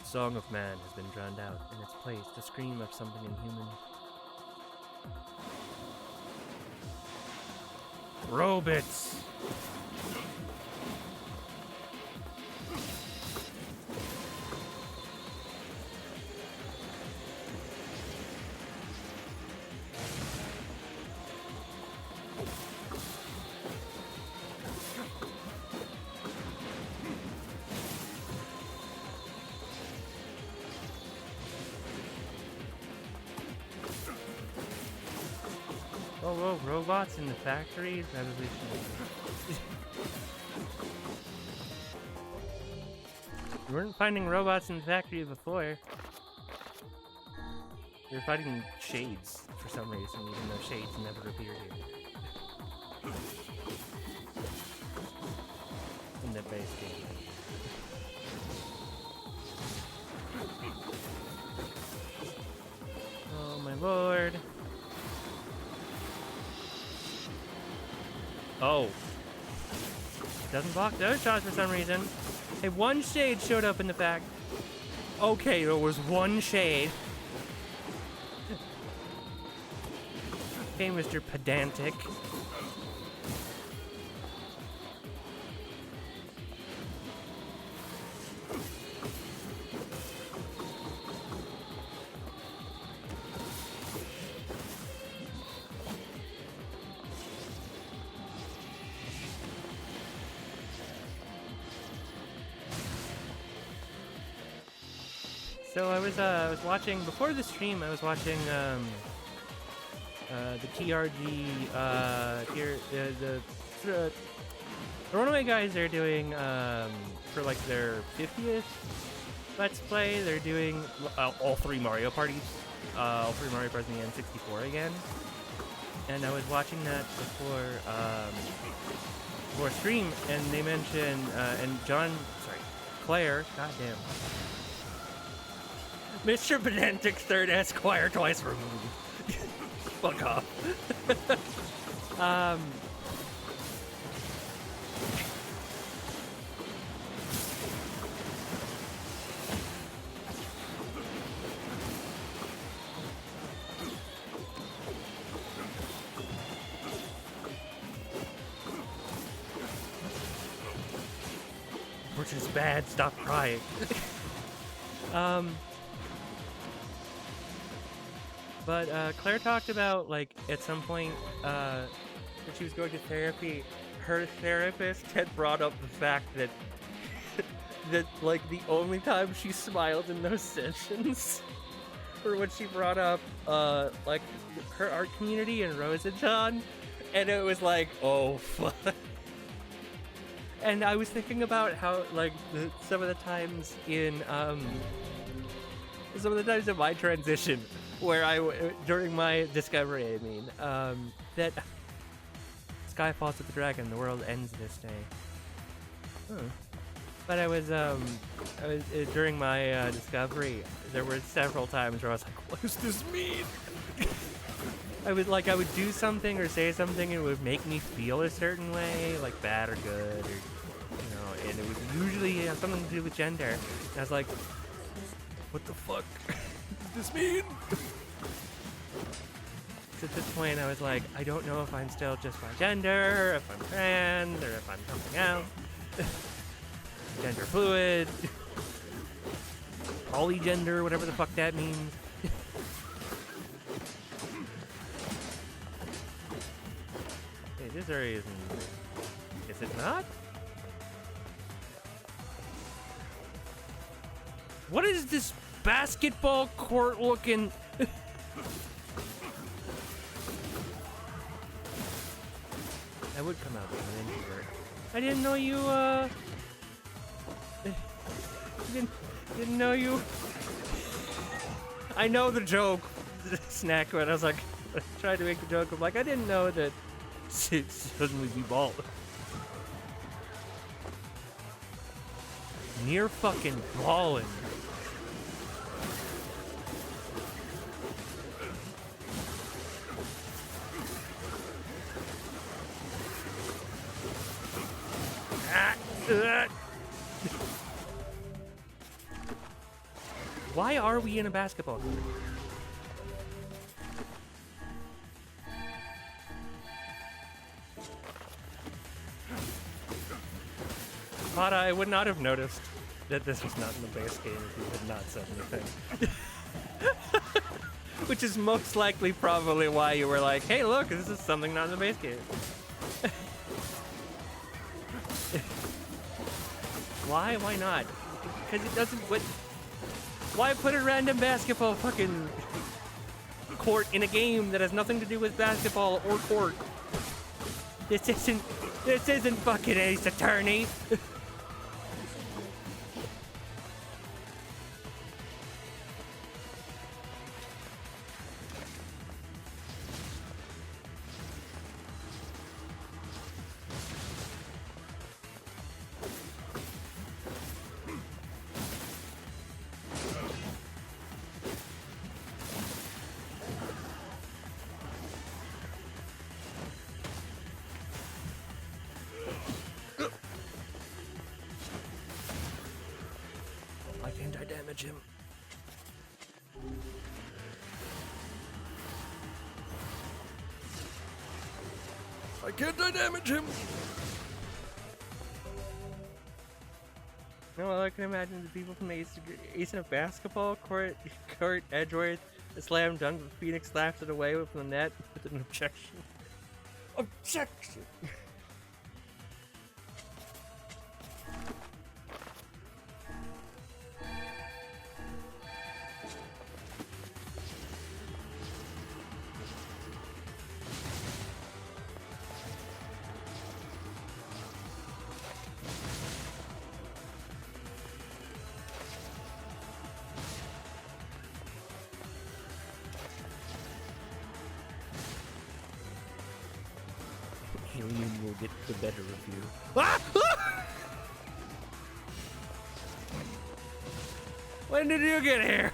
Song of Man has been drowned out. In its place, the scream of something inhuman. Robots! whoa, robots in the factory? Revolution. We weren't finding robots in the factory before. We were fighting shades for some reason, even though shades never appeared here. In the base game. Oh my lord. Oh. It doesn't block those shots for some reason. Hey, one shade showed up in the back. Okay, there was one shade. Okay, Mr. Pedantic. So I was watching before the stream. I was watching the TRG the runaway guys. They're doing for like their 50th Let's Play. They're doing all three Mario parties, all three Mario parties in the N64 again. And I was watching that before stream, and they mentioned and Claire, goddamn. Mr. Pedantic's third Esquire twice removed. Fuck off. Which is bad, stop crying. But Claire talked about, like, at some point when she was going to therapy, her therapist had brought up the fact that that like the only time she smiled in those sessions were when she brought up like her art community in Rosenthal, and it was like, oh fuck. And I was thinking about how, like, some of the times in my transition, where during my discovery, I mean, that sky falls with the dragon, the world ends this day. But I was during my discovery, there were several times where I was like, what does this mean? I would do something or say something, and it would make me feel a certain way, like bad or good, or, you know, and it would usually have something to do with gender. And I was like, what the fuck does this mean? So at this point, I was like, I don't know if I'm still just my gender, if I'm trans, or if I'm something else. Gender fluid, polygender, whatever the fuck that means. Hey, this area is it not? What is this basketball court looking? I would come out with an introvert. I didn't know you, didn't know you. I know the joke, snack, but I was like, I tried to make the joke. I'm like, I didn't know that she'd suddenly be bald. NieR fucking ballin'. Why are we in a basketball court? But I would not have noticed that this was not in the base game if you had not said anything. Which is most likely probably why you were like, hey look, this is something not in the base game. Why? Why not? Because it doesn't. Why put a random basketball fucking court in a game that has nothing to do with basketball or court. This isn't fucking Ace Attorney. Why can't I damage him? Why can't I damage him? No, I can imagine the people from Ace in a basketball court Edgeworth, a slam dunk, but Phoenix slaps it away with the net with an objection. Objection! Alien will get the better of you. Ah! When did you get here?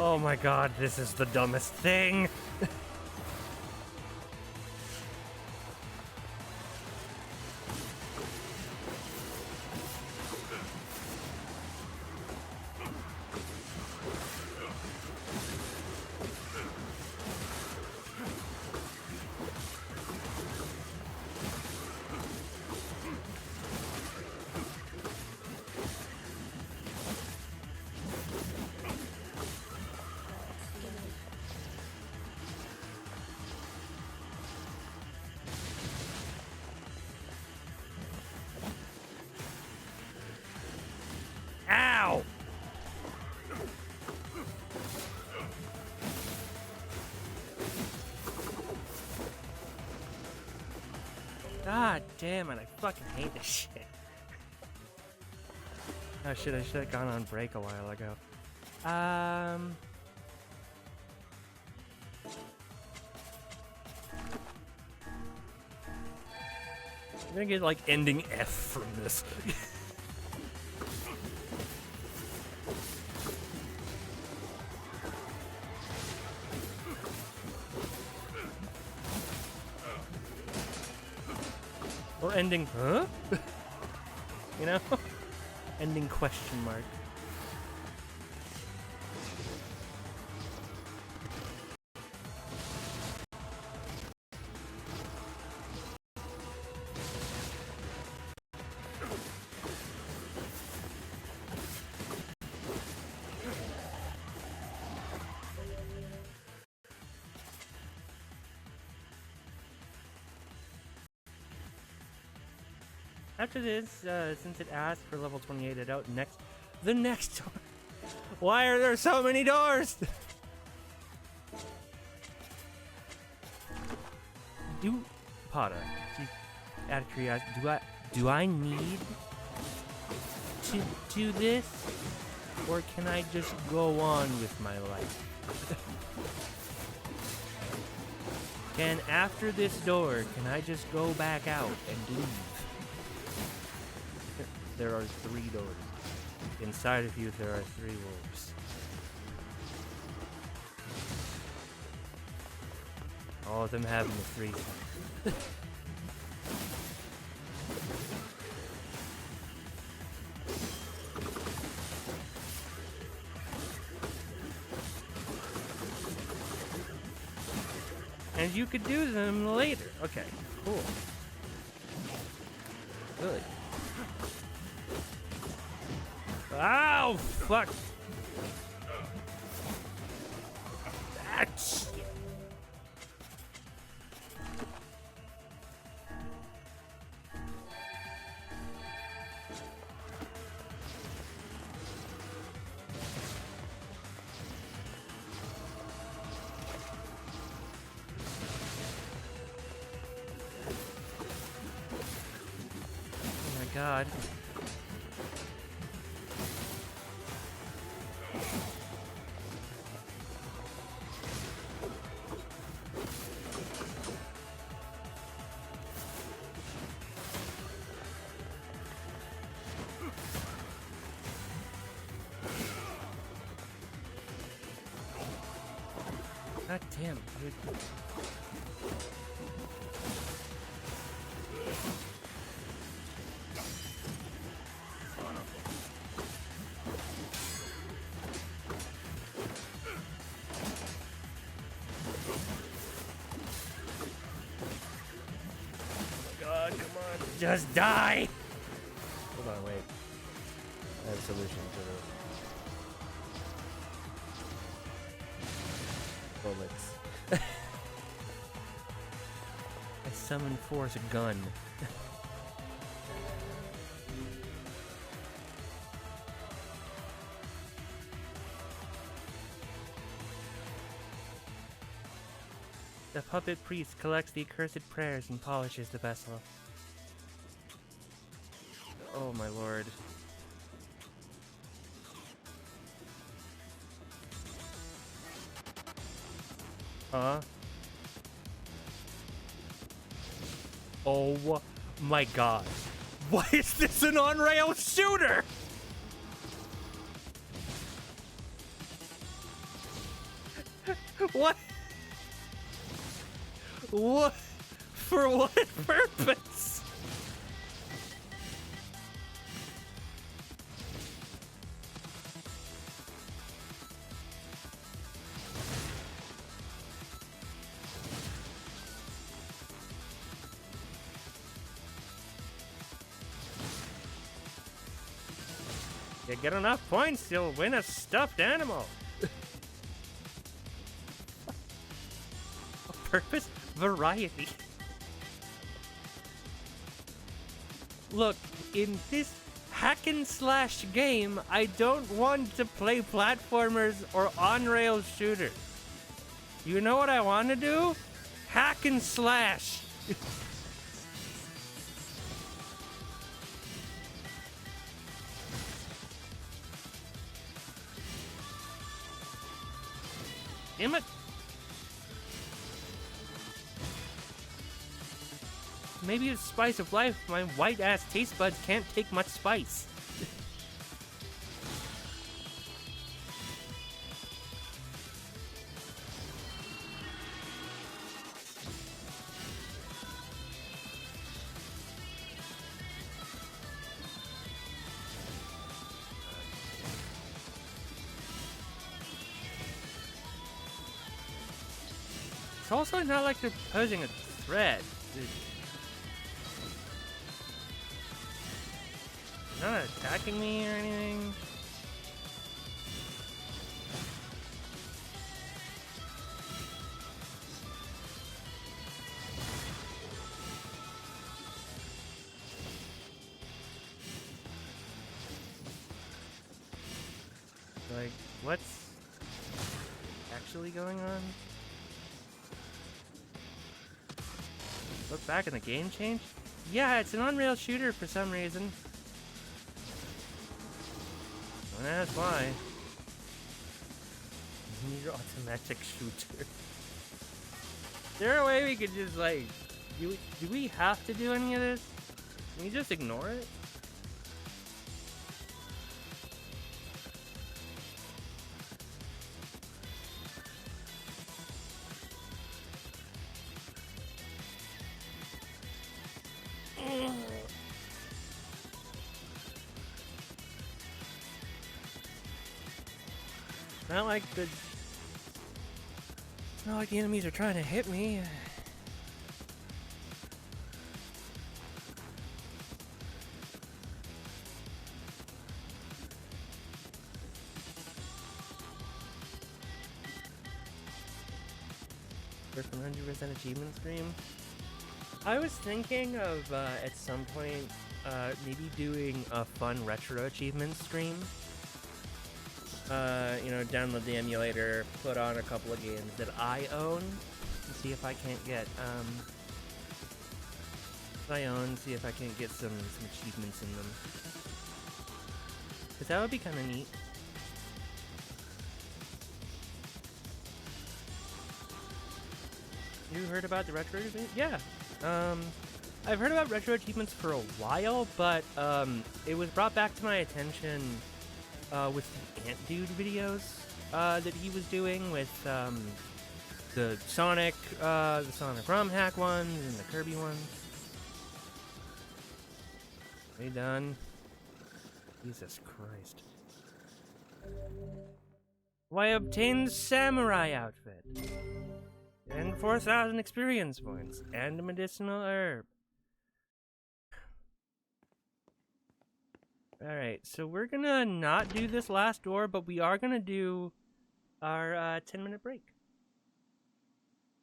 Oh my god, this is the dumbest thing. Ow! God damn it, I fucking hate this shit. Oh shit, I should have gone on break a while ago. I'm gonna get like ending F from this. Or ending, huh? You know? Ending question mark. After this, since it asked for level 28 it out the next door. Why are there so many doors? Potter, out of curiosity, do I need to do this? Or can I just go on with my life? After this door, can I just go back out and leave? There are 3 doors. Inside of you, there are 3 wolves. All of them having the 3 thing. and you could do them later. Okay, cool. Good. Ow, fuck. Ah, shit. Oh my god. God damn, dude. God, come on. Just die! Hold on, wait. I have a solution to this. Bullets. I summon force a gun. The puppet priest collects the accursed prayers and polishes the vessel. Oh my lord. Huh? Oh my god. Why is this an on-rail shooter? What? What? For what purpose? You get enough points, you'll win a stuffed animal. Purpose? Variety. Look, in this hack and slash game, I don't want to play platformers or on-rail shooters. You know what I want to do? Hack and slash. Damn it. Maybe it's spice of life. My white-ass taste buds can't take much spice. It's also not like they're posing a threat. Not attacking me or anything. Like, what's actually going on? Look back and the game changed? Yeah, it's an on-rail shooter for some reason. And that's why. NieR automatic shooter. Is there a way we could just like, do we have to do any of this? Can we just ignore it? Not like the It's not like the enemies are trying to hit me. First 100% achievement stream. I was thinking of at some point maybe doing a fun retro achievement stream. You know, download the emulator, put on a couple of games that I own, and see if I can't get see if I can get some achievements in them. Cause that would be kind of neat. You heard about the retro achievement? Yeah. I've heard about retro achievements for a while, but it was brought back to my attention with the Ant Dude videos that he was doing with the Sonic ROM hack ones and the Kirby ones. Are you done? Jesus Christ. Why obtain the samurai outfit? And 4,000 experience points and a medicinal herb. Alright, so we're gonna not do this last door, but we are gonna do our 10-minute break.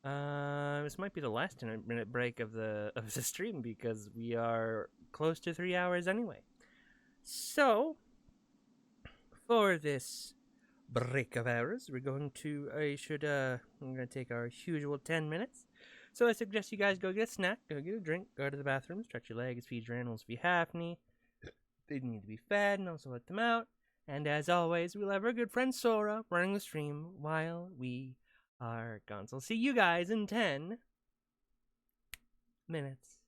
This might be the last 10-minute break of the stream because we are close to 3 hours anyway. So, for this break of ours, we're going to I'm gonna take our usual 10 minutes. So I suggest you guys go get a snack, go get a drink, go to the bathroom, stretch your legs, feed your animals if you have any. They need to be fed and also let them out. And as always, we'll have our good friend Sora running the stream while we are gone. So I'll see you guys in 10 minutes.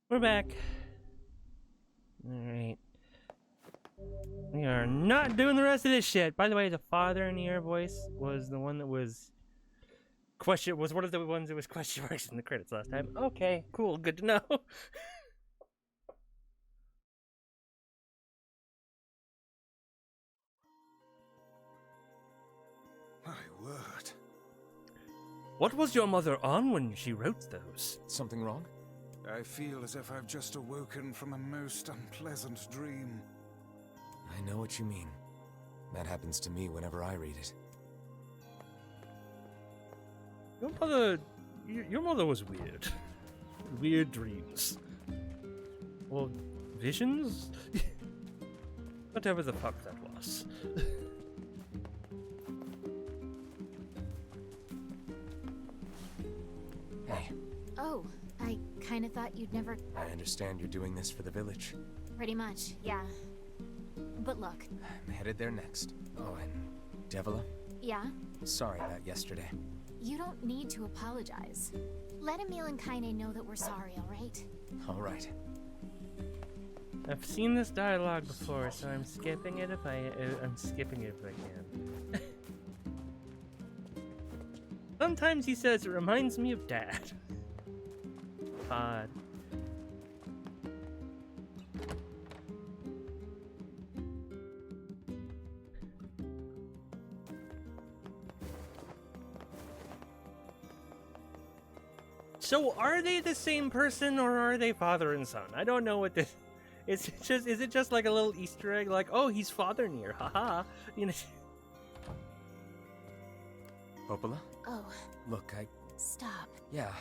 We're back. Alright. We are not doing the rest of this shit. By the way, the father in NieR voice was the one that was one of the ones that was question marks in the credits last time. Okay, cool, good to know. My word. What was your mother on when she wrote those? Something wrong? I feel as if I've just awoken from a most unpleasant dream. I know what you mean. That happens to me whenever I read it. Your mother was weird. Weird dreams. Well, visions? Whatever the fuck that was. Hey, Oh, I kinda thought you'd never... I understand you're doing this for the village. Pretty much, yeah. But look, I'm headed there next. Oh, and Devila? yeah? Sorry about yesterday. You don't need to apologize. Let Emil and Kaine know that we're sorry, alright? All right. I've seen this dialogue before, so I'm skipping it if I'm skipping it if I can. Sometimes he says it reminds me of Dad. Odd. So are they the same person or are they father and son? I don't know what this is. Is it just like a little Easter egg like, oh, he's father NieR, haha. You know. Popola? Oh, Look, stop. yeah,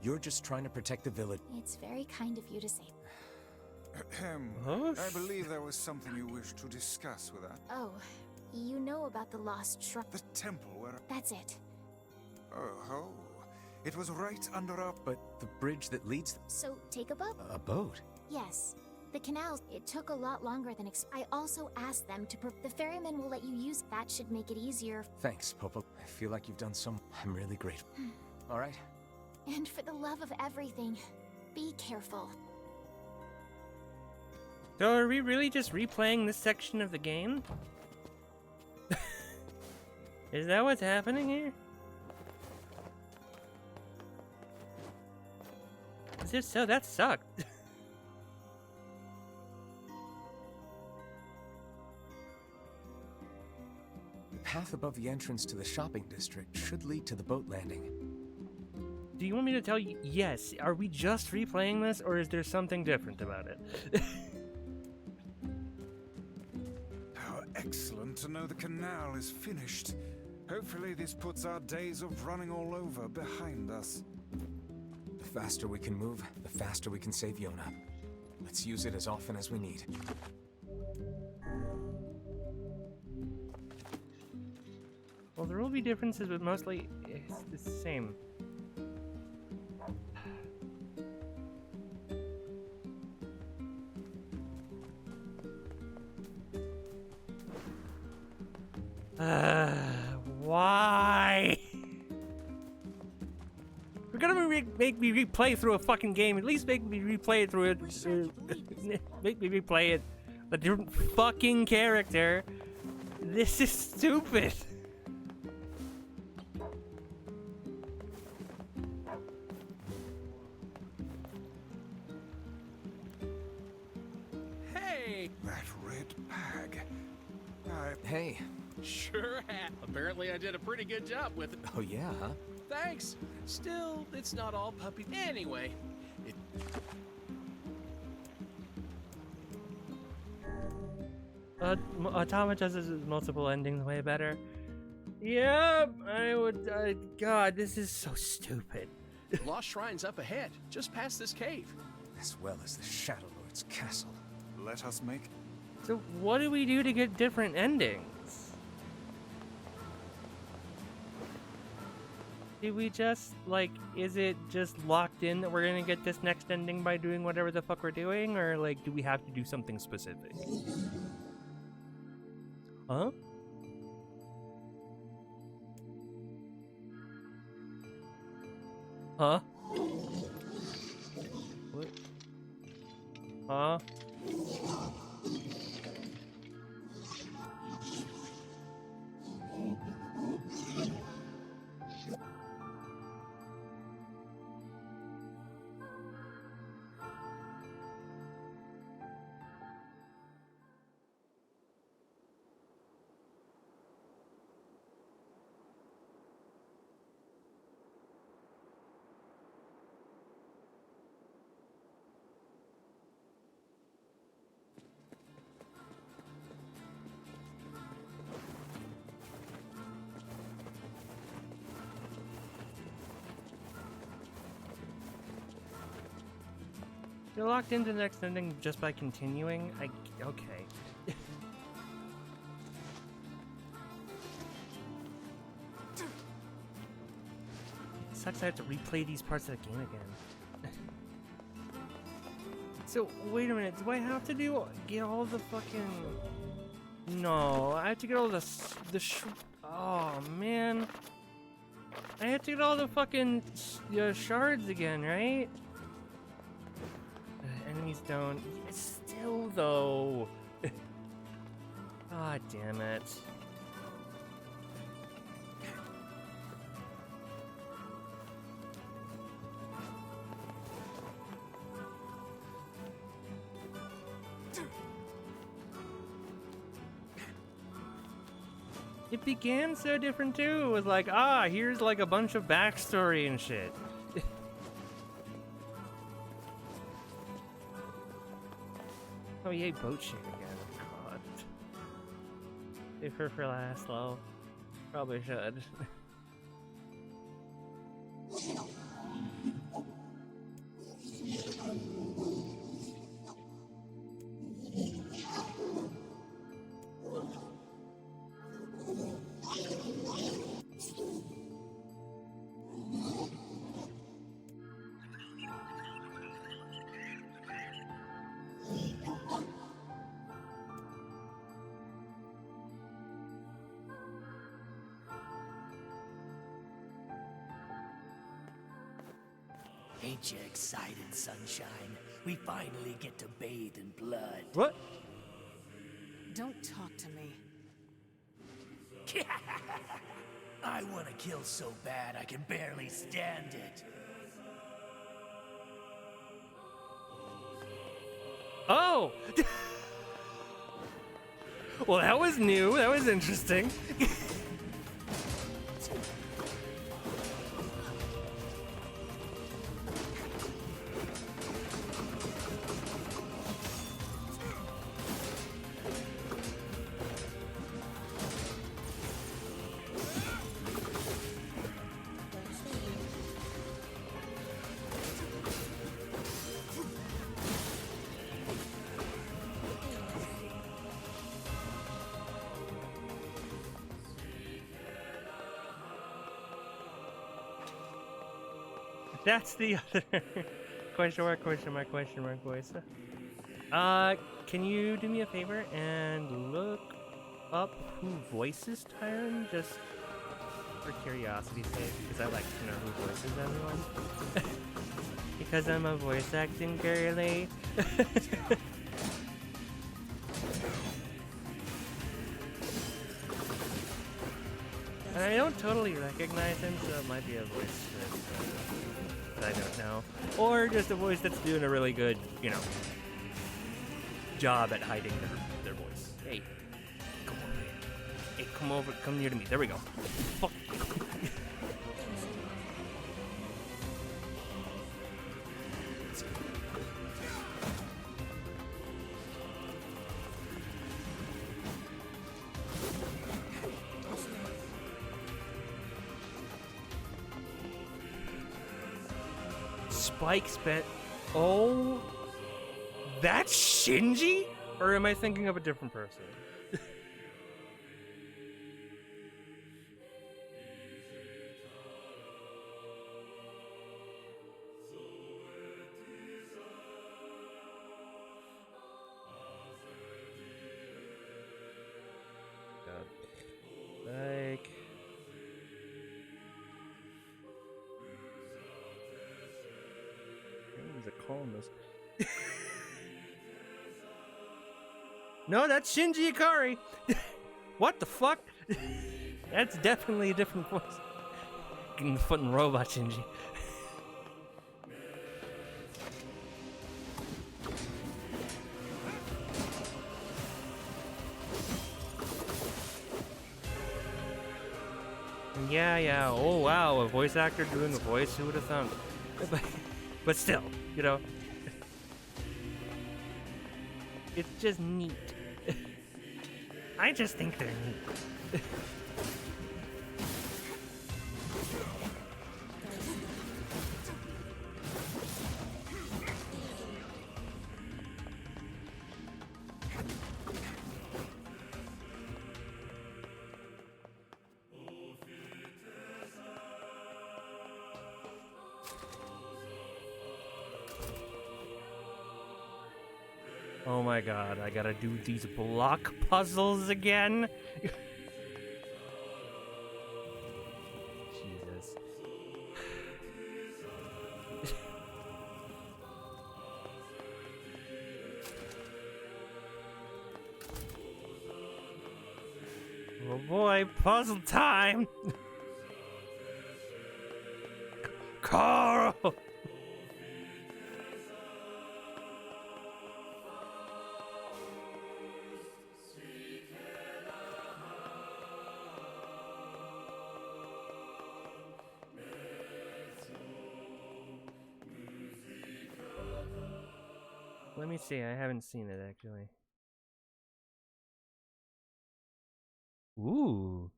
you're just trying to protect the village. It's very kind of you to say. Ahem. Oh, I believe there was something you wished to discuss with us. Oh, you know about the lost shrub. The temple where That's it. Oh, it was right under our... But the bridge that leads... So, take a boat? A boat? Yes. The canals, it took a lot longer than I also asked them to the ferryman will let you use. That should make it easier. Thanks, Popo. I feel like you've done I'm really grateful. All right? And for the love of everything, be careful. So are we really just replaying this section of the game? Is that what's happening here? Is it so? That sucked. The path above the entrance to the shopping district should lead to the boat landing. Do you want me to tell you? Yes. Are we just replaying this, or is there something different about it? How excellent to know the canal is finished. Hopefully this puts our days of running all over behind us. The faster we can move, the faster we can save Yona. Let's use it as often as we need. Well, there will be differences, but mostly it's the same. Why? You're gonna make me replay through a fucking game. At least make me replay it through it. Make me replay it. A different fucking character. This is stupid. Hey! That red bag. Hey. Sure have. Apparently I did a pretty good job with it. Oh yeah, huh? Thanks. Still, it's not all puppy. Anyway, Automata does multiple endings way better. Yep, I would. God, this is so stupid. Lost Shrine's up ahead, just past this cave. As well as the Shadow Lord's castle. Let us make... So what do we do to get different endings? Do we just, like, is it just locked in that we're gonna get this next ending by doing whatever the fuck we're doing? Or, like, do we have to do something specific? Huh? Huh? What? Huh? You're locked into the next ending just by continuing? Okay. Sucks I have to replay these parts of the game again. So, wait a minute, do I have to get all the fucking... No, I have to get all oh, man. I have to get all the fucking shards again, right? Enemies don't. Still, though. God damn it. It began so different too. It was like, here's like a bunch of backstory and shit. Oh yay, boat shit again. God. Save her for last, though. Probably should. Ain't you excited, sunshine? We finally get to bathe in blood. What? Don't talk to me. I want to kill so bad I can barely stand it. Oh! Well, that was new. That was interesting. That's the other question mark voice. Can you do me a favor and look up who voices Tyron, just for curiosity's sake, because I like to know who voices everyone. Because I'm a voice acting girly. And I don't totally recognize him, so it might be a voice that I don't know. Or just a voice that's doing a really good, you know, job at hiding their voice. Hey, come over here. Hey, come near to me. There we go. Fuck. Spike spent. Oh, that's Shinji? Or am I thinking of a different person? Like. He's a columnist. No, that's Shinji Ikari. What the fuck? That's definitely a different voice. Getting the foot in robot Shinji. Yeah. Oh wow, a voice actor doing a voice. Who would have thought? But still, you know, it's just neat. I just think they're neat. Oh my god, I gotta do these block puzzles again? Jesus. Oh boy, puzzle time! Carl! Let me see, I haven't seen it actually. Ooh.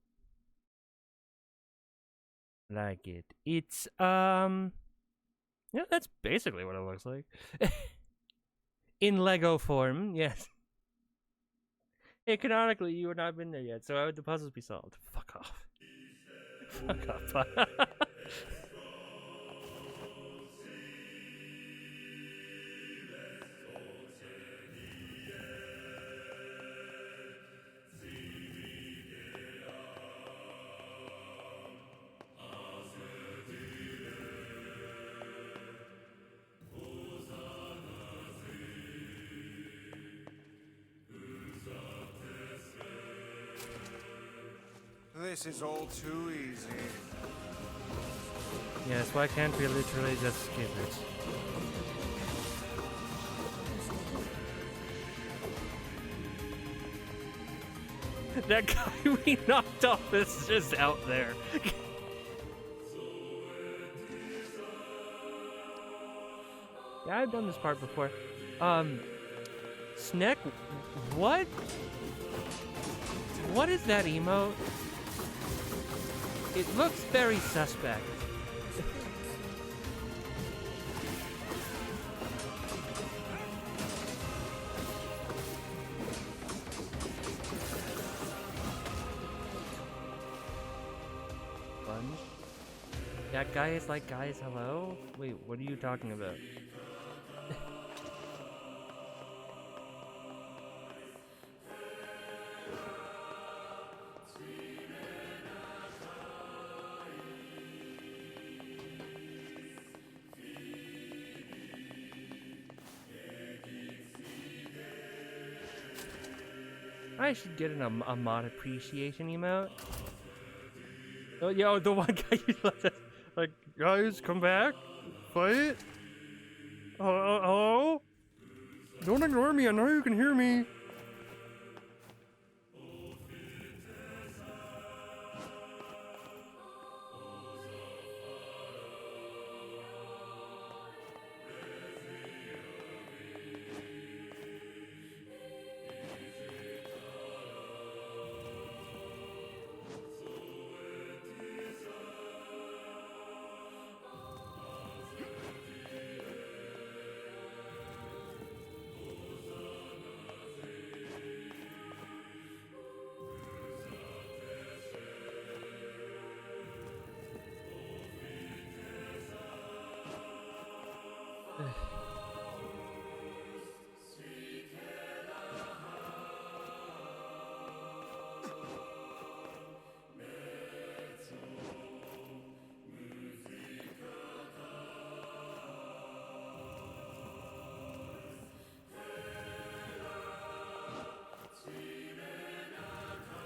Like it. It's, yeah, that's basically what it looks like. In Lego form, yes. Hey, canonically, you have not been there yet, so how would the puzzles be solved? Fuck off. Fuck off. This is all too easy. Yes, why can't we literally just skip it? That guy we knocked off is just out there. Yeah, I've done this part before. Sneck, what? What is that emote? It looks very suspect. Sponge? That guy is like, guys, hello? Wait, what are you talking about? I should get a mod appreciation emote. Oh, yo, the one guy you left us, like, guys, come back, fight. Hello? Don't ignore me. I know you can hear me.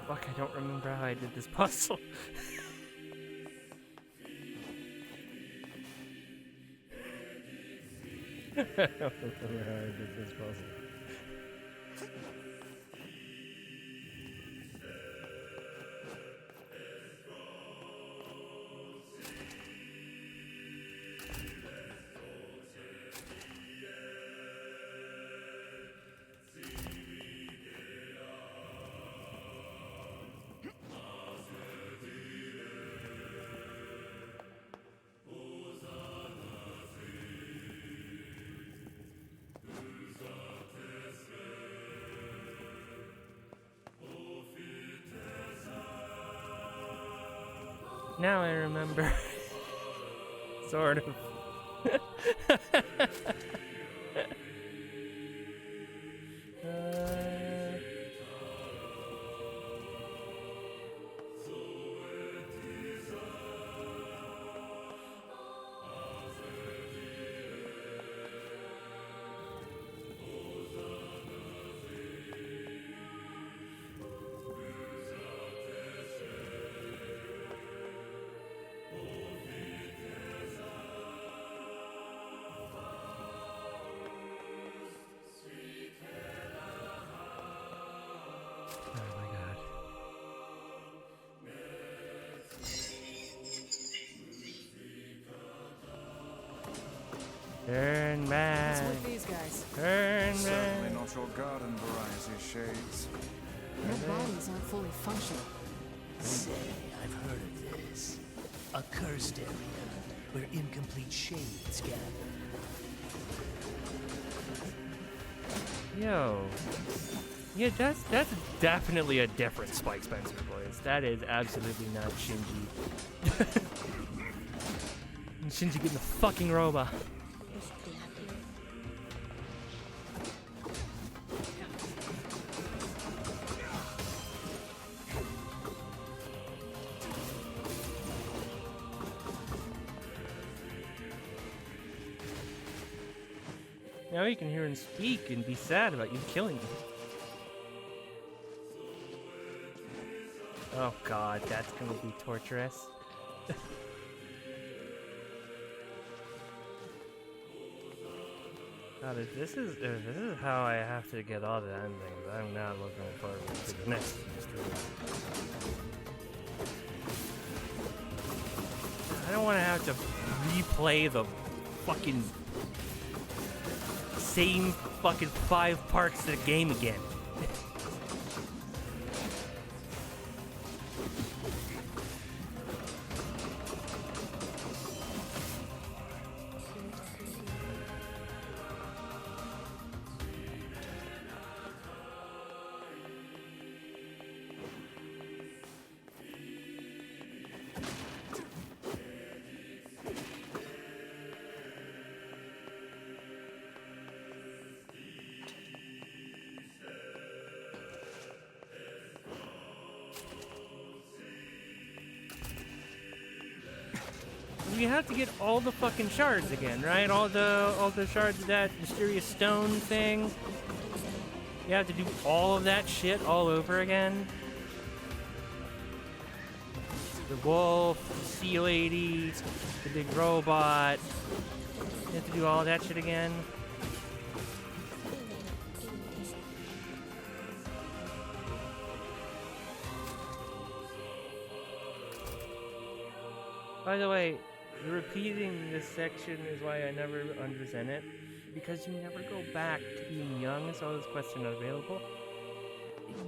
Fuck, I don't remember how I did this puzzle. I don't remember how I did this puzzle. Now I remember. Sort of. Turn back. What's with these guys? Turn Certainly back. not your garden variety, Shades. Their bodies aren't fully functional. Say, I've heard of this. A cursed area where incomplete shades gather. Yo. Yeah, that's definitely a different Spike Spencer voice. That is absolutely not Shinji. Shinji getting the fucking robot. Now you can hear him speak and be sad about you killing him. Oh god, that's gonna be torturous. God, if this is how I have to get all the endings, I'm not looking forward to the next stream. I don't want to have to replay the fucking same fucking 5 parts of the game again. You have to get all the fucking shards again, right? All the shards of that mysterious stone thing. You have to do all of that shit all over again. The wolf, the sea lady, the big robot. You have to do all that shit again. By the way, repeating this section is why I never understand it, because you never go back to being young, so this question available.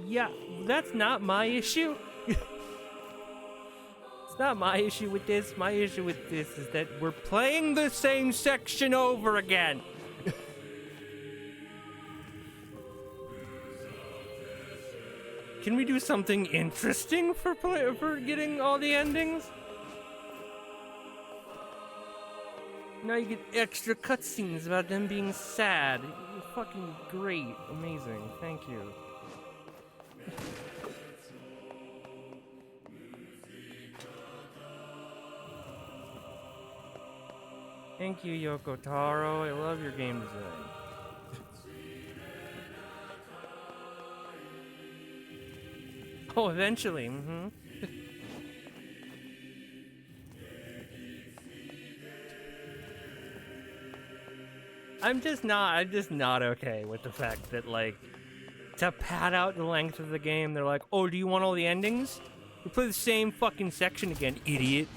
Yeah, that's not my issue. It's not my issue with this. My issue with this is that we're playing the same section over again. Can we do something interesting for getting all the endings? Now you get extra cutscenes about them being sad. Fucking great. Amazing. Thank you. Thank you, Yoko Taro. I love your game design. Oh, eventually. Mm-hmm. I'm just not okay with the fact that, like, to pad out the length of the game, they're like, oh, do you want all the endings? We play the same fucking section again, idiot.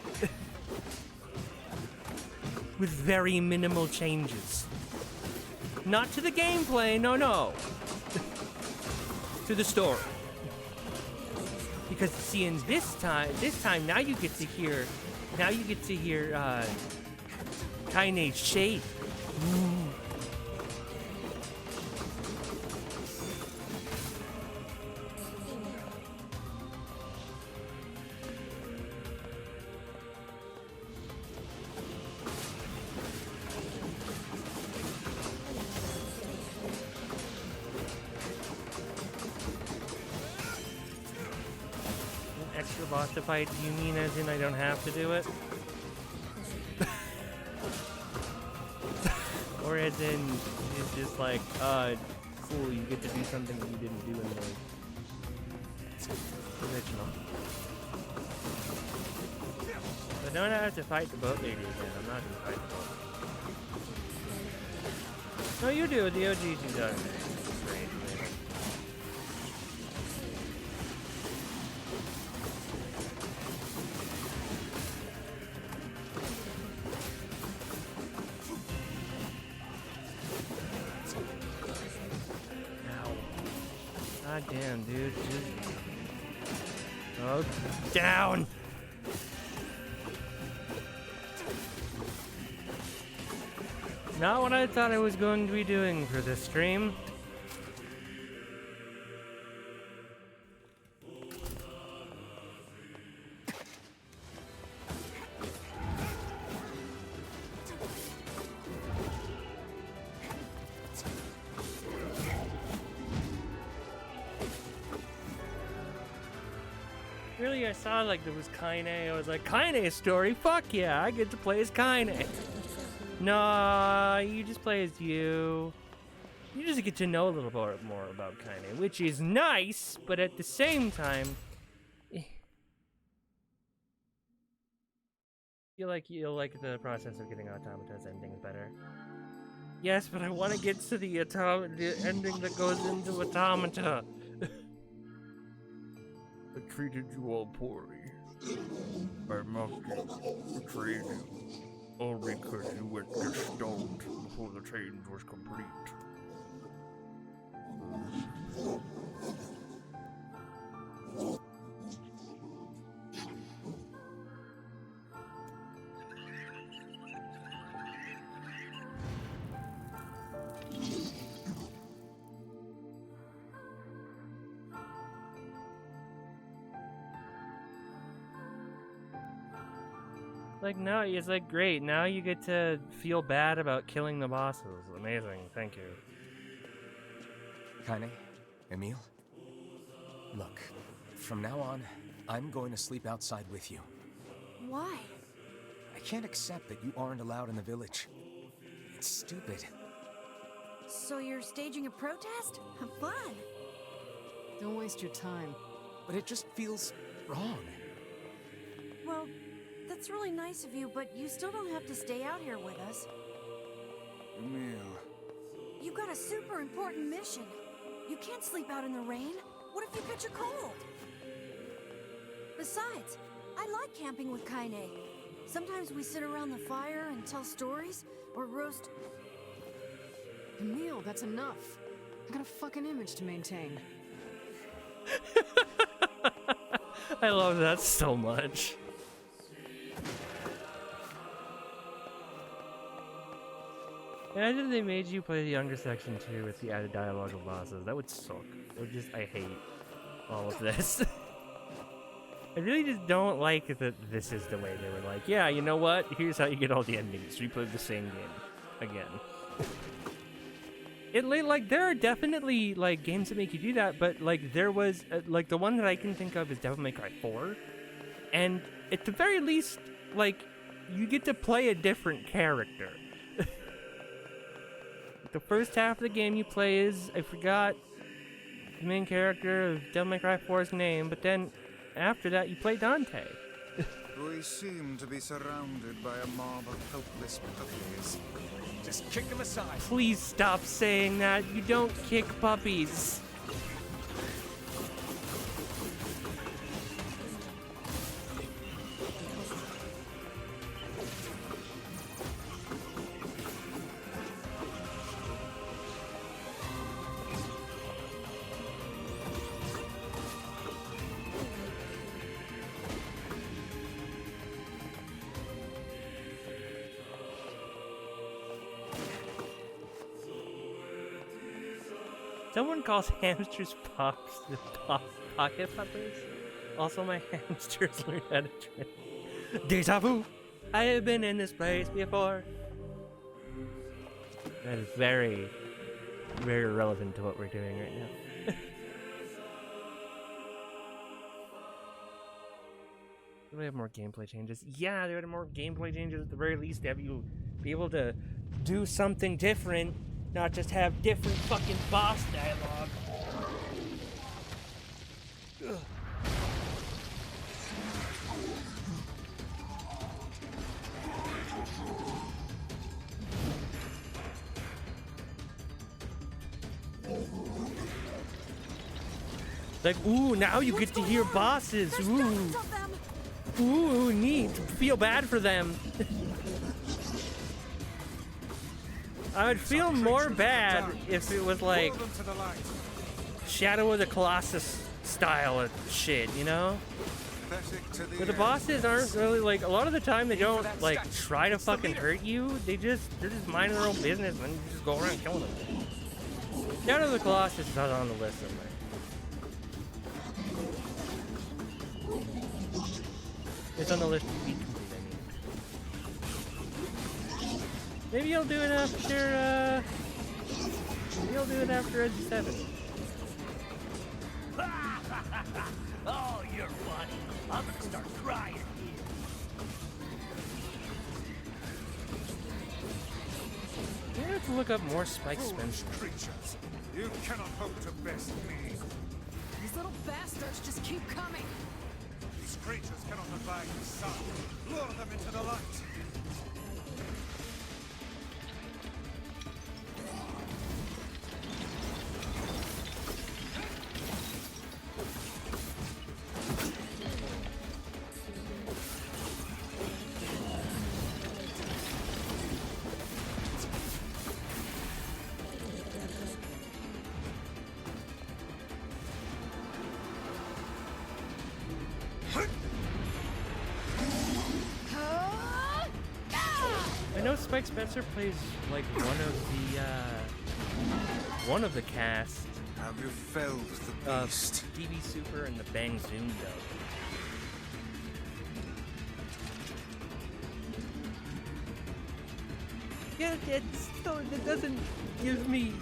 With very minimal changes. Not to the gameplay, no. To the story. Because, see, in this time, now you get to hear, Kaine's shape. Ooh. Extra boss to fight, do you mean as in I don't have to do it? Or as in, it's just like, cool, you get to do something you didn't do in the original. But don't have to fight the boat lady again, I'm not gonna fight the boat. No, you do, the OGG does. Great. God damn, dude. Just... oh, down! Not what I thought I was going to be doing for this stream. Really, I saw like there was Kaine. I was like, Kaine's story? Fuck yeah, I get to play as Kaine. Nah, you just play as you. You just get to know a little bit more about Kaine, which is nice, but at the same time, feel like you'll like the process of getting Automata's endings better. Yes, but I want to get to the ending that goes into Automata. I treated you all poorly. I mocked you, betrayed you, all because you were just stoned before the change was complete. Like, no, it's like great. Now you get to feel bad about killing the bosses. Amazing. Thank you. Kaine, Emil, look, from now on, I'm going to sleep outside with you. Why? I can't accept that you aren't allowed in the village. It's stupid. So you're staging a protest? Have fun. Don't waste your time. But it just feels wrong. Well, that's really nice of you, but you still don't have to stay out here with us. Emil. You got a super important mission. You can't sleep out in the rain. What if you catch a cold? Besides, I like camping with Kaine. Sometimes we sit around the fire and tell stories, or roast... Emil, that's enough. I got a fucking image to maintain. I love that so much. Imagine if they made you play the younger section too with the added dialogue of bosses. That would suck. It would just, I hate all of this. I really just don't like that this is the way they were like, yeah, you know what? Here's how you get all the endings. Replay the same game again. It like there are definitely like games that make you do that, but like there was like the one that I can think of is Devil May Cry 4, and at the very least, like you get to play a different character. The first half of the game you play is, I forgot the main character of Devil May Cry 4's name, but then after that you play Dante. We seem to be surrounded by a mob of helpless puppies. Just kick him aside. Please stop saying that. You don't kick puppies. Someone calls hamsters pops pocket puppers. Also, my hamsters learned how to train. Deja vu! I have been in this place before. That is very, very relevant to what we're doing right now. Do we have more gameplay changes? Yeah, there are more gameplay changes at the very least to have you be able to do something different. Not just have different fucking boss dialogue. Ugh. Like, ooh, now you get to hear bosses. Ooh. Ooh, neat. Feel bad for them. I would feel more bad if it was like Shadow of the Colossus style of shit, you know? But the bosses aren't really like, a lot of the time they don't like try to fucking hurt you. They're just minding their own business and you just go around killing them. Shadow of the Colossus is not on the list somewhere. It's on the list to be complete, I mean. Maybe I'll do it after, maybe I'll do it after Edge 7. Oh, you're funny. I'm gonna start crying here. I have to look up more Spike Spencer. Creatures, you cannot hope to best me. These little bastards just keep coming. These creatures cannot abide the sun. Lure them into the light. I know Spike Spencer plays like one of the cast Have you felled the of beast? DB Super and the Bang Zoom dub. Yeah, it doesn't give me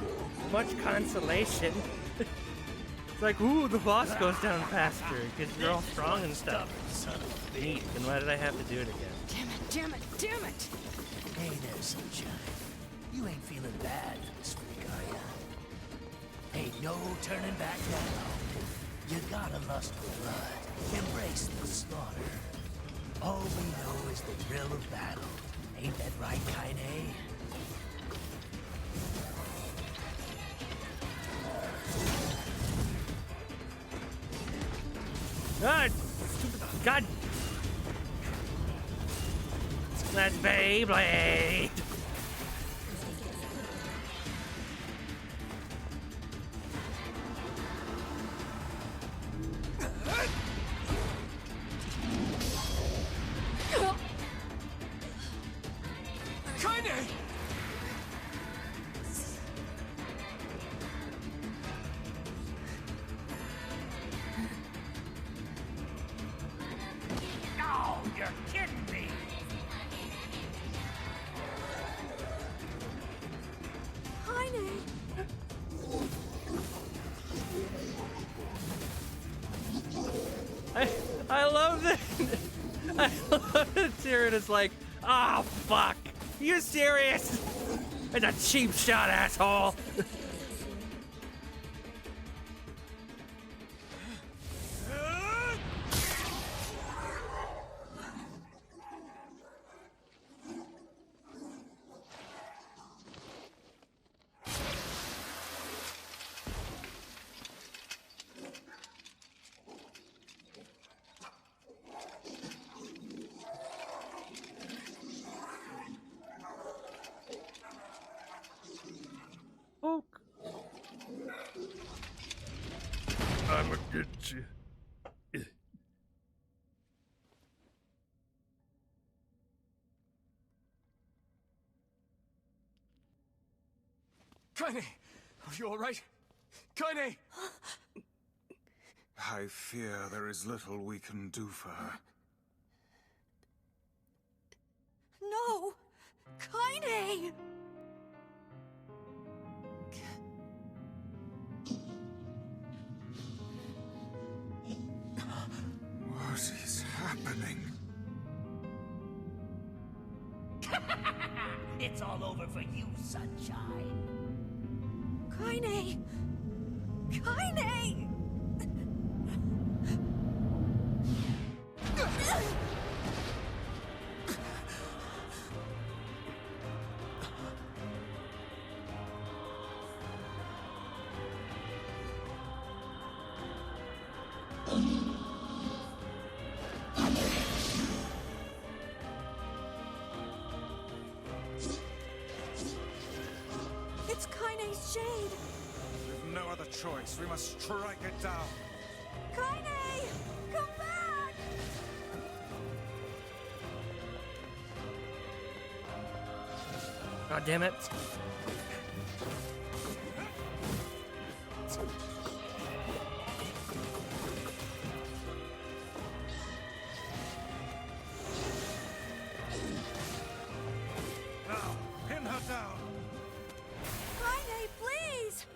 much consolation. It's like, ooh, the boss goes down faster because you're all strong and stuff. Neat. Then why did I have to do it again? Damn it, damn it, damn it! Hey there, sunshine. You ain't feeling bad this week, are ya? Ain't no turning back now. You gotta lust for blood. Embrace the slaughter. All we know is the thrill of battle. Ain't that right, Kaine? God! God! That's Beyblade! Kaine! Oh, you're kidding me! Kaine! I love that. I love that Tyrion is like, oh fuck, you serious? It's a cheap shot, asshole. Oh, I'ma get you. Kaine! Are you alright? Kaine! I fear there is little we can do for her. No! Kaine! What is happening? It's all over for you, sunshine. Kaine! Kaine! It's Kaine's shade! We've no other choice. We must strike it down. Kaine! Come back! God damn it. Now, pin her down. Kaine, please!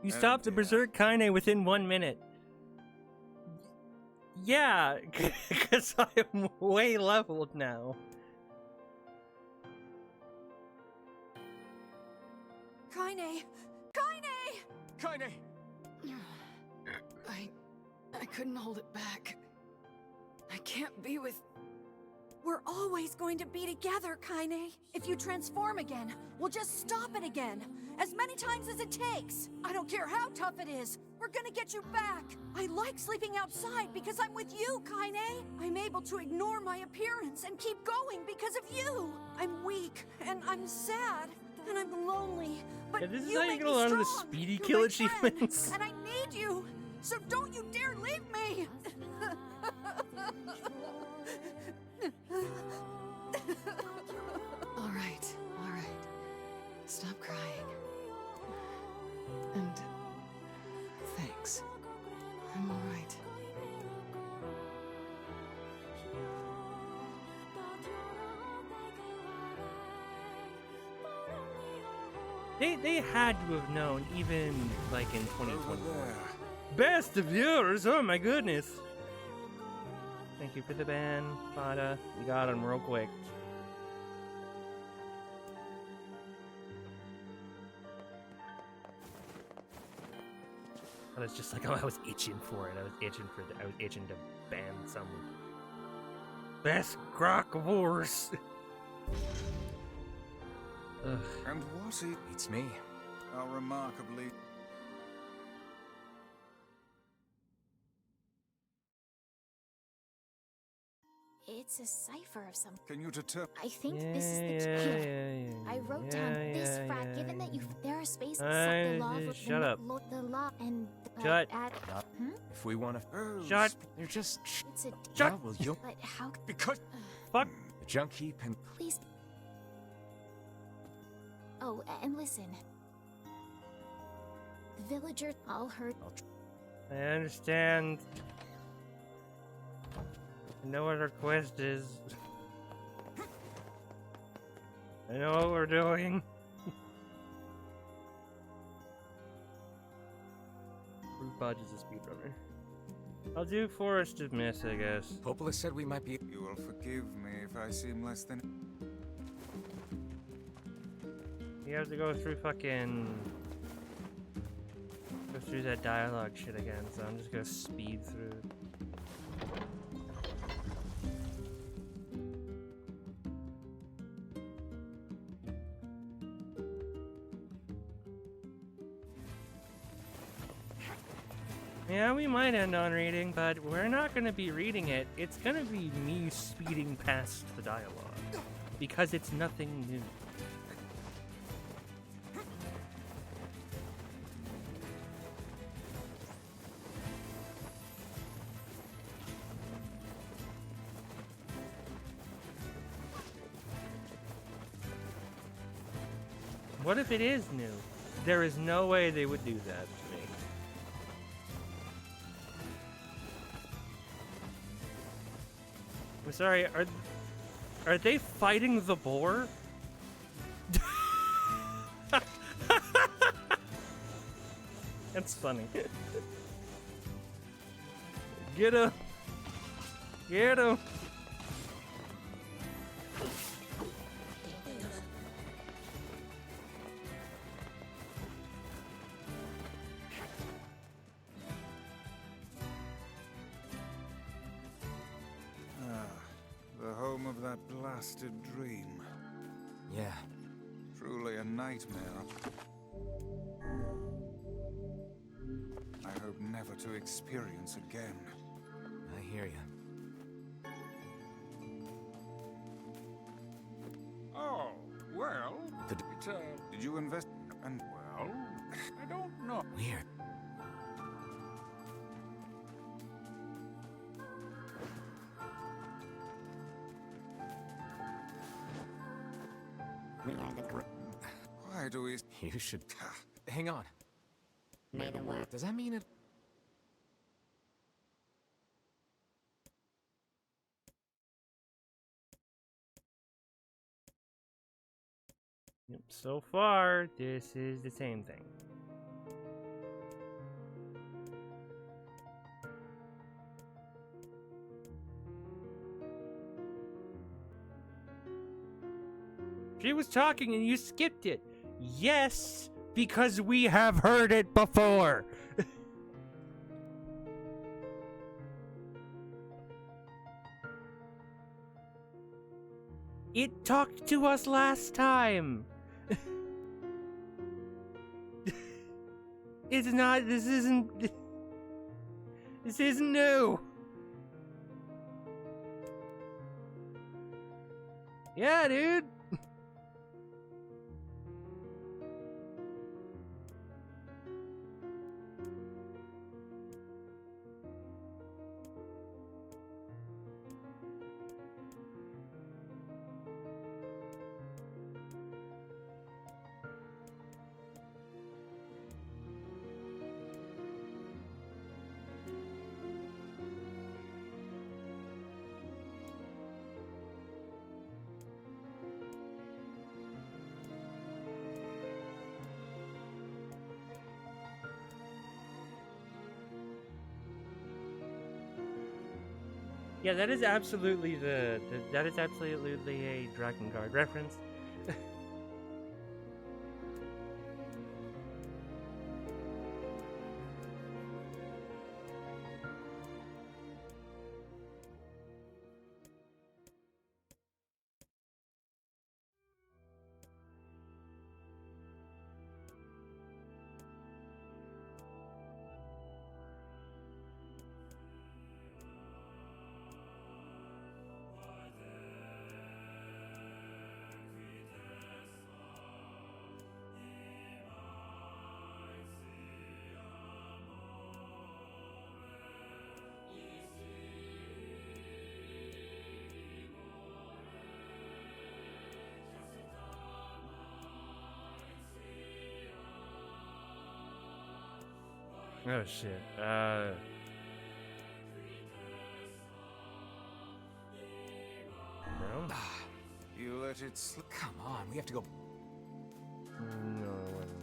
You stopped the Berserk Kaine within 1 minute. Yeah, because I'm way leveled now. Kaine! Kaine! I I couldn't hold it back. I can't be with... We're always going to be together, Kaine. If you transform again, we'll just stop it again. As many times as it takes. I don't care how tough it is. We're gonna get you back. I like sleeping outside because I'm with you, Kaine. I'm able to ignore my appearance and keep going because of you. I'm weak, and I'm sad, and I'm lonely. But Yeah, this is you how you make get me a lot of the strong. speedy You're kill my achievements. friend, and I need you. So don't you dare leave me. All right. Stop crying. And thanks. I'm all right. They had to have known, even like in Over 2021. there. Best of viewers! Oh my goodness! Thank you for the ban, Fada. You got him real quick. I was just like, oh, I was itching for it. I was itching to ban someone. Best Grok of Wars. Ugh. And what it It's me. are remarkably... It's a cipher of some. Can you determine... I think this is the here. I wrote down this frag. Given that there are spaces, the law of shut up. the law and Shut. If we want to... Oh, Shut. They're just... It's a. Shut. Yeah, well, you'll... But how? Because... Fuck. The junk heap and... Please. Oh, and listen. The villagers all heard. I understand. I know what our quest is. I know what we're doing. Fruit Podge is a speedrunner. I'll do Forest of Mist, I guess. Popola said we might be... You will forgive me if I seem less than... You have to go through fucking... Go through that dialogue shit again, so I'm just gonna speed through. Yeah, we might end on reading, but we're not going to be reading it. It's going to be me speeding past the dialogue. Because it's nothing new. What if it is new? There is no way they would do that to me. I'm sorry, are they fighting the boar? That's funny. Get him! Get him! The home of that blasted dream. Yeah. Truly a nightmare. I hope never to experience again. I hear you. Oh, well... The did you invest... and, well... I don't know. Weird. Why do we... You should... Hang on. Does that mean it... Yep, so far, this is the same thing. She was talking and you skipped it. Yes, because we have heard it before. It talked to us last time. It's not. This isn't. This isn't new. Yeah, dude. Yeah, that is absolutely that is absolutely a Dragon Guard reference. Oh shit. No. You let it slip. Come on, we have to go. No, it wasn't.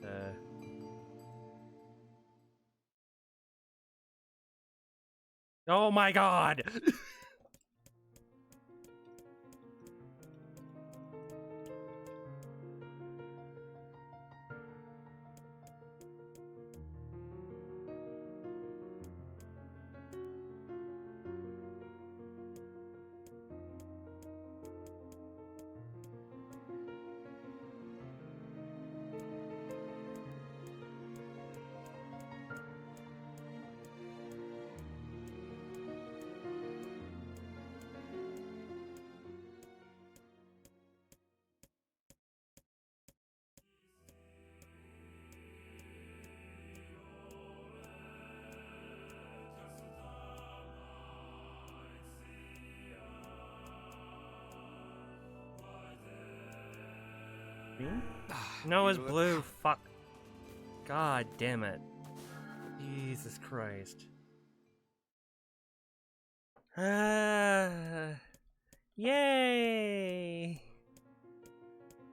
Okay. Oh my god! Green? No, it's blue. Fuck. God damn it. Jesus Christ. Yay!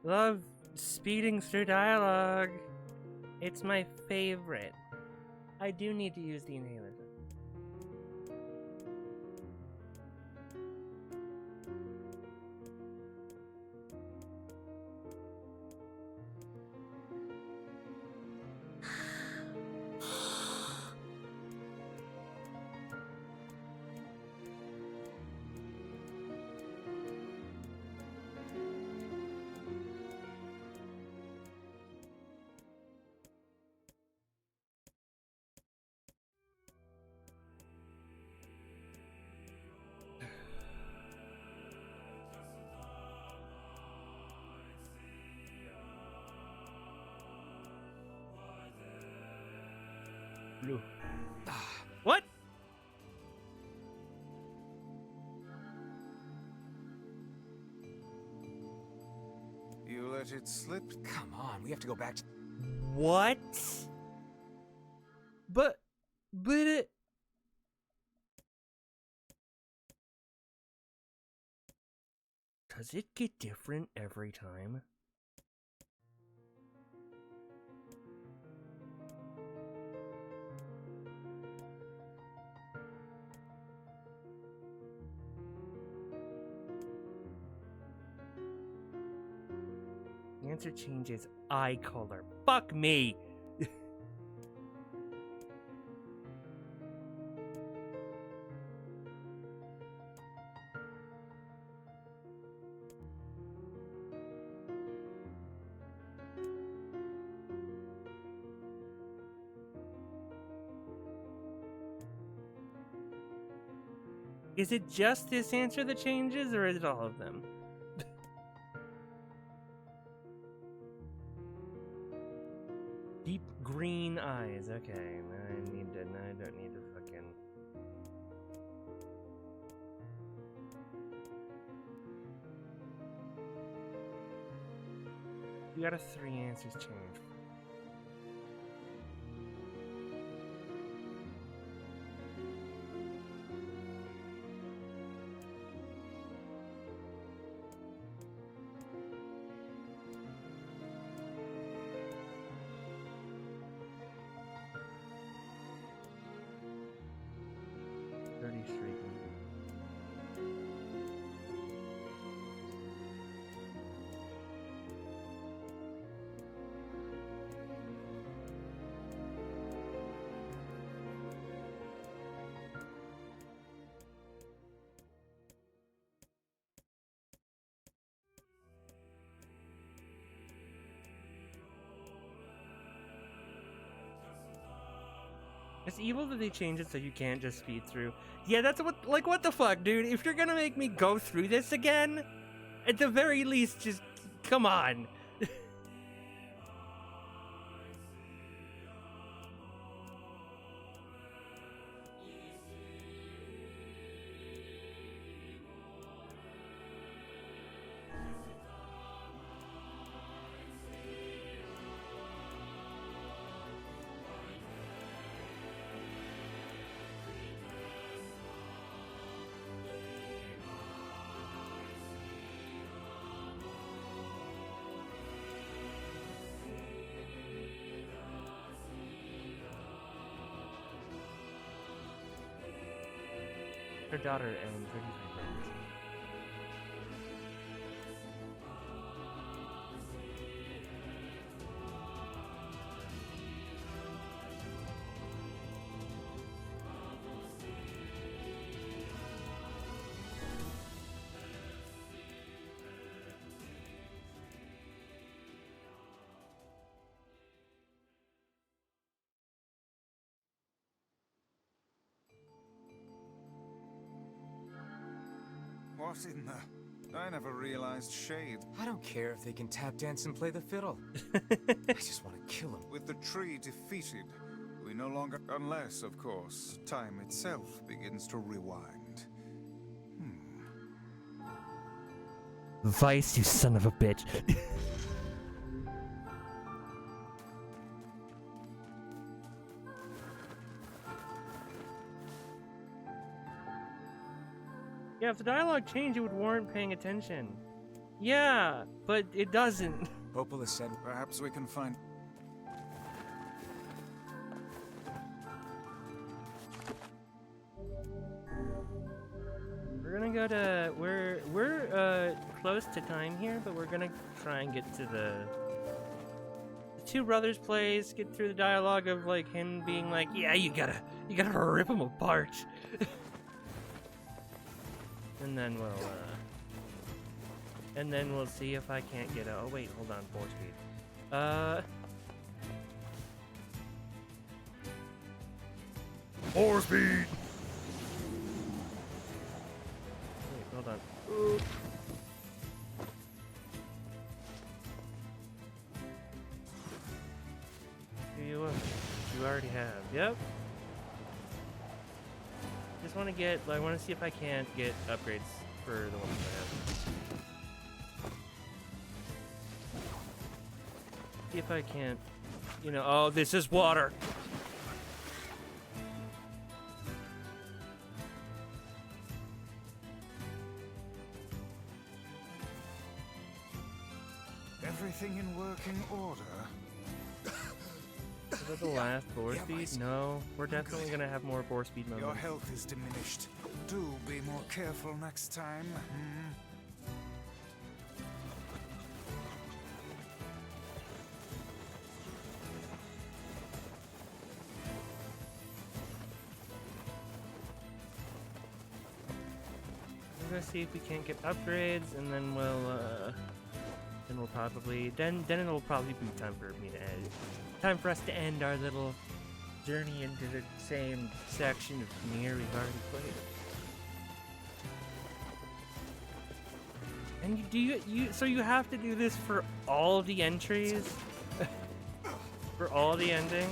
Love speeding through dialogue. It's my favorite. I do need to use the inhaler. Blue. What? You let it slip. Come on, we have to go back to. What? But it. Does it get different every time? The answer changes eye color. Fuck me! Is it just this answer that changes, or is it all of them? Deep green eyes. Okay, I don't need to fucking. You got a 3 answers change. It's evil that they change it so you can't just speed through. Yeah, that's what the fuck, dude? If you're gonna make me go through this again, at the very least, just come on. Her daughter and 33 brothers. What in the... I never realized Shade. I don't care if they can tap dance and play the fiddle. I just want to kill them. With the tree defeated, we no longer... Unless, of course, time itself begins to rewind. Vice, you son of a bitch. Yeah, if the dialogue changed, it would warrant paying attention. Yeah, but it doesn't. Popola said, Perhaps we can find... We're gonna go to... We're close to time here, but we're gonna try and get to the two brothers place, get through the dialogue of, like, him being like, yeah, you gotta rip them apart. And then we'll see if I can't get a... Oh, wait, hold on, 4 speed. 4 speed! Wait, hold on. Ooh. You already have. Yep. Just want to get... I want to see if I can't get upgrades for the ones I have. See if I can't... You know... Oh, this is water! Everything in working order? Is that the last 4 speed? No, we're definitely gonna have more 4 speed moments. Your health is diminished. Do be more careful next time. We're gonna see if we can't get upgrades, and then we'll probably then it'll probably be time for me to end. Time for us to end our little journey into the same section of NieR we've already played. And so you have to do this for all the entries? For all the endings?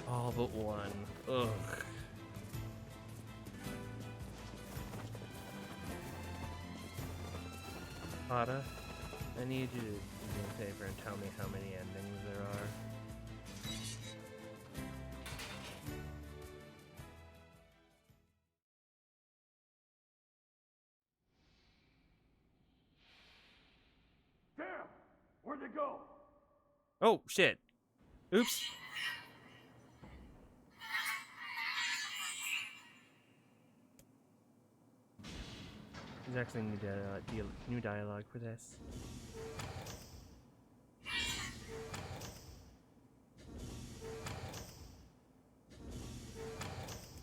All but one. Ugh. Ada, I need you to do me a favor and tell me how many endings there are. Damn! Where'd they go? Oh, shit. Oops. There's actually new dialogue for this.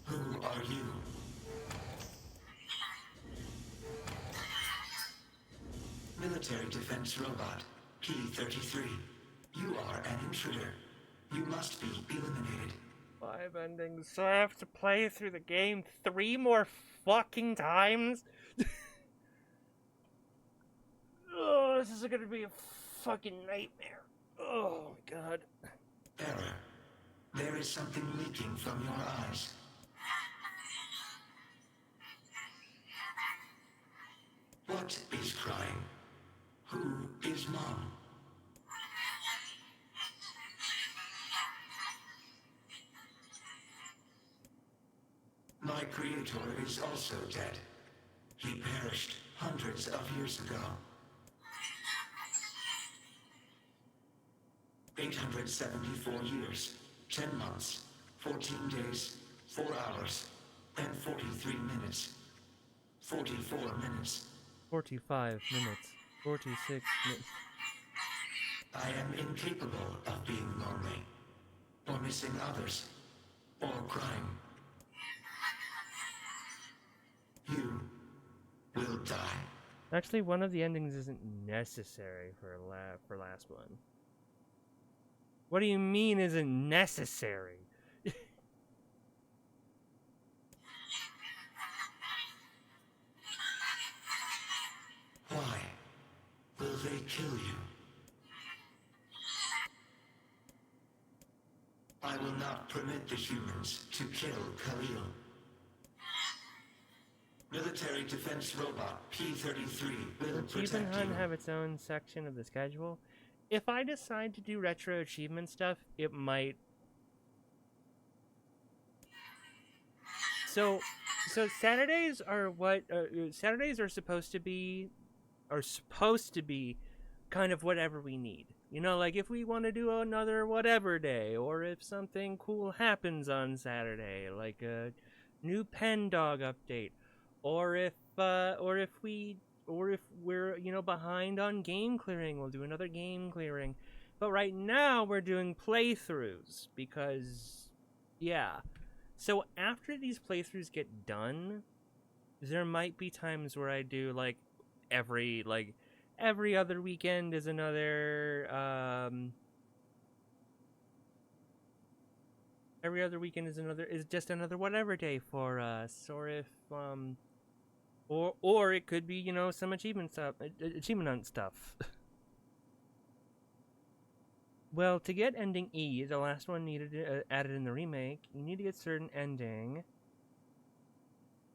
Who are you? Military defense robot, P-33. You are an intruder. You must be eliminated. 5 endings, so I have to play through the game 3 more fucking times? Oh, this is gonna be a fucking nightmare. Oh my god. Error. There is something leaking from your eyes. What is crying? Who is Mom? My creator is also dead. He perished hundreds of years ago. 874 years, 10 months, 14 days, 4 hours, and 43 minutes. 44 minutes. 45 minutes. 46 minutes. I am incapable of being lonely, or missing others, or crying. You will die. Actually, one of the endings isn't necessary for last one. What do you mean isn't necessary? Why will they kill you? I will not permit the humans to kill Khalil. Military defense robot P-33 will Will protect Achievement Hunt you. have its own section of the schedule? If I decide to do retro achievement stuff, it might. So Saturdays are what Saturdays are supposed to be kind of whatever we need. You know, like if we want to do another whatever day, or if something cool happens on Saturday, like a new pen dog update, or if we're, you know, behind on game clearing, we'll do another game clearing. But right now we're doing playthroughs because, yeah. So after these playthroughs get done, there might be times where I do like every other weekend is another every other weekend is just another whatever day for us, or if or it could be, you know, some achievement hunt stuff. Well, to get ending E, the last one needed added in the remake, you need to get certain ending.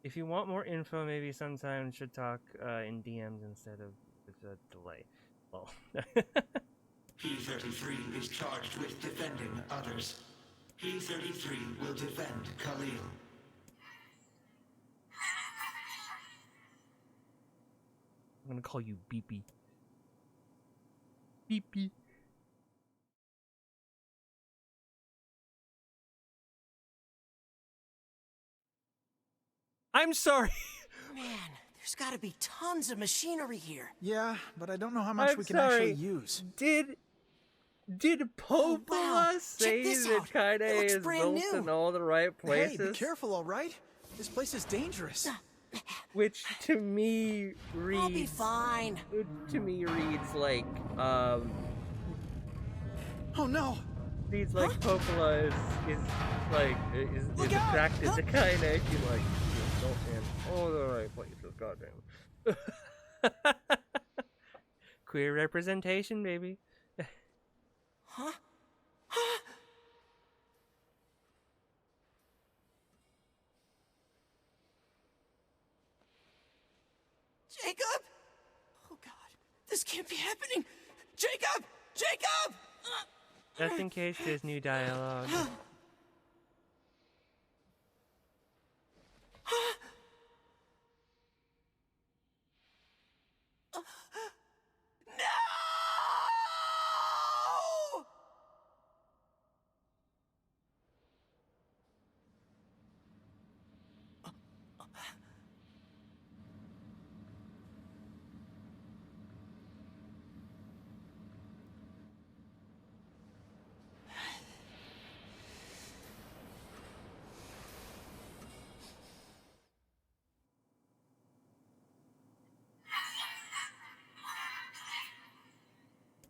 If you want more info, maybe sometime should talk in DMs instead of with a delay. Well. P-33 is charged with defending others. P-33 will defend Khalil. I'm gonna call you Beepy. Beepy. I'm sorry. Man, there's gotta be tons of machinery here. Yeah, but I don't know how much we can actually use. Did Popola say that Kaine is built in all the right places? Hey, be careful, all right? This place is dangerous. which to me reads. I'll be fine. To me reads like Oh no! Reads like Popola is attracted to Kaine. She's like, don't in all the right places, goddamn. Queer representation, baby. Huh? Jacob! Oh god, this can't be happening! Jacob! Jacob! Just in case there's new dialogue.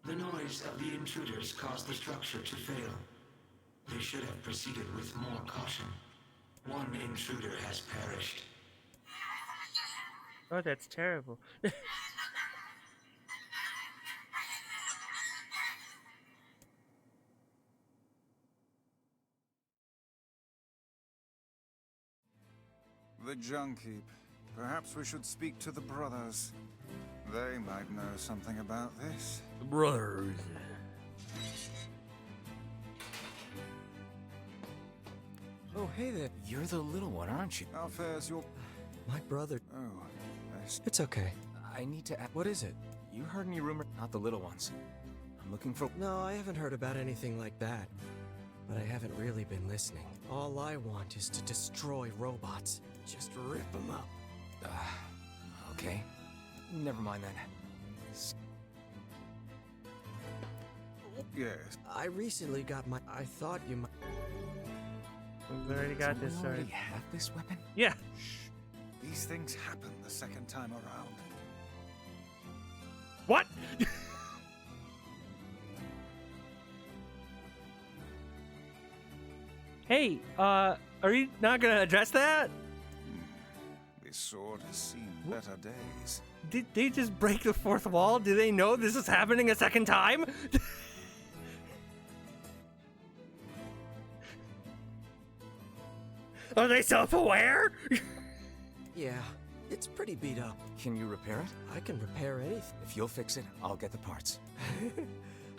The noise of the intruders caused the structure to fail. They should have proceeded with more caution. One intruder has perished. Oh, that's terrible. The junk heap. Perhaps we should speak to the brothers. They might know something about this. The brothers. Oh, hey there. You're the little one, aren't you? How fares your... My brother... Oh, It's okay. I need to ask... What is it? You heard any rumor? Not the little ones. I'm looking for... No, I haven't heard about anything like that. But I haven't really been listening. All I want is to destroy robots. Just rip them up. Okay. Never mind then. Yes. I recently got my... I thought you might... We've already got this Someone started. already have this weapon? Yeah. Shh. These things happen the second time around. What? Hey, are you not gonna address that? This sword has seen better days. Did they just break the fourth wall? Do they know this is happening a second time? Are they self-aware? Yeah, it's pretty beat up. Can you repair it? I can repair anything. If you'll fix it, I'll get the parts.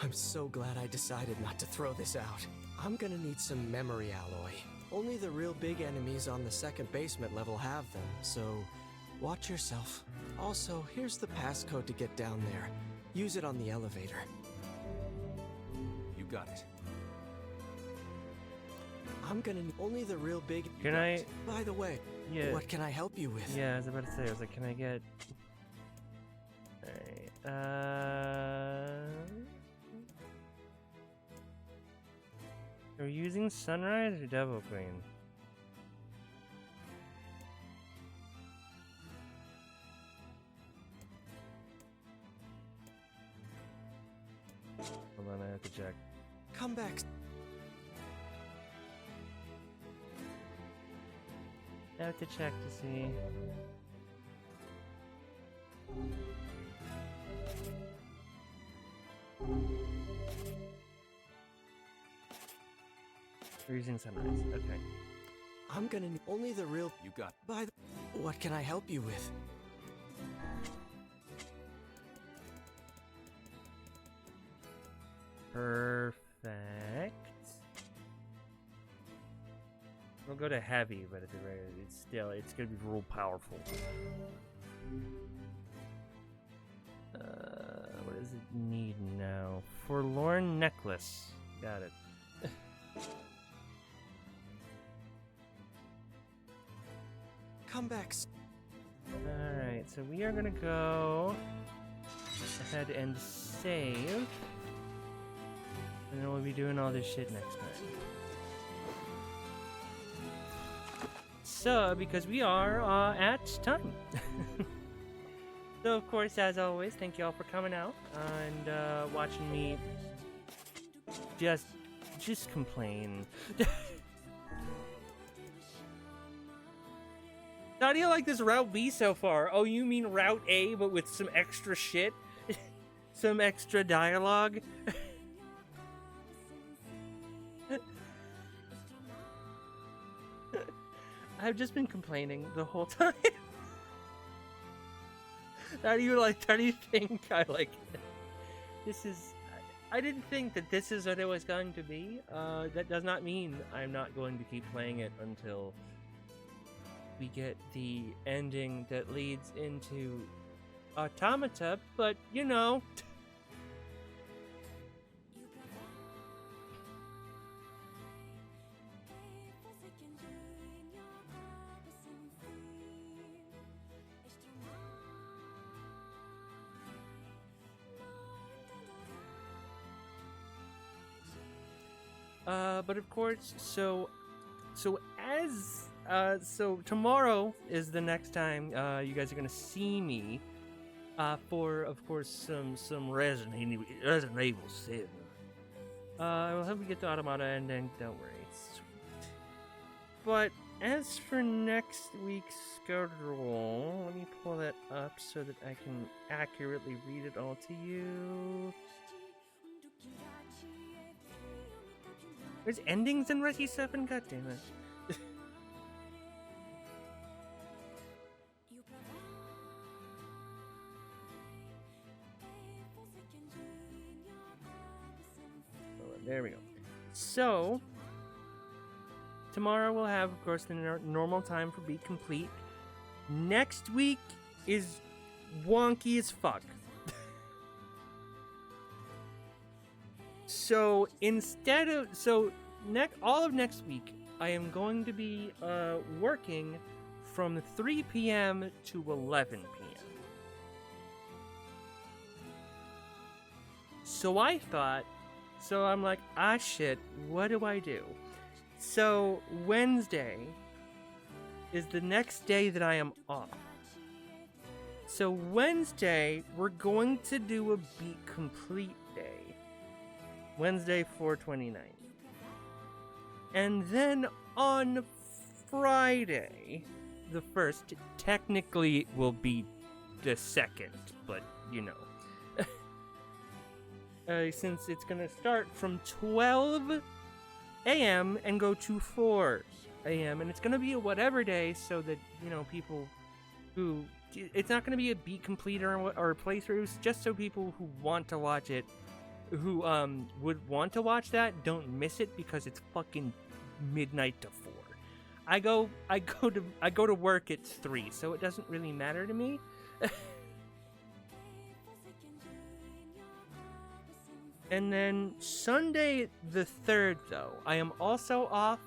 I'm so glad I decided not to throw this out. I'm gonna need some memory alloy. Only the real big enemies on the second basement level have them, so watch yourself. Also, here's the passcode to get down there. Use it on the elevator. You got it. I'm gonna need only the real big... Can I... By the way, Yeah. what can I help you with? Yeah, I was about to say, I was like, can I get... Alright, Are we using Sunrise or Devil Queen? Hold on, I have to check. Come back. I have to check to see. We're using Sunrise. Okay. I'm gonna need only the real... You got it. By the... What can I help you with? Perfect. We'll go to heavy, but at the rate, it's gonna be real powerful. What does it need now? Forlorn necklace. Got it. Come back. Alright, so we are gonna go ahead and save. And then we'll be doing all this shit next time. So, because we are at time. So, of course, as always, thank you all for coming out and watching me just complain. How do you like this Route B so far? Oh, you mean Route A, but with some extra shit? Some extra dialogue? I've just been complaining the whole time. How do you think I like it? This is... I didn't think that this is what it was going to be. That does not mean I'm not going to keep playing it until we get the ending that leads into Automata, but you know... But of course, so tomorrow is the next time you guys are gonna see me for, of course, some Resident Evil 7. I hope we get the Automata ending. Don't worry, it's sweet. But as for next week's schedule, let me pull that up so that I can accurately read it all to you. There's endings in Resi 7? God damn it. There we go. So, tomorrow we'll have, of course, the normal time for Beat Complete. Next week is wonky as fuck. So all of next week, I am going to be working from 3 p.m. to 11 p.m. So I'm like, shit, what do I do? So Wednesday is the next day that I am off. So Wednesday, we're going to do a Beat Complete day. Wednesday, 4/29. And then on Friday, the 1st, technically will be the 2nd, but you know. Since it's gonna start from 12 a.m. and go to 4 a.m. And it's gonna be a whatever day so that, you know, people who... It's not gonna be a Beat Complete or playthroughs, just so people who want to watch it, who would want to watch that, don't miss it because it's fucking midnight to 4. I go to work at 3, so it doesn't really matter to me. And then Sunday the 3rd, though, I am also off,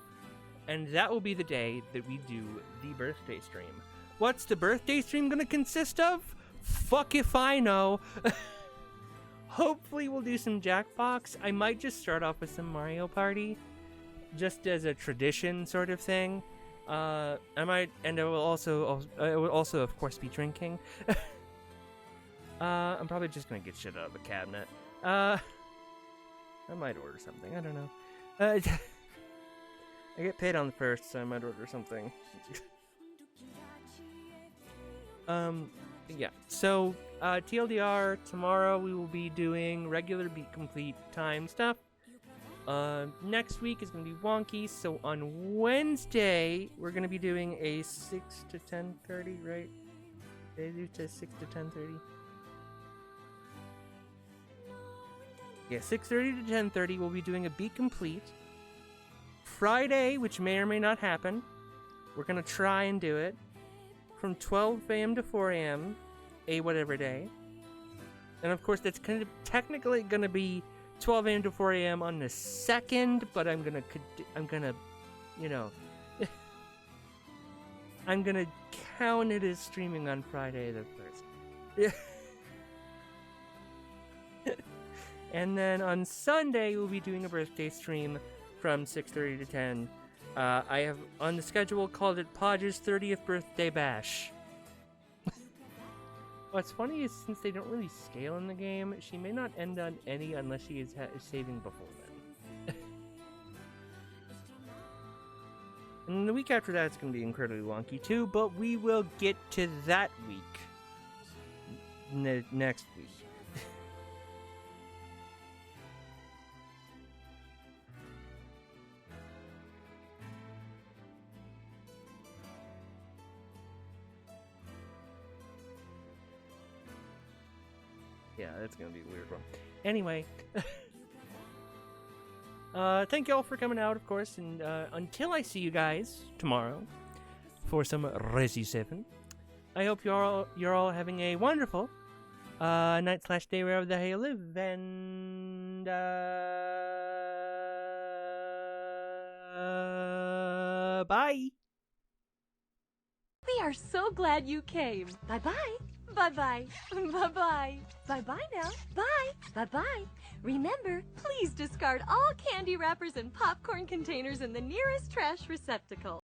and that will be the day that we do the birthday stream. What's the birthday stream gonna consist of? Fuck if I know. Hopefully we'll do some Jackbox. I might just start off with some Mario Party, just as a tradition sort of thing. I might, and I will also of course be drinking. I'm probably just gonna get shit out of the cabinet. I might order something. I don't know. I get paid on the 1st, so I might order something. Yeah. So TLDR, tomorrow we will be doing regular Beat Complete time stuff. Next week is going to be wonky, so on Wednesday we're going to be doing a 6 to 10:30, right? They do to 6 to 10:30. Yeah, 6:30 to 10:30 we'll be doing a Beat Complete. Friday, which may or may not happen, we're going to try and do it from 12 a.m. to 4 a.m. a whatever day. And of course that's kind of technically going to be 12 a.m. to 4 a.m. on the 2nd, but I'm gonna, you know, I'm gonna count it as streaming on Friday the 1st. And then on Sunday we'll be doing a birthday stream from 6:30 to 10. I have on the schedule called it Podge's 30th birthday bash. What's funny is since they don't really scale in the game, she may not end on any unless she is saving before then. And the week after that, it's going to be incredibly wonky too, but we will get to that week next week. Yeah, that's gonna be a weird one. Anyway, thank you all for coming out, of course, and until I see you guys tomorrow for some Resi 7, I hope you're all having a wonderful night/day wherever the hell you live, and bye. We are so glad you came. Bye-bye. Bye-bye. Bye-bye. Bye-bye now. Bye. Bye-bye. Remember, please discard all candy wrappers and popcorn containers in the nearest trash receptacle.